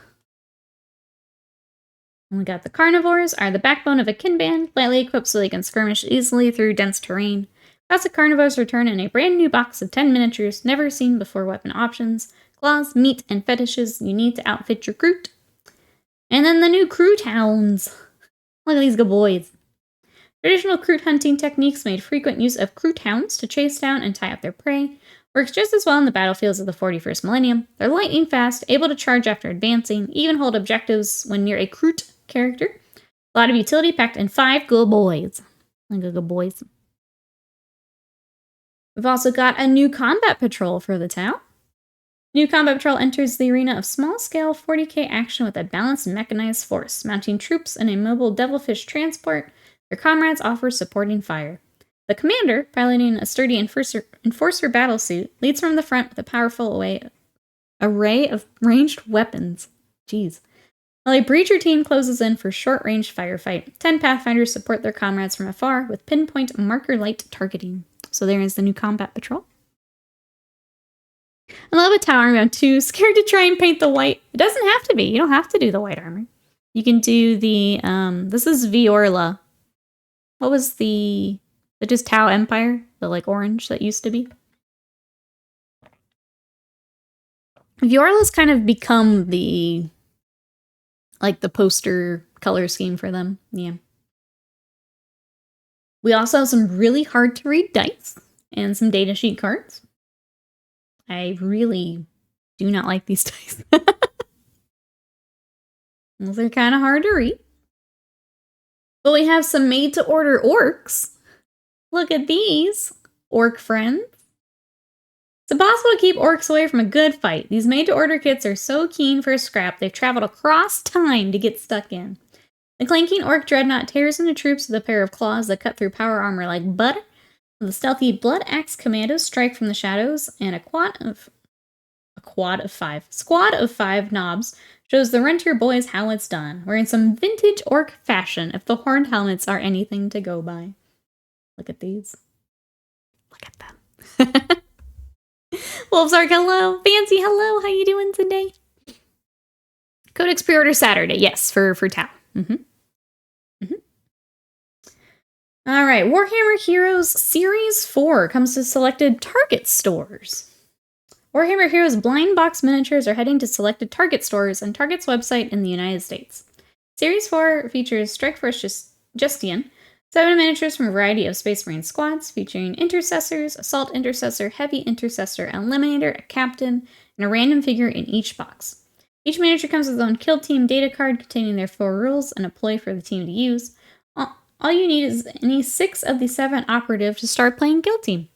Speaker 1: And we got the Carnivores, are the backbone of a kin band, lightly equipped so they can skirmish easily through dense terrain. Classic Carnivores return in a brand new box of 10 miniatures, never seen before weapon options, claws, meat, and fetishes you need to outfit your Kroot. And then the new Kroot Hounds. Look at these good boys. Traditional Kroot hunting techniques made frequent use of Kroot Hounds to chase down and tie up their prey. Works just as well in the battlefields of the 41st millennium. They're lightning fast, able to charge after advancing, even hold objectives when near a Kroot character. A lot of utility packed in 5 good boys. Look at good boys. We've also got a new combat patrol for the Tau. New combat patrol enters the arena of small-scale 40k action with a balanced mechanized force, mounting troops in a mobile devilfish transport. Their comrades offer supporting fire. The commander, piloting a sturdy enforcer battlesuit, leads from the front with a powerful array of ranged weapons. Jeez. While a breacher team closes in for short-range firefight, 10 Pathfinders support their comrades from afar with pinpoint marker light targeting. So there is the new combat patrol. I love a Tau army. I'm too scared to try and paint the white. It doesn't have to be. You don't have to do the white armor. You can do the, this is Viorla. What was the just Tau Empire? The, like, orange that used to be? Viorla's kind of become the, like, the poster color scheme for them. Yeah. We also have some really hard to read dice and some datasheet cards. I really do not like these dice. They're kind of hard to read. But we have some made-to-order orcs. Look at these, orc friends. It's impossible to keep orcs away from a good fight. These made-to-order kits are so keen for a scrap, they've traveled across time to get stuck in. The clanking orc dreadnought tears into troops with a pair of claws that cut through power armor like butter. The stealthy Blood Axe Commandos strike from the shadows, and a squad of five knobs shows the Rentier boys how it's done, wearing some vintage orc fashion if the horned helmets are anything to go by. Look at these. Look at them. Wolfsark, hello. Fancy, hello. How you doing today? Codex pre-order Saturday. Yes, for Tau. All right, Warhammer Heroes Series 4 comes to selected Target stores. Warhammer Heroes blind box miniatures are heading to selected Target stores on Target's website in the United States. Series 4 features Strike Force Justian, 7 miniatures from a variety of Space Marine squads, featuring Intercessors, Assault Intercessor, Heavy Intercessor, Eliminator, a Captain, and a random figure in each box. Each miniature comes with its own Kill Team data card containing their 4 rules and a ploy for the team to use. All you need is any 6 of the 7 operative to start playing Kill Team.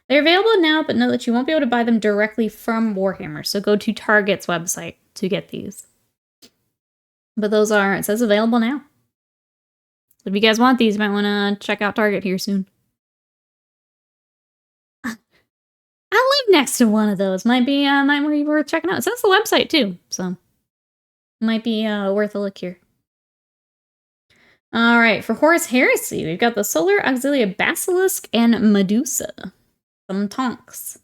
Speaker 1: They're available now, but know that you won't be able to buy them directly from Warhammer, so go to Target's website to get these. But those are, it says available now. So if you guys want these, you might want to check out Target here soon. I live next to one of those. Might be worth checking out. It says the website too, so might be worth a look here. All right, for Horus Heresy, we've got the Solar Auxilia Basilisk and Medusa. Some tonks.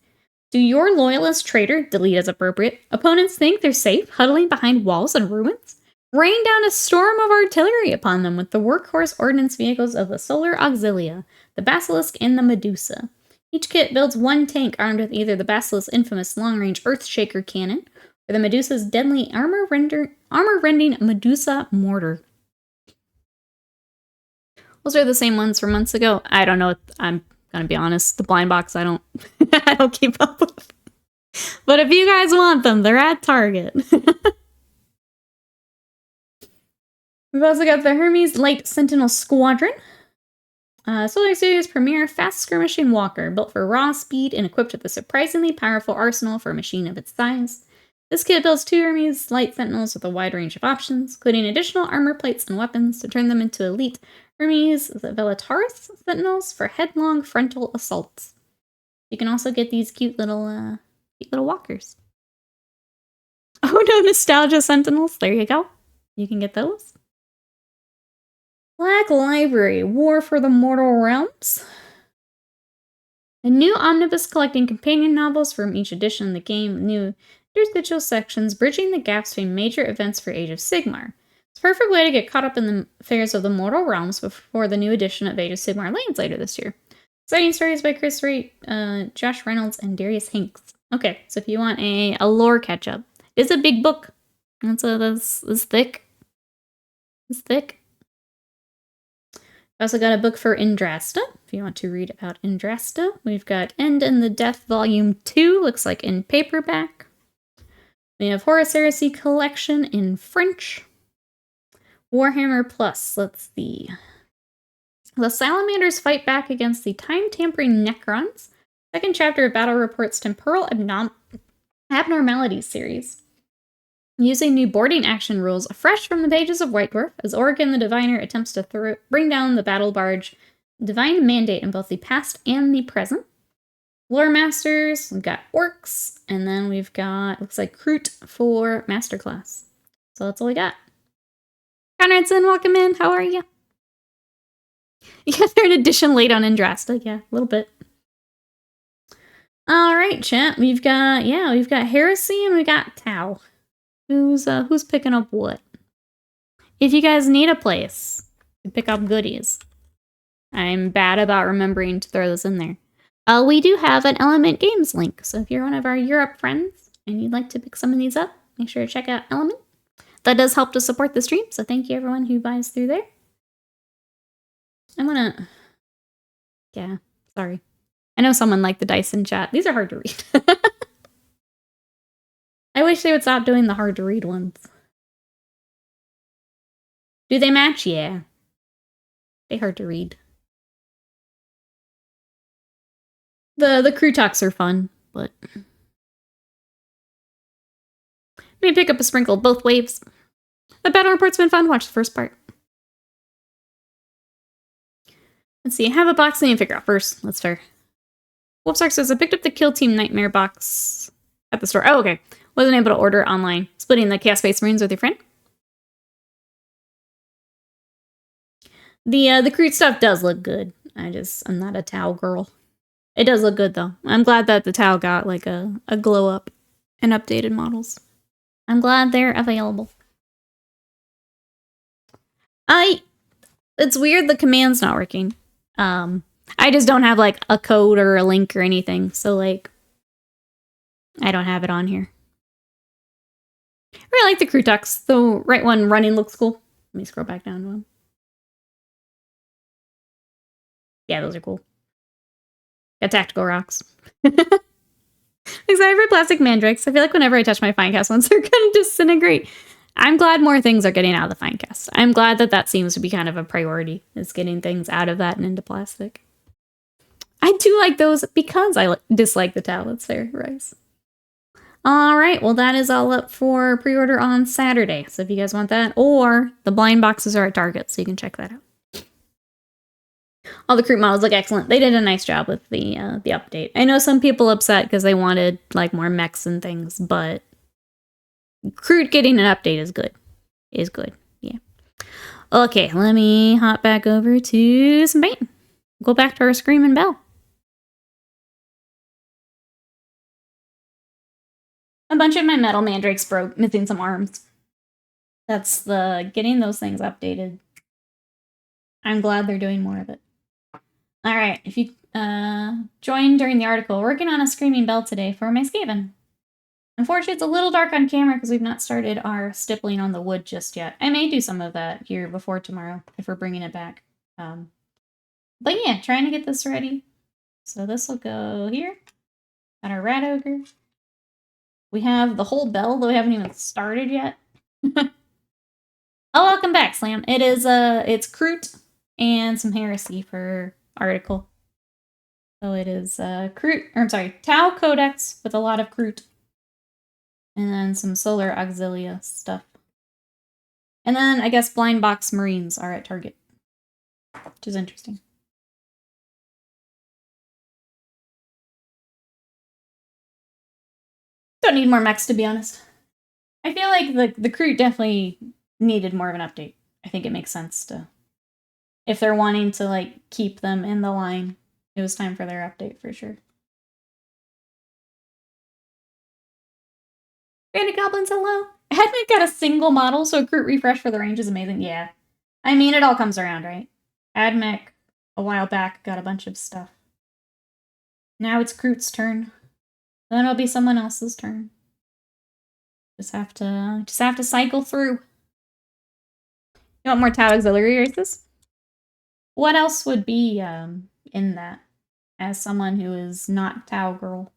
Speaker 1: Do your loyalist traitor, delete as appropriate, opponents think they're safe huddling behind walls and ruins? Rain down a storm of artillery upon them with the workhorse ordnance vehicles of the Solar Auxilia, the Basilisk, and the Medusa. Each kit builds 1 tank armed with either the Basilisk's infamous long-range Earthshaker cannon or the Medusa's deadly armor-rending Medusa mortar. Those are the same ones from months ago. I don't know. I'm gonna be honest. The blind box, I don't keep up with. But if you guys want them, they're at Target. We've also got the Hermes Light Sentinel Squadron. Solar Series premier fast skirmishing walker, built for raw speed and equipped with a surprisingly powerful arsenal for a machine of its size. This kit builds 2 Hermes Light Sentinels with a wide range of options, including additional armor plates and weapons to turn them into elite Hermes Velataris Sentinels for headlong frontal assaults. You can also get these cute little walkers. Oh no, Nostalgia Sentinels. There you go. You can get those. Black Library, War for the Mortal Realms. A new omnibus collecting companion novels from each edition of the game, new interstitial sections bridging the gaps between major events for Age of Sigmar. It's a perfect way to get caught up in the affairs of the mortal realms before the new edition of Age of Sigmar lands later this year. Exciting stories by Chris Wright, Josh Reynolds, and Darius Hanks. Okay, so if you want a lore catch-up, it's a big book. That's thick. It's thick. I also got a book for Indrasta, if you want to read about Indrasta. We've got End and the Death Volume 2, looks like in paperback. We have Horus Heresy Collection in French. Warhammer Plus, let's see. The Salamanders fight back against the time-tampering Necrons. Second chapter of Battle Report's Temporal Abnormalities series. Using new boarding action rules fresh from the pages of White Dwarf, as Oregon the Diviner attempts to bring down the battle barge Divine Mandate in both the past and the present. Lore Masters, we've got Orcs, and then we've got, looks like Kroot for Masterclass. So that's all we got. Conradson, welcome in. How are you? Yeah, they're an edition late on Indrasta. Yeah, a little bit. All right, chat. We've got Heresy and we got Tau. Who's picking up what? If you guys need a place to pick up goodies, I'm bad about remembering to throw those in there. We do have an Element Games link, so if you're one of our Europe friends and you'd like to pick some of these up, make sure to check out Element. That does help to support the stream, so thank you everyone who buys through there. Yeah, sorry. I know someone liked the dice in chat. These are hard to read. I wish they would stop doing the hard to read ones. Do they match? Yeah. They hard to read. The crew talks are fun, but maybe pick up a sprinkle of both waves. The battle report's been fun. Watch the first part. Let's see. Have a box and figure out first. That's fair. Wolfsark says, I picked up the Kill Team Nightmare box at the store. Oh, okay. Wasn't able to order online. Splitting the Chaos Space Marines with your friend. The Crude stuff does look good. I'm not a Tau girl. It does look good, though. I'm glad that the Tau got, like, a glow up and updated models. I'm glad they're available. It's weird the command's not working. I just don't have, like, a code or a link or anything, so, like, I don't have it on here. I really like the crew tux. The right one running looks cool. Let me scroll back down to them. Yeah, those are cool. Got tactical rocks. Excited for plastic mandrakes. I feel like whenever I touch my Finecast ones, they're gonna disintegrate. I'm glad more things are getting out of the Finecast. I'm glad that seems to be kind of a priority, is getting things out of that and into plastic. I do like those because I dislike the Tau. That's fair, Rice. All right, well, that is all up for pre-order on Saturday. So if you guys want that, or the blind boxes are at Target, so you can check that out. All the Kroot models look excellent. They did a nice job with the update. I know some people upset because they wanted like more mechs and things, but Kroot getting an update is good. Yeah. Okay, let me hop back over to some paint. Go back to our Screaming Bell. A bunch of my metal mandrakes broke, missing some arms. That's getting those things updated. I'm glad they're doing more of it. All right, if you joined during the article, working on a Screaming Bell today for my Skaven. Unfortunately, it's a little dark on camera because we've not started our stippling on the wood just yet. I may do some of that here before tomorrow if we're bringing it back. But yeah, trying to get this ready. So this will go here. Got our Rat Ogre. We have the whole bell, though we haven't even started yet. Oh, welcome back, Slam. It is it's Kroot and some Heresy for article. So it is Tau Codex with a lot of Kroot. And then some Solar Auxilia stuff. And then I guess Blind Box Marines are at Target, which is interesting. Don't need more mechs, to be honest. I feel like the Kroot definitely needed more of an update. I think it makes sense to, if they're wanting to like keep them in the line, it was time for their update for sure. Bandit Goblins, hello. I hadn't got a single model, so a Kroot refresh for the range is amazing. Yeah. I mean, it all comes around, right? Admech, a while back, got a bunch of stuff. Now it's Kroot's turn. Then it'll be someone else's turn. Just have to cycle through. You want more Tau Auxiliary races? What else would be in that as someone who is not Tau girl?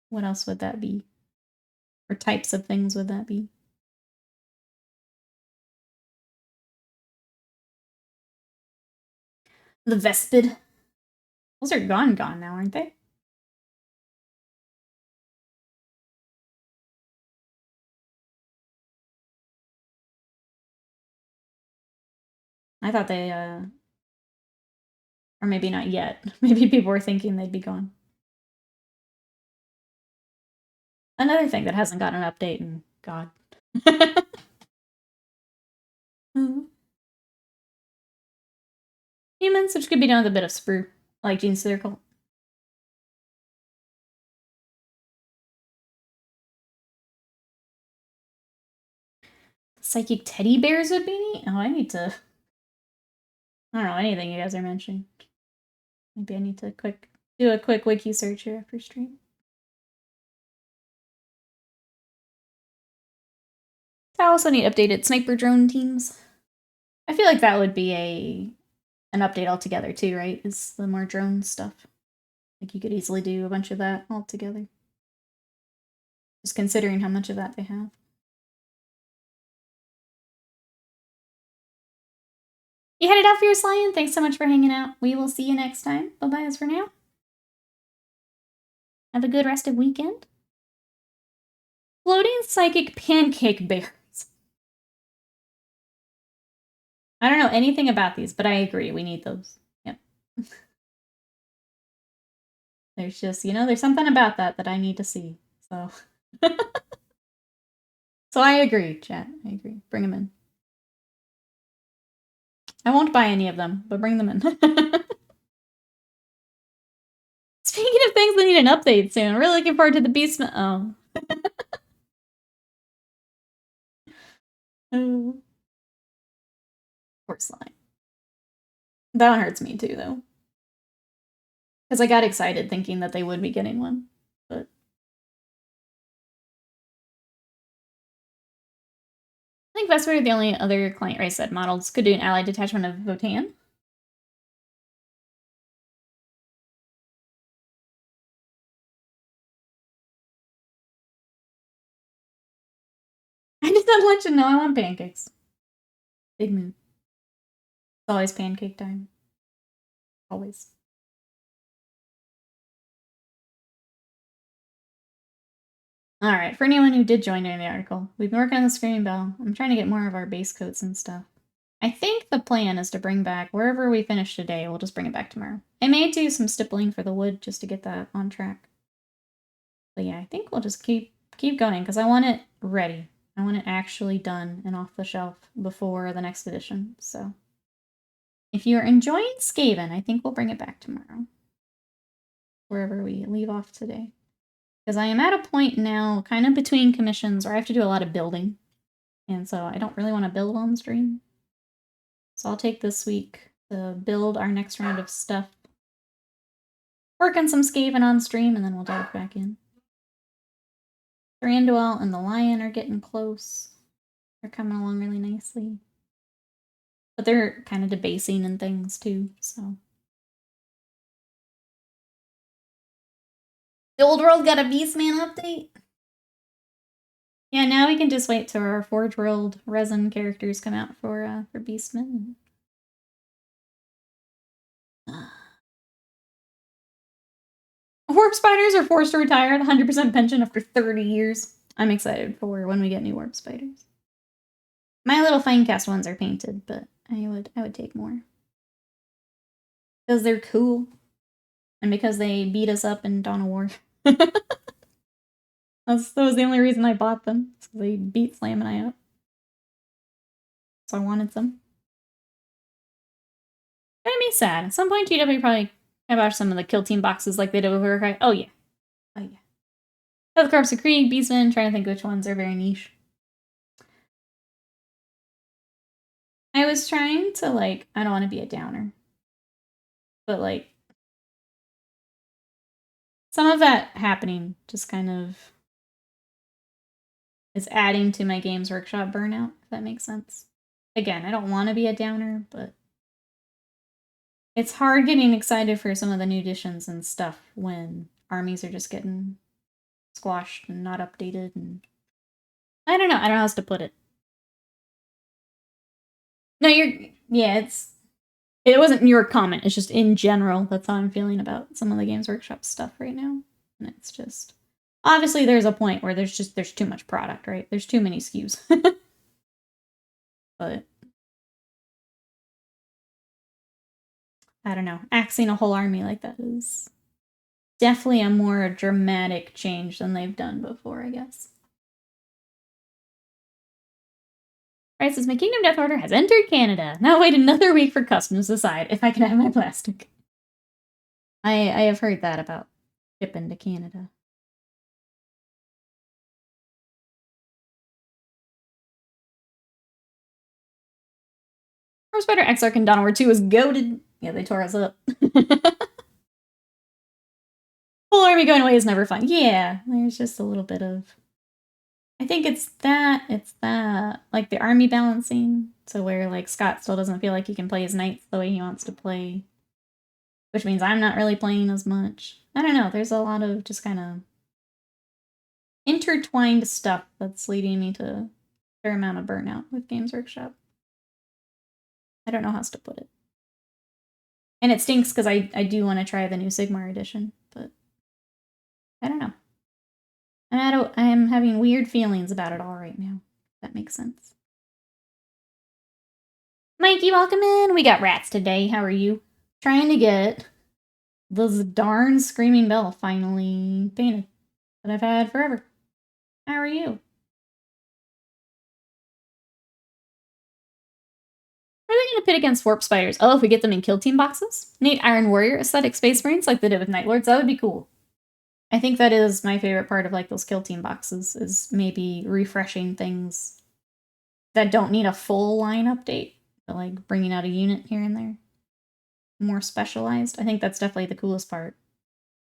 Speaker 1: What else would that be? Or types of things would that be? The Vespid. Those are gone now, aren't they? I thought they, or maybe not yet. Maybe people were thinking they'd be gone. Another thing that hasn't got an update, and God. Humans, which could be done with a bit of sprue, like Gene Circle. Psychic teddy bears would be neat? Oh, I don't know anything you guys are mentioning. Maybe I need to do a quick wiki search here after stream. I also need updated sniper drone teams. I feel like that would be an update altogether too, right? Is the more drone stuff. Like you could easily do a bunch of that all together. Just considering how much of that they have. You headed out for your Slion? Thanks so much for hanging out. We will see you next time. Bye-bye as for now. Have a good rest of weekend. Floating psychic pancake bears. I don't know anything about these, but I agree. We need those. Yep. There's just, you know, there's something about that I need to see. So, so I agree, chat. I agree. Bring them in. I won't buy any of them, but bring them in. Speaking of things that need an update soon, really looking forward to the Beastman. Oh. Oh. Poor slime. That one hurts me too, though. Because I got excited thinking that they would be getting one. But I think Vesper, the only other client race set models, could do an allied detachment of Votan. I just had lunch and now I want pancakes. Big mood. It's always pancake time. Always. Alright, for anyone who did join during the article, we've been working on the Screaming Bell. I'm trying to get more of our base coats and stuff. I think the plan is to bring back, wherever we finish today, we'll just bring it back tomorrow. I may do some stippling for the wood just to get that on track. But yeah, I think we'll just keep going, because I want it ready. I want it actually done and off the shelf before the next edition, so. If you're enjoying Skaven, I think we'll bring it back tomorrow. Wherever we leave off today. Because I am at a point now, kind of between commissions, where I have to do a lot of building. And so I don't really want to build on stream. So I'll take this week to build our next round of stuff. Work on some Skaven on stream, and then we'll dive back in. Thranduil and the Lion are getting close. They're coming along really nicely. But they're kind of debasing and things too, so. The old world got a Beastman update? Yeah, now we can just wait till our Forge World resin characters come out for Beastman. Warp Spiders are forced to retire at 100% pension after 30 years. I'm excited for when we get new Warp Spiders. My little Finecast ones are painted, but I would take more. Because they're cool. And because they beat us up in Dawn of War. That was the only reason I bought them. So they beat Slam and I up. So I wanted some. That made me sad. At some point, GW probably about some of the Kill Team boxes like they did with Urkai. Oh, yeah. Oh, yeah. Oh, the Corpse of Krieg, Beastman, trying to think which ones are very niche. I was trying to, like, I don't want to be a downer. But, like, some of that happening just kind of is adding to my Games Workshop burnout, if that makes sense. Again, I don't want to be a downer, but it's hard getting excited for some of the new additions and stuff when armies are just getting squashed and not updated, and I don't know how else to put it. No, it wasn't your comment, it's just in general, that's how I'm feeling about some of the Games Workshop stuff right now. And it's just, obviously there's a point where there's too much product, right? There's too many SKUs. But I don't know, axing a whole army like that is definitely a more dramatic change than they've done before, I guess. Alright, says my Kingdom Death Order has entered Canada. Now wait another week for customs to decide if I can have my plastic. I have heard that about shipping to Canada. War Spider Exarch and Dawn of War 2 was goated. Yeah, they tore us up. Full army going away is never fun. Yeah, there's just a little bit of... I think it's that, like, the army balancing, so where, like, Scott still doesn't feel like he can play his knights the way he wants to play. Which means I'm not really playing as much. I don't know, there's a lot of just kind of intertwined stuff that's leading me to a fair amount of burnout with Games Workshop. I don't know how else to put it. And it stinks because I do want to try the new Sigmar edition, but I don't know. I am having weird feelings about it all right now. If that makes sense. Mikey, welcome in. We got rats today. How are you? Trying to get This darn Screaming Bell finally painted that I've had forever. How are you? Are they going to pit against Warp Spiders? Oh, if we get them in Kill Team boxes? Neat Iron Warrior aesthetic Space Marines like they did with Night Lords? That would be cool. I think that is my favorite part of like those Kill Team boxes, is maybe refreshing things that don't need a full line update, but like bringing out a unit here and there. More specialized. I think that's definitely the coolest part.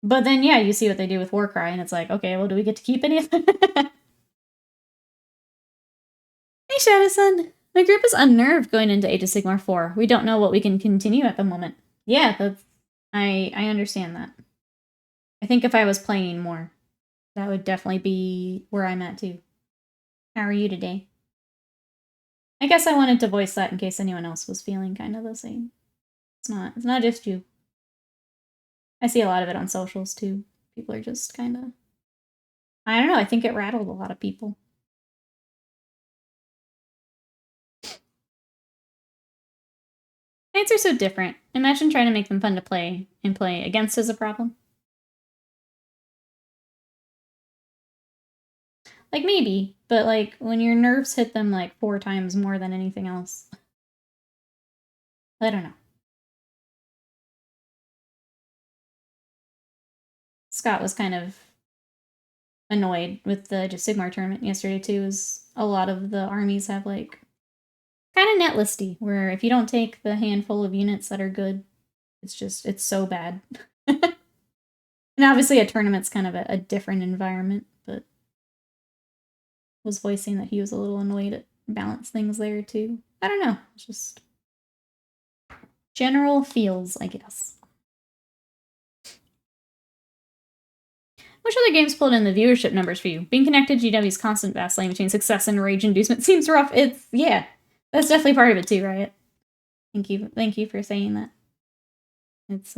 Speaker 1: But then, yeah, you see what they do with Warcry, and it's like, okay, well, do we get to keep any of it? Hey, Shadowsun! My group is unnerved going into Age of Sigmar 4. We don't know what we can continue at the moment. Yeah, that's... I understand that. I think if I was playing more, that would definitely be where I'm at, too. How are you today? I guess I wanted to voice that in case anyone else was feeling kind of the same. It's not just you. I see a lot of it on socials, too. People are just kind of... I don't know, I think it rattled a lot of people. Knights are so different. Imagine trying to make them fun to play, and play against is a problem. Like, maybe, but like, when your nerfs hit them like 4 times more than anything else. I don't know. Scott was kind of annoyed with the Sigmar tournament yesterday, too, is a lot of the armies have like kind of net listy, where if you don't take the handful of units that are good, it's so bad. And obviously a tournament's kind of a different environment, but was voicing that he was a little annoyed at balance things there too. I don't know, it's just general feels, I guess. Which other games pulled in the viewership numbers for you? Being connected to GW's constant vacillating between success and rage inducement seems rough. It's, yeah, that's definitely part of it too, Riot. Thank you for saying that. It's,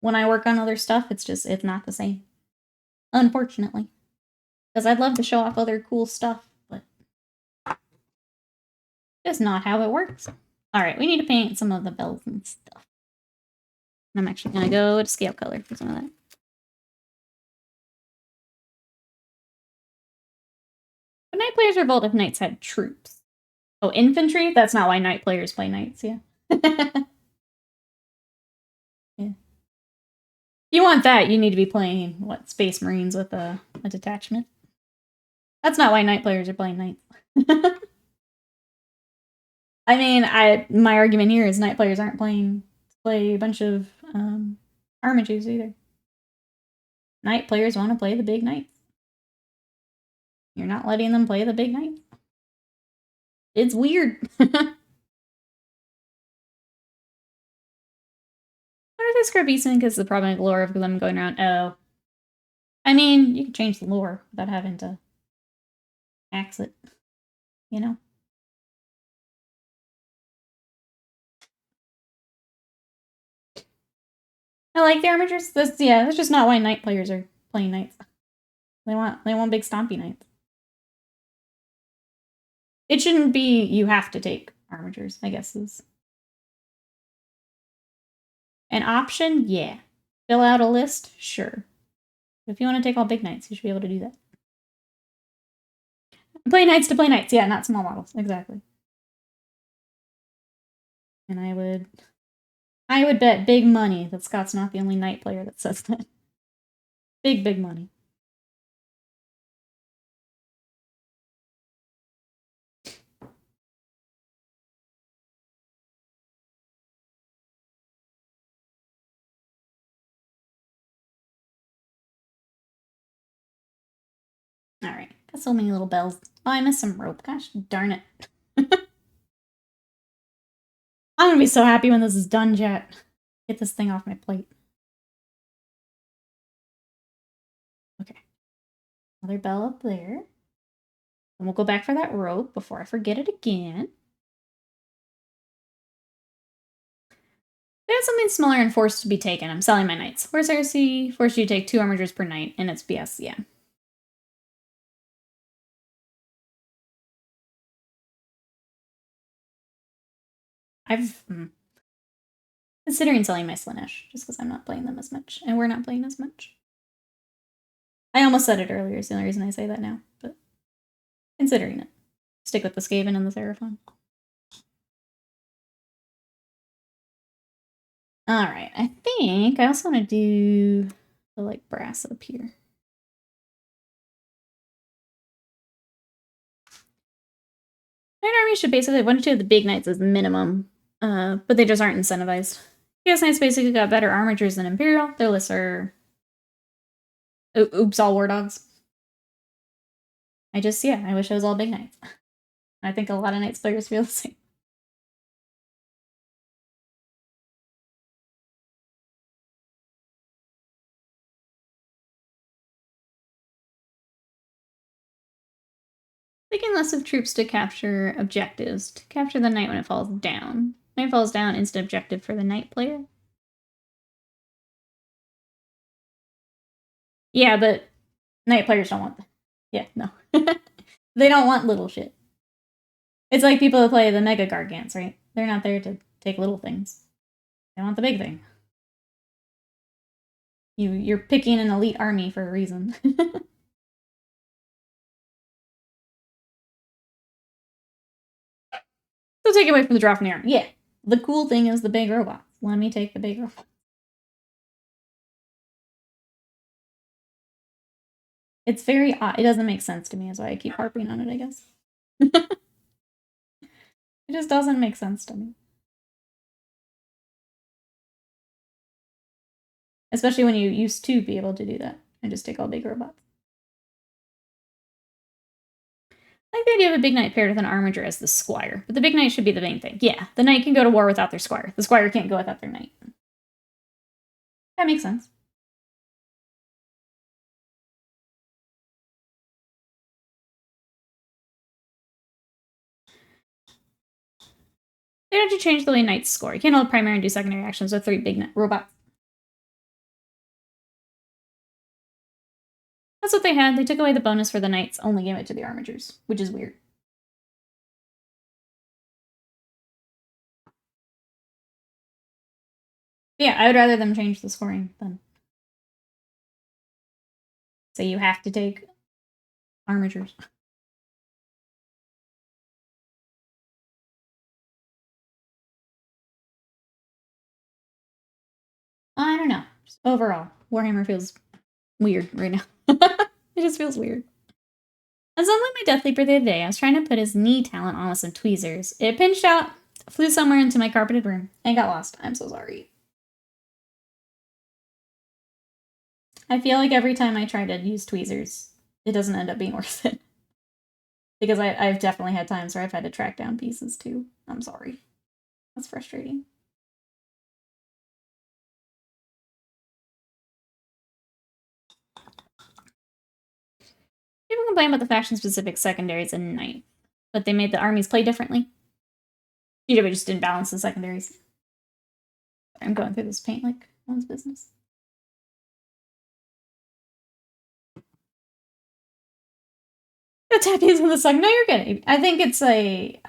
Speaker 1: when I work on other stuff, it's not the same. Unfortunately. Because I'd love to show off other cool stuff, but that's not how it works. Alright, we need to paint some of the bells and stuff. I'm actually gonna go to scale color for some of that. But Knight players revolt if Knights had troops. Oh, infantry? That's not why Knight players play Knights, yeah. Yeah. If you want that, you need to be playing, what, Space Marines with a detachment. That's not why Knight players are playing Knights. I mean, my argument here is Knight players aren't play a bunch of armatures either. Knight players want to play the big Knights. You're not letting them play the big Knights. It's weird. What if they scrub Eastman because the problematic lore of them going around? Oh. I mean, you can change the lore without having to axe it, you know? I like the armatures. That's just not why Knight players are playing Knights. They want big stompy Knights. It shouldn't be you have to take armatures, I guess is an option. Yeah. Fill out a list, sure. But if you want to take all big Knights, you should be able to do that. Play Knights to play Knights, yeah, not small models, exactly. And I would bet big money that Scott's not the only Knight player that says that. Big money. Alright, got so many little bells. Oh, I missed some rope. Gosh darn it. I'm gonna be so happy when this is done, chat. Get this thing off my plate. Okay. Another bell up there. And we'll go back for that rope before I forget it again. There's something smaller and forced to be taken. I'm selling my Knights. Where's Heresy? Forced you to take 2 armatures per Knight, and it's BS, yeah. Considering selling my Slanesh, just because I'm not playing them as much, and we're not playing as much. I almost said it earlier, it's the only reason I say that now, but considering it. Stick with the Skaven and the Seraphon. Alright, I think I also want to do the, like, brass up here. Knight army should basically have 1 or 2 of the big knights as minimum, but they just aren't incentivized. Chaos Knights basically got better armatures than Imperial. Their lists are... Oops, all war dogs. I wish it was all big knights. I think a lot of knights players feel the same. Taking less of troops to capture objectives. To capture the knight when it falls down. Knight falls down, instant objective for the knight player. Yeah, but knight players don't want that. Yeah, no. They don't want little shit. It's like people that play the Mega Gargants, right? They're not there to take little things. They want the big thing. You're picking an elite army for a reason. So take away from the draw from the army. Yeah. The cool thing is the big robots. Let me take the big robots. It's very odd. It doesn't make sense to me, is why I keep harping on it, I guess. It just doesn't make sense to me. Especially when you used to be able to do that and just take all big robots. I like the idea of a big knight paired with an armiger as the squire, but the big knight should be the main thing. Yeah, the knight can go to war without their squire. The squire can't go without their knight. That makes sense. They don't have to change the way knights score. You can't hold primary and do secondary actions with 3 big robots. That's what they had. They took away the bonus for the knights, only gave it to the armigers, which is weird. Yeah, I would rather them change the scoring than say you have to take armigers. I don't know. Just overall, Warhammer feels weird right now. It just feels weird. As unlike my Death Leaper the other day, I was trying to put his knee talent on with some tweezers. It pinched out, flew somewhere into my carpeted room, and got lost. I'm so sorry. I feel like every time I try to use tweezers, it doesn't end up being worth it. Because I've definitely had times where I've had to track down pieces too. I'm sorry. That's frustrating. People complain about the faction-specific secondaries in Ninth, but they made the armies play differently. GW just didn't balance the secondaries. I'm going through this paint like one's business. The tappies in the song. No, you're good. I think it's a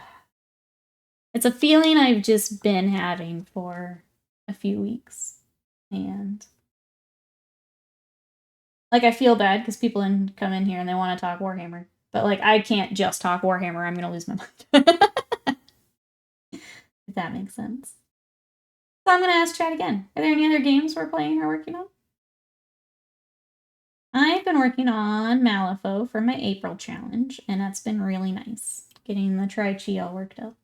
Speaker 1: feeling I've just been having for a few weeks. And like, I feel bad because people come in here and they want to talk Warhammer. But like, I can't just talk Warhammer. I'm going to lose my mind. If that makes sense. So I'm going to ask chat again. Are there any other games we're playing or working on? I've been working on Malifaux for my April challenge, and that's been really nice. Getting the Tri-Chi all worked out.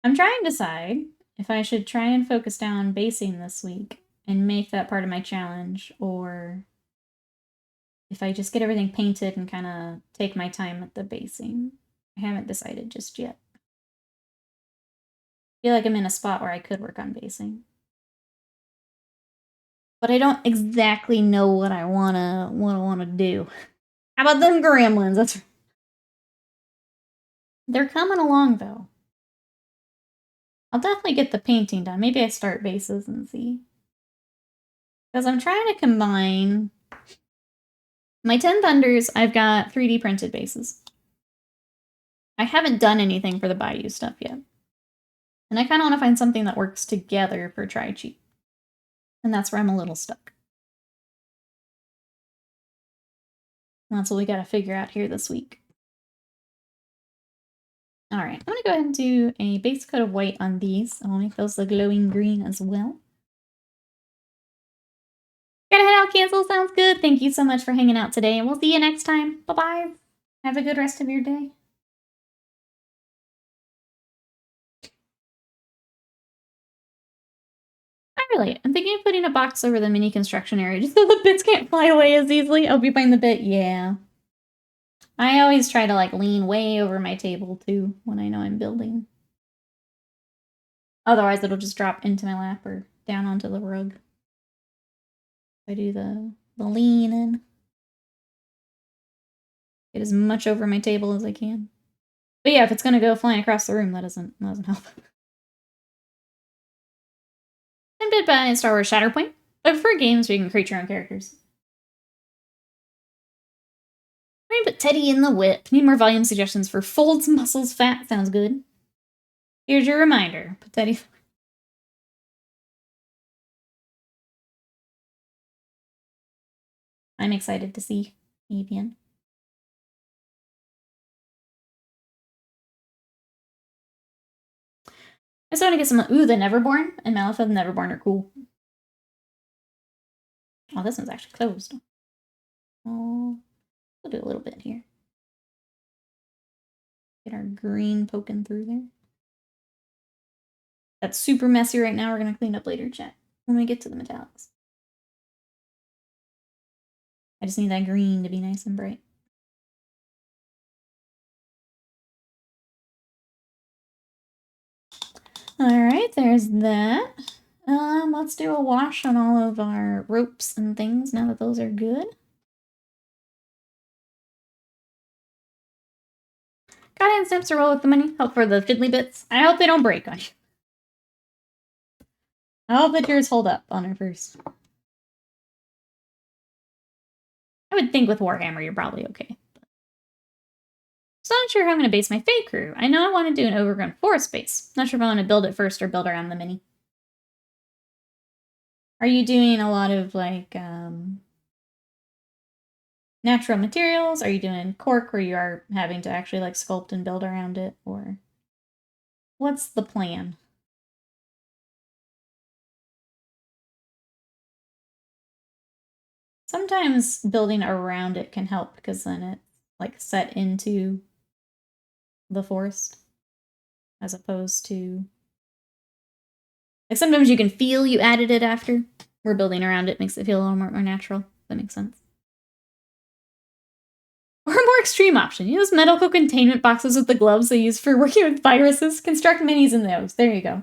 Speaker 1: I'm trying to decide if I should try and focus down basing this week and make that part of my challenge, or if I just get everything painted and kind of take my time at the basing. I haven't decided just yet. I feel like I'm in a spot where I could work on basing. But I don't exactly know what I wanna do. How about them gremlins? They're coming along though. I'll definitely get the painting done. Maybe I start bases and see. Because I'm trying to combine my 10 Thunders. I've got 3D printed bases. I haven't done anything for the Bayou stuff yet. And I kind of want to find something that works together for try cheap. And that's where I'm a little stuck. And that's what we got to figure out here this week. All right, I'm going to go ahead and do a base coat of white on these. I'll make those the glowing green as well. Gotta head out, cancel. Sounds good. Thank you so much for hanging out today, and we'll see you next time. Bye-bye. Have a good rest of your day. I'm thinking of putting a box over the mini construction area just so the bits can't fly away as easily. Oh, you find the bit? Yeah. I always try to like lean way over my table too when I know I'm building. Otherwise it'll just drop into my lap or down onto the rug. I do the lean in. Get as much over my table as I can. But yeah, if it's gonna go flying across the room, that doesn't help. I'm tempted by Star Wars Shatterpoint, but for games where you can create your own characters. I'm gonna put Teddy in the whip. Need more volume suggestions for folds, muscles, fat. Sounds good. Here's your reminder. Put Teddy. I'm excited to see Avian. I just want to get some. Ooh, the Neverborn and Malifaux the Neverborn are cool. Oh, this one's actually closed. Oh, we'll do a little bit here. Get our green poking through there. That's super messy right now. We're going to clean up later, chat, when we get to the metallics. I just need that green to be nice and bright. Alright, there's that. Let's do a wash on all of our ropes and things now that those are good. Got hand steps to roll with the money. Help for the fiddly bits. I hope they don't break on you. I hope that yours hold up on her first. I would think with Warhammer you're probably okay. Still not sure how I'm going to base my Fae crew. I know I want to do an overgrown forest base. Not sure if I want to build it first or build around the mini. Are you doing a lot of like natural materials? Are you doing cork where you are having to actually like sculpt and build around it? Or what's the plan? Sometimes building around it can help because then it's like set into the forest as opposed to like sometimes you can feel you added it after. We're building around it makes it feel a little more natural. That makes sense. Or a more extreme option, use medical containment boxes with the gloves they use for working with viruses. Construct minis in those. There you go.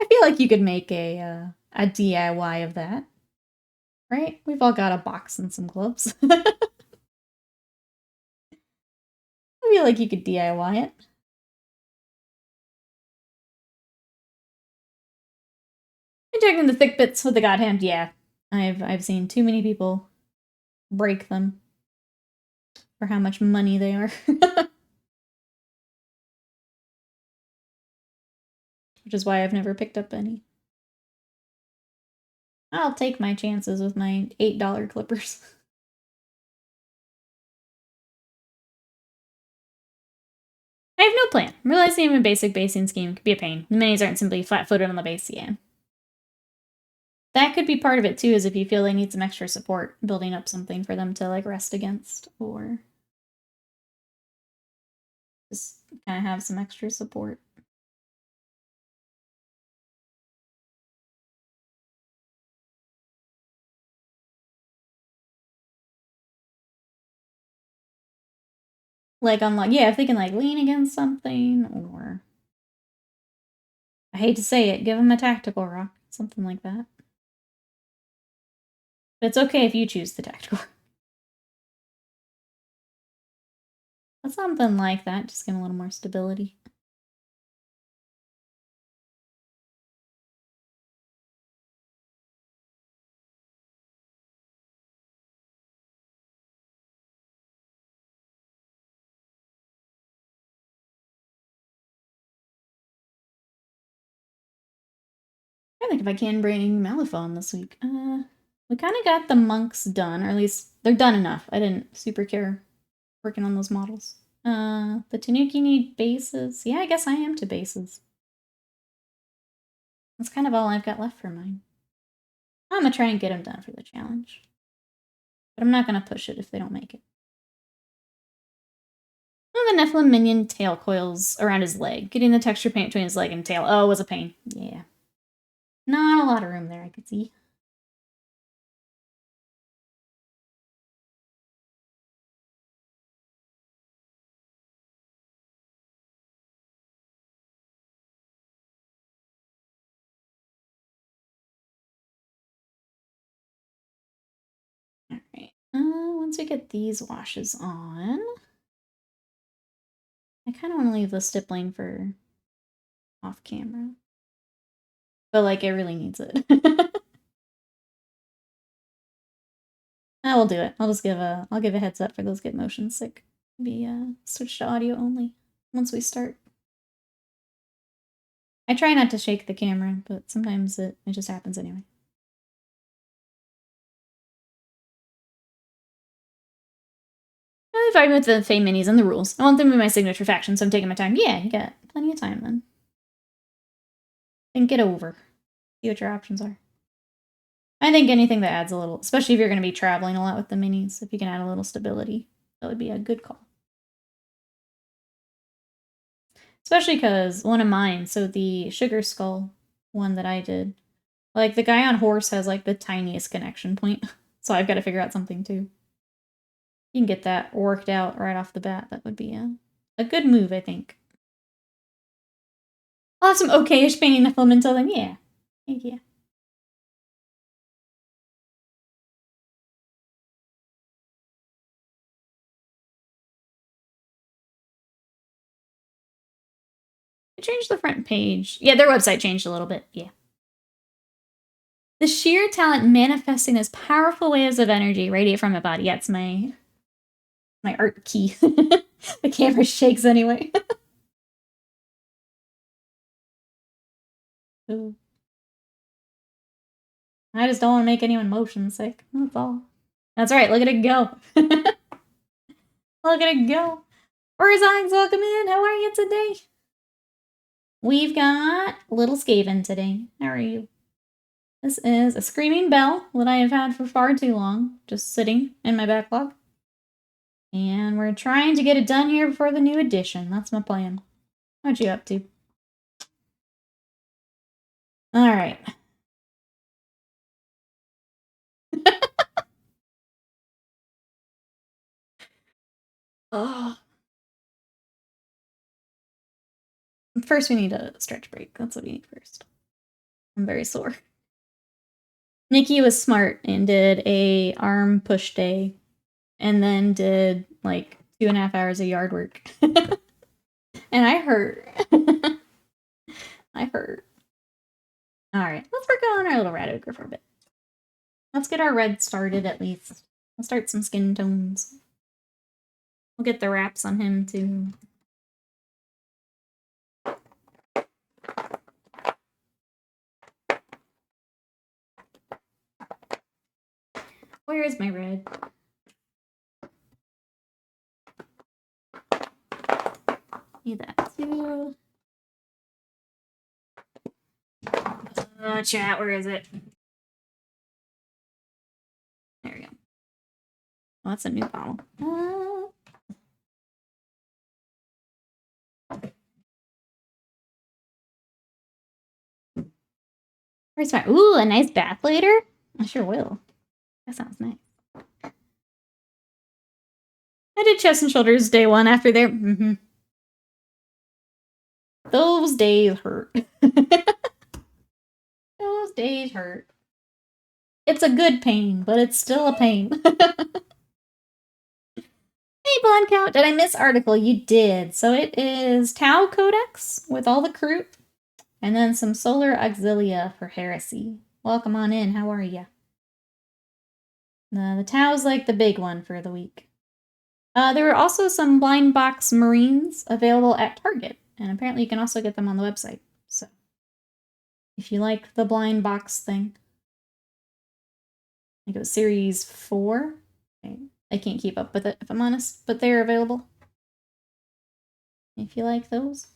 Speaker 1: I feel like you could make a DIY of that. Right? We've all got a box and some gloves. I feel like you could DIY it. Injecting the thick bits with the god hand, yeah. I've seen too many people break them for how much money they are. Which is why I've never picked up any. I'll take my chances with my $8 clippers. I have no plan. I'm realizing even a basic basing scheme could be a pain. The minis aren't simply flat-footed on the base, yeah. That could be part of it too, is if you feel they need some extra support, building up something for them to like rest against, or just kind of have some extra support. Like on like, yeah, if they can like lean against something, or I hate to say it, give them a tactical rock, something like that. But it's okay if you choose the tactical rock. But something like that, just give them a little more stability. I think if I can bring Malifaux this week. We kind of got the monks done, or at least they're done enough. I didn't super care working on those models. The Tanuki need bases. Yeah, I guess I am to bases. That's kind of all I've got left for mine. I'm gonna try and get them done for the challenge. But I'm not gonna push it if they don't make it. Oh, the Nephilim minion tail coils around his leg. Getting the texture paint between his leg and tail. Oh, it was a pain. Yeah. Not a lot of room there, I could see. Alright. Once we get these washes on, I kind of want to leave the stippling for off camera. But, like, it really needs it. I will do it. I'll just give a heads up for those get motion sick. Maybe switch to audio only once we start. I try not to shake the camera, but sometimes it just happens anyway. I'm vibing with the Fae minis and the rules. I want them to be my signature faction, so I'm taking my time. Yeah, you got plenty of time then. Think it over. See what your options are. I think anything that adds a little, especially if you're going to be traveling a lot with the minis, if you can add a little stability, that would be a good call. Especially because one of mine, so the Sugar Skull one that I did, like the guy on horse has like the tiniest connection point, so I've got to figure out something too. You can get that worked out right off the bat. That would be a good move, I think. I'll have some okay-ish painting Nephilim until then. Yeah. Thank you. I changed the front page. Yeah, their website changed a little bit. Yeah. The sheer talent manifesting those powerful waves of energy radiate from my body. Yeah, it's my art key. The camera shakes anyway. Ooh. I just don't want to make anyone motion sick. That's all. That's right. Look at it go. Look at it go. Orzongs, welcome in. How are you today? We've got little Skaven today. How are you? This is a Screaming Bell that I have had for far too long, just sitting in my backlog. And we're trying to get it done here before the new edition. That's my plan. What you up to? All right. Oh. First, we need a stretch break. That's what we need first. I'm very sore. Nikki was smart and did a arm push day and then did like 2.5 hours of yard work. And I hurt. I hurt. Alright, let's work on our little rat ogre for a bit. Let's get our red started at least. We'll start some skin tones. We'll get the wraps on him too. Where is my red? Need that too. Chat, where is it? There we go. Oh, that's a new bottle. Where's my... Ooh, a nice bath later? I sure will. That sounds nice. I did chest and shoulders day one after there. Those days hurt. Those days hurt. It's a good pain, but it's still a pain. Hey, Blonde Count, did I miss article? You did. So it is Tau Codex with all the crew, and then some Solar Auxilia for Heresy. Welcome on in. How are you? The Tau's like the big one for the week. There were also some blind box Marines available at Target, and apparently you can also get them on the website. So If you like the blind box thing. I think it was series 4. I can't keep up with it, if I'm honest, but they're available. If you like those.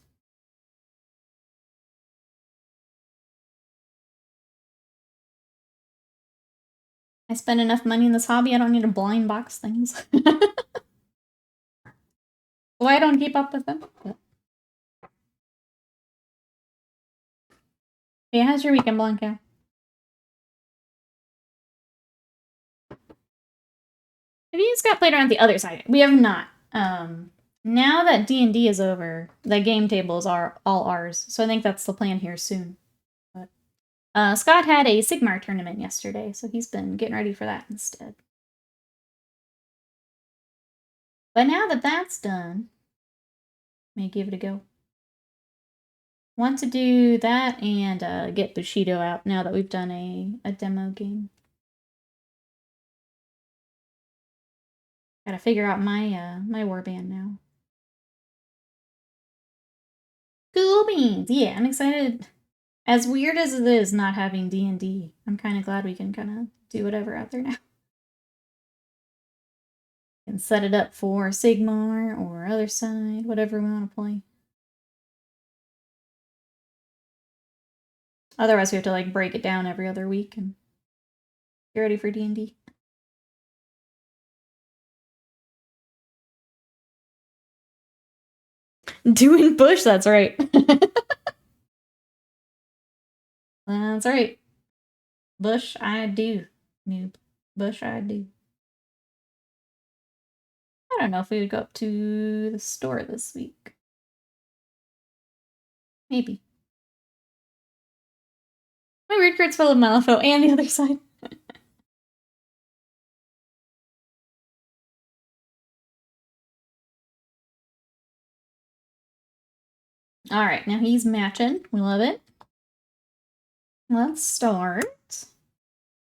Speaker 1: I spend enough money in this hobby, I don't need to blind box things. Well, I don't keep up with them. But... yeah, how's your weekend, Blanca? Have you guys got played around the other side? We have not. Now that D&D is over, the game tables are all ours, so I think that's the plan here soon. But Scott had a Sigmar tournament yesterday, so he's been getting ready for that instead. But now that that's done, may give it a go. Want to do that and get Bushido out now that we've done a demo game. Gotta figure out my my warband now. Cool beans! Yeah, I'm excited. As weird as it is not having D&D, I'm kind of glad we can kind of do whatever out there now. And set it up for Sigmar or other side, whatever we want to play. Otherwise, we have to like break it down every other week and get ready for D&D. Doing Bush, that's right. That's right. Bush, I do. Noob. Bush, I do. I don't know if we would go up to the store this week. Maybe. My weird card's full of Malifaux and the other side. Alright, now he's matching. We love it. Let's start.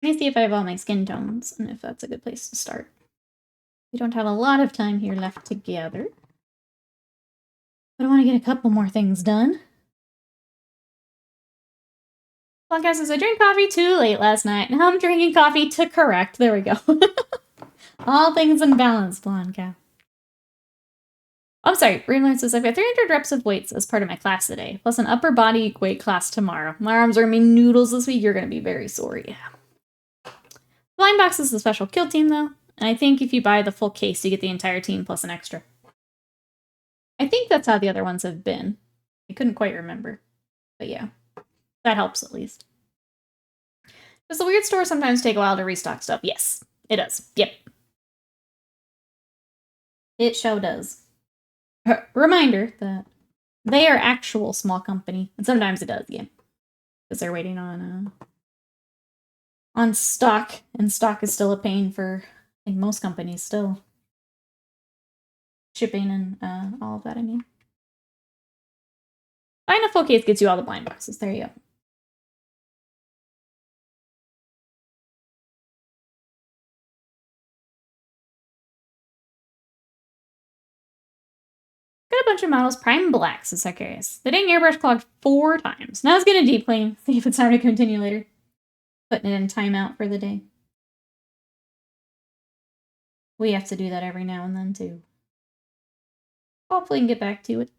Speaker 1: Let me see if I have all my skin tones and if that's a good place to start. We don't have a lot of time here left together. But I want to get a couple more things done. Podcast says, I drank coffee too late last night. Now I'm drinking coffee to correct. There we go. All things in balance, blonde cow. Oh, I'm sorry. Greenland says, I've got 300 reps of weights as part of my class today, plus an upper body weight class tomorrow. My arms are going to be noodles this week. You're going to be very sore, yeah. Blind Box is the special kill team, though. And I think if you buy the full case, you get the entire team plus an extra. I think that's how the other ones have been. I couldn't quite remember. But yeah, that helps at least. Does the weird store sometimes take a while to restock stuff? Yes, it does. Yep. It sure does. Reminder that they are actual small company. And sometimes it does, yeah. Because they're waiting on stock. And stock is still a pain for, I think, most companies still. Shipping and all of that, I mean. Buying a full case gets you all the blind boxes. There you go. Got a bunch of models. Prime Blacks is Sicarius. The dang airbrush clogged 4 times. Now it's gonna deep clean. See if it's time to continue later. Putting it in timeout for the day. We have to do that every now and then, too. Hopefully we can get back to it.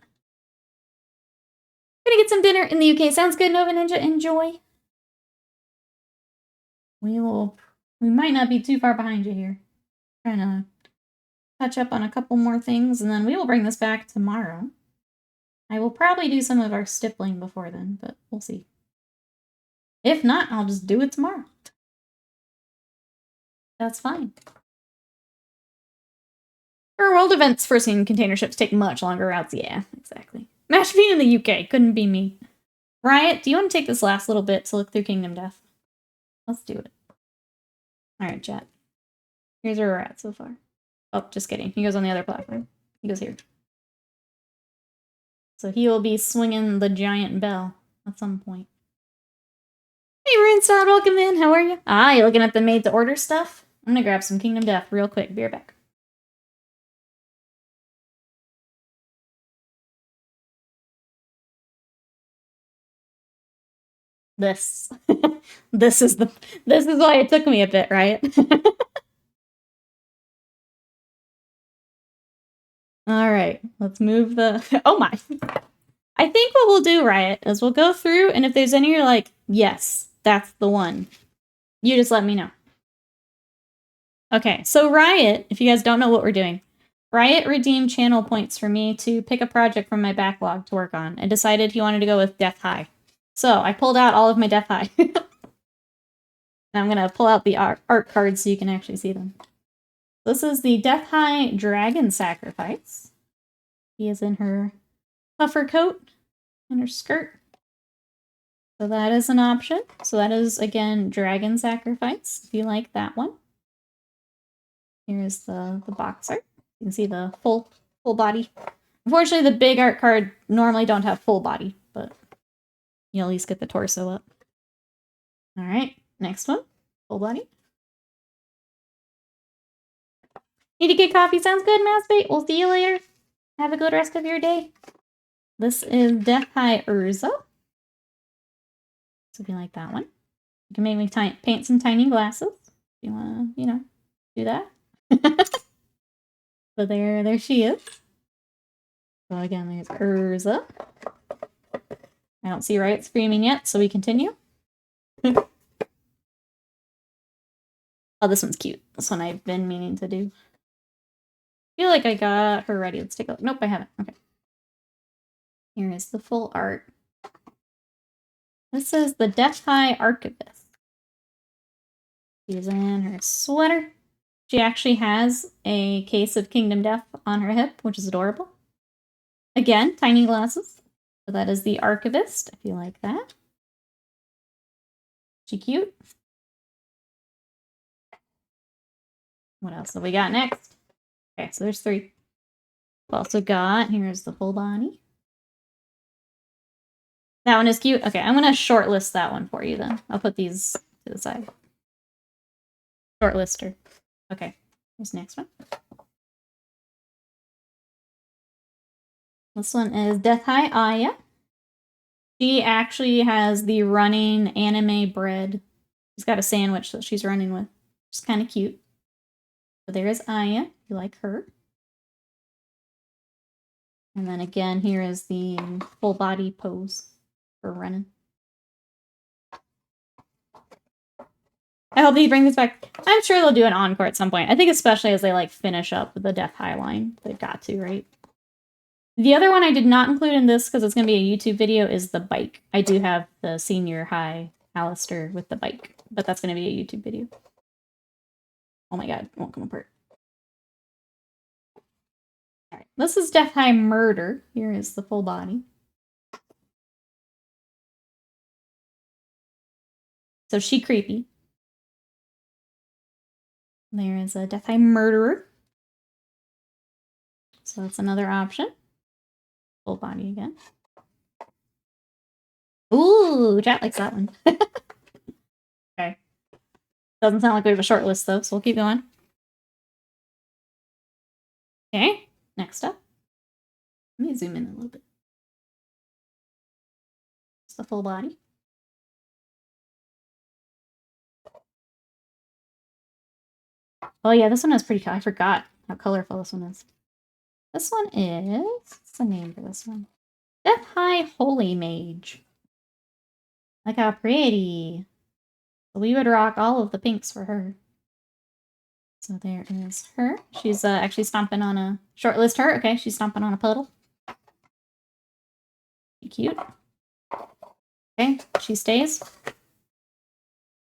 Speaker 1: Gonna get some dinner in the UK. Sounds good, Nova Ninja. Enjoy. We might not be too far behind you here. Trying to touch up on a couple more things, and then we will bring this back tomorrow. I will probably do some of our stippling before then, but we'll see. If not, I'll just do it tomorrow. That's fine. For world events, first-in container ships take much longer routes. Yeah, exactly. Mash being in the UK. Couldn't be me. Riot, do you want to take this last little bit to look through Kingdom Death? Let's do it. Alright, chat. Here's where we're at so far. Oh, just kidding. He goes on the other platform. He goes here. So he will be swinging the giant bell at some point. Hey, Runestad, welcome in. How are you? Ah, you looking at the made-to-order stuff? I'm gonna grab some Kingdom Death real quick. Be right back. This. This is why it took me a bit, right? All right, let's move the... Oh my. I think what we'll do, Riot, is we'll go through, and if there's any you're like, yes, that's the one, you just let me know. Okay, so Riot, if you guys don't know what we're doing, Riot redeemed channel points for me to pick a project from my backlog to work on, and decided he wanted to go with Death High. So I pulled out all of my Death High. And I'm going to pull out the art cards so you can actually see them. This is the Death High Dragon Sacrifice. She is in her puffer coat and her skirt. So that is an option. So that is, again, Dragon Sacrifice, if you like that one. Here's the box art. You can see the full body. Unfortunately, the big art card normally don't have full body, but you at least get the torso up. All right, next one, full body. Need to get coffee? Sounds good, Massbait. We'll see you later. Have a good rest of your day. This is Death High Urza. So if you like that one, you can make me paint some tiny glasses. If you want to, you know, do that. But there she is. So again, there's Urza. I don't see Riot screaming yet, so we continue. Oh, this one's cute. This one I've been meaning to do. I feel like I got her ready. Let's take a look. Nope, I haven't. Okay. Here is the full art. This is the Death High Archivist. She's in her sweater. She actually has a case of Kingdom Death on her hip, which is adorable. Again, tiny glasses. So that is the Archivist, if you like that. She cute. What else have we got next? Okay, so there's 3. We've also got, here's the full body. That one is cute. Okay, I'm going to shortlist that one for you then. I'll put these to the side. Shortlister. Okay, here's the next one. This one is Death High Aya. She actually has the running anime bread. She's got a sandwich that she's running with. It's kind of cute. So there is Aya. You like her. And then again, here is the full body pose for running. I hope they bring this back. I'm sure they'll do an encore at some point. I think especially as they like finish up the Death High line. They've got to, right? The other one I did not include in this because it's going to be a YouTube video is the bike. I do have the Senior High Alistair with the bike, but that's going to be a YouTube video. Oh my god, it won't come apart. All right, this is Death High Murder. Here is the full body. So she creepy. There is a Death High Murderer. So that's another option. Full body again. Ooh, chat likes that one. Okay. Doesn't sound like we have a short list though, so we'll keep going. Okay, next up. Let me zoom in a little bit. It's the full body. Oh yeah, this one is pretty cool. I forgot how colorful this one is. This one is... What's the name for this one? Death High Holy Mage. Look how pretty. We would rock all of the pinks for her. So there is her. She's actually stomping on a... Shortlist her. Okay, she's stomping on a puddle. Cute. Okay, she stays.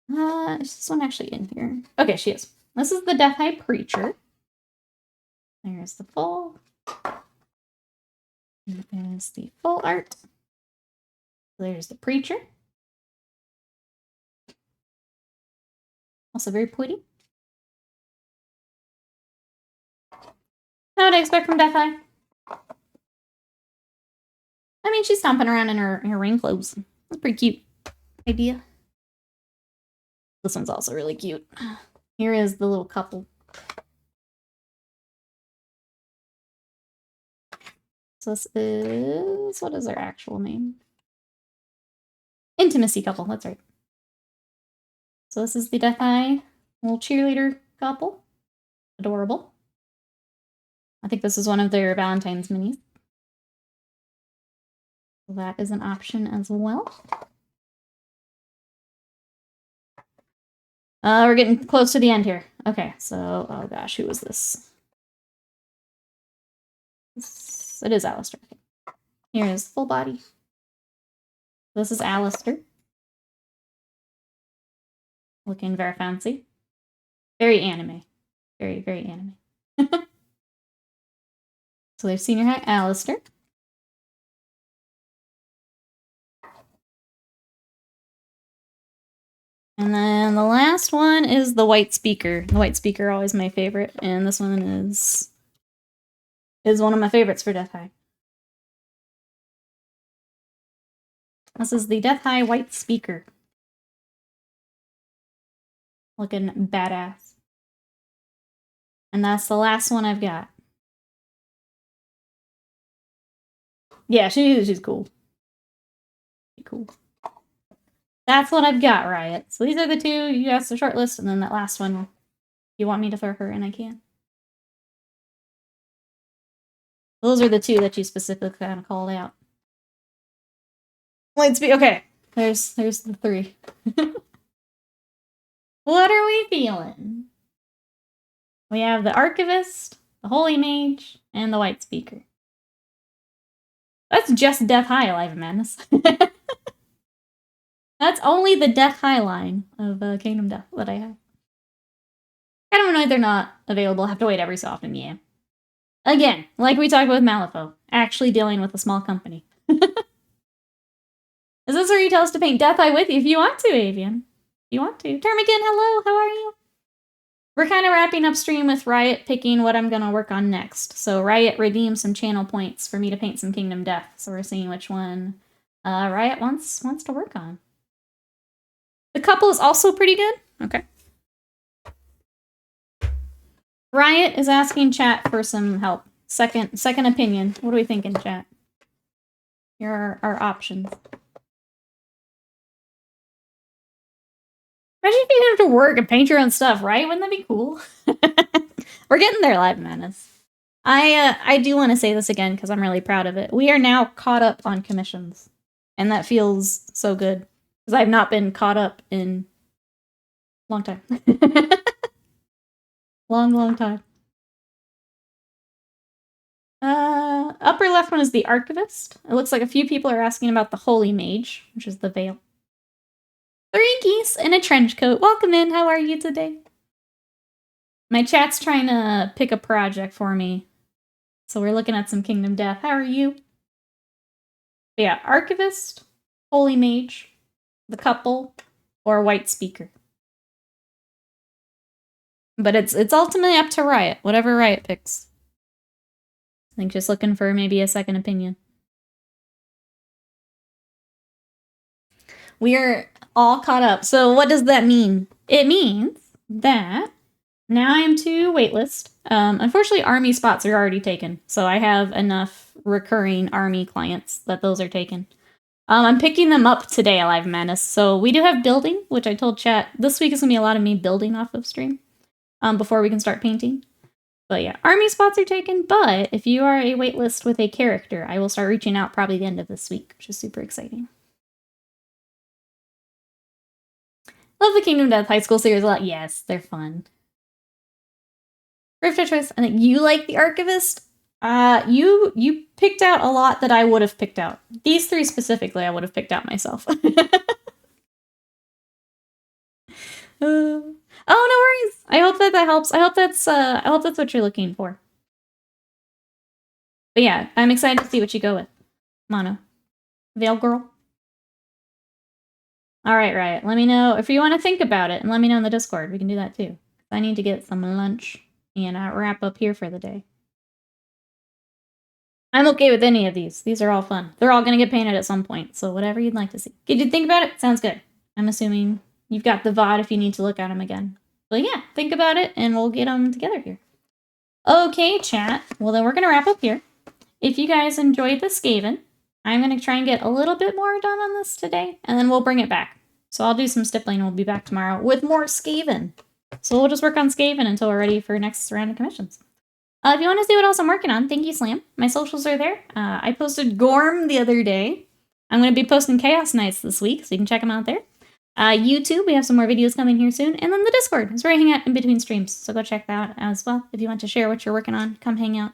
Speaker 1: Is this one actually in here? Okay, she is. This is the Death High Preacher. There's the full. There's the full art. There's the Preacher. Also very pretty. What would I expect from Death High? I mean, she's stomping around in her rain clothes. That's pretty cute idea. This one's also really cute. Here is the little couple. So this is... What is their actual name? Intimacy couple, that's right. So this is the Death Eye little cheerleader couple. Adorable. I think this is one of their Valentine's minis. So that is an option as well. We're getting close to the end here. Okay, so, oh gosh, who was this? It is Alistair. Okay. Here's full body. This is Alistair. Looking very fancy. Very anime. Very, very anime. So there's Senior High Alistair. And then the last one is the White Speaker. The White Speaker always my favorite, and this one is one of my favorites for Death High. This is the Death High White Speaker. Looking badass. And that's the last one I've got. Yeah, she's cool. Cool. That's what I've got, Riot. So these are the two you asked the short list, and then that last one, if you want me to throw her in, I can. Those are the two that you specifically kind of called out. Let's be okay. There's the three. What are we feeling? We have the Archivist, the Holy Mage, and the White Speaker. That's just Death High, Alive and Madness. That's only the Death High line of Kingdom Death that I have. I don't know, they're not available. I have to wait every so often, yeah. Again, like we talked about with Malifaux, actually dealing with a small company. Is this where you tell us to paint Death Eye with you? If you want to, Avian. If you want to. Termican, hello, how are you? We're kind of wrapping up stream with Riot picking what I'm going to work on next. So Riot redeemed some channel points for me to paint some Kingdom Death. So we're seeing which one Riot wants to work on. The couple is also pretty good. Okay. Riot is asking chat for some help. Second opinion. What are we thinking, chat? Here are our options. Imagine if you didn't have to work and paint your own stuff, right? Wouldn't that be cool? We're getting there, Live Madness. I do want to say this again because I'm really proud of it. We are now caught up on commissions. And that feels so good. Because I've not been caught up in a long time. long time. Upper left one is the Archivist. It looks like a few people are asking about the Holy Mage, which is the Veil. 3 geese in a trench coat. Welcome in. How are you today? My chat's trying to pick a project for me. So we're looking at some Kingdom Death. How are you? But yeah, Archivist, Holy Mage, the couple, or White Speaker. But it's ultimately up to Riot. Whatever Riot picks. I think just looking for maybe a second opinion. We are all caught up. So what does that mean? It means that now I'm to waitlist. Unfortunately, army spots are already taken. So I have enough recurring army clients that those are taken. I'm picking them up today, Alive Madness. So we do have building, which I told chat. This week is going to be a lot of me building off of stream before we can start painting. But yeah, army spots are taken. But if you are a waitlist with a character, I will start reaching out probably the end of this week, which is super exciting. Love the Kingdom Death High School series a lot. Yes, they're fun. Rift choice. I think you like the Archivist. You picked out a lot that I would have picked out. These 3 specifically, I would have picked out myself. Oh, no worries. I hope that helps. I hope that's what you're looking for. But yeah, I'm excited to see what you go with. Mono. Veil Girl. All right, Riot. Let me know if you want to think about it, and let me know in the Discord. We can do that too. I need to get some lunch and wrap up here for the day. I'm okay with any of these. These are all fun. They're all going to get painted at some point, so whatever you'd like to see. Did you think about it? Sounds good. I'm assuming you've got the VOD if you need to look at them again. But yeah, think about it, and we'll get them together here. Okay, chat. Well, then we're going to wrap up here. If you guys enjoyed the Skaven, I'm going to try and get a little bit more done on this today, and then we'll bring it back. So I'll do some stippling, and we'll be back tomorrow with more Skaven. So we'll just work on Skaven until we're ready for next round of commissions. If you want to see what else I'm working on, thank you, Slam. My socials are there. I posted Gorm the other day. I'm going to be posting Chaos Nights this week, so you can check them out there. YouTube, we have some more videos coming here soon. And then the Discord is where I hang out in between streams. So go check that out as well. If you want to share what you're working on, come hang out.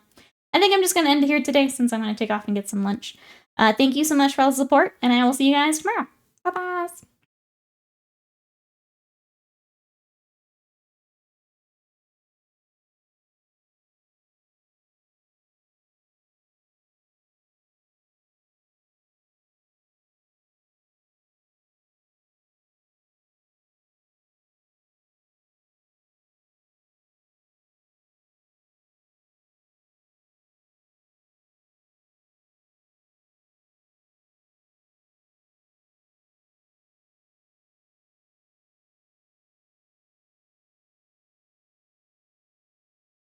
Speaker 1: I think I'm just going to end it here today since I'm going to take off and get some lunch. Thank you so much for all the support, and I will see you guys tomorrow. Bye-bye.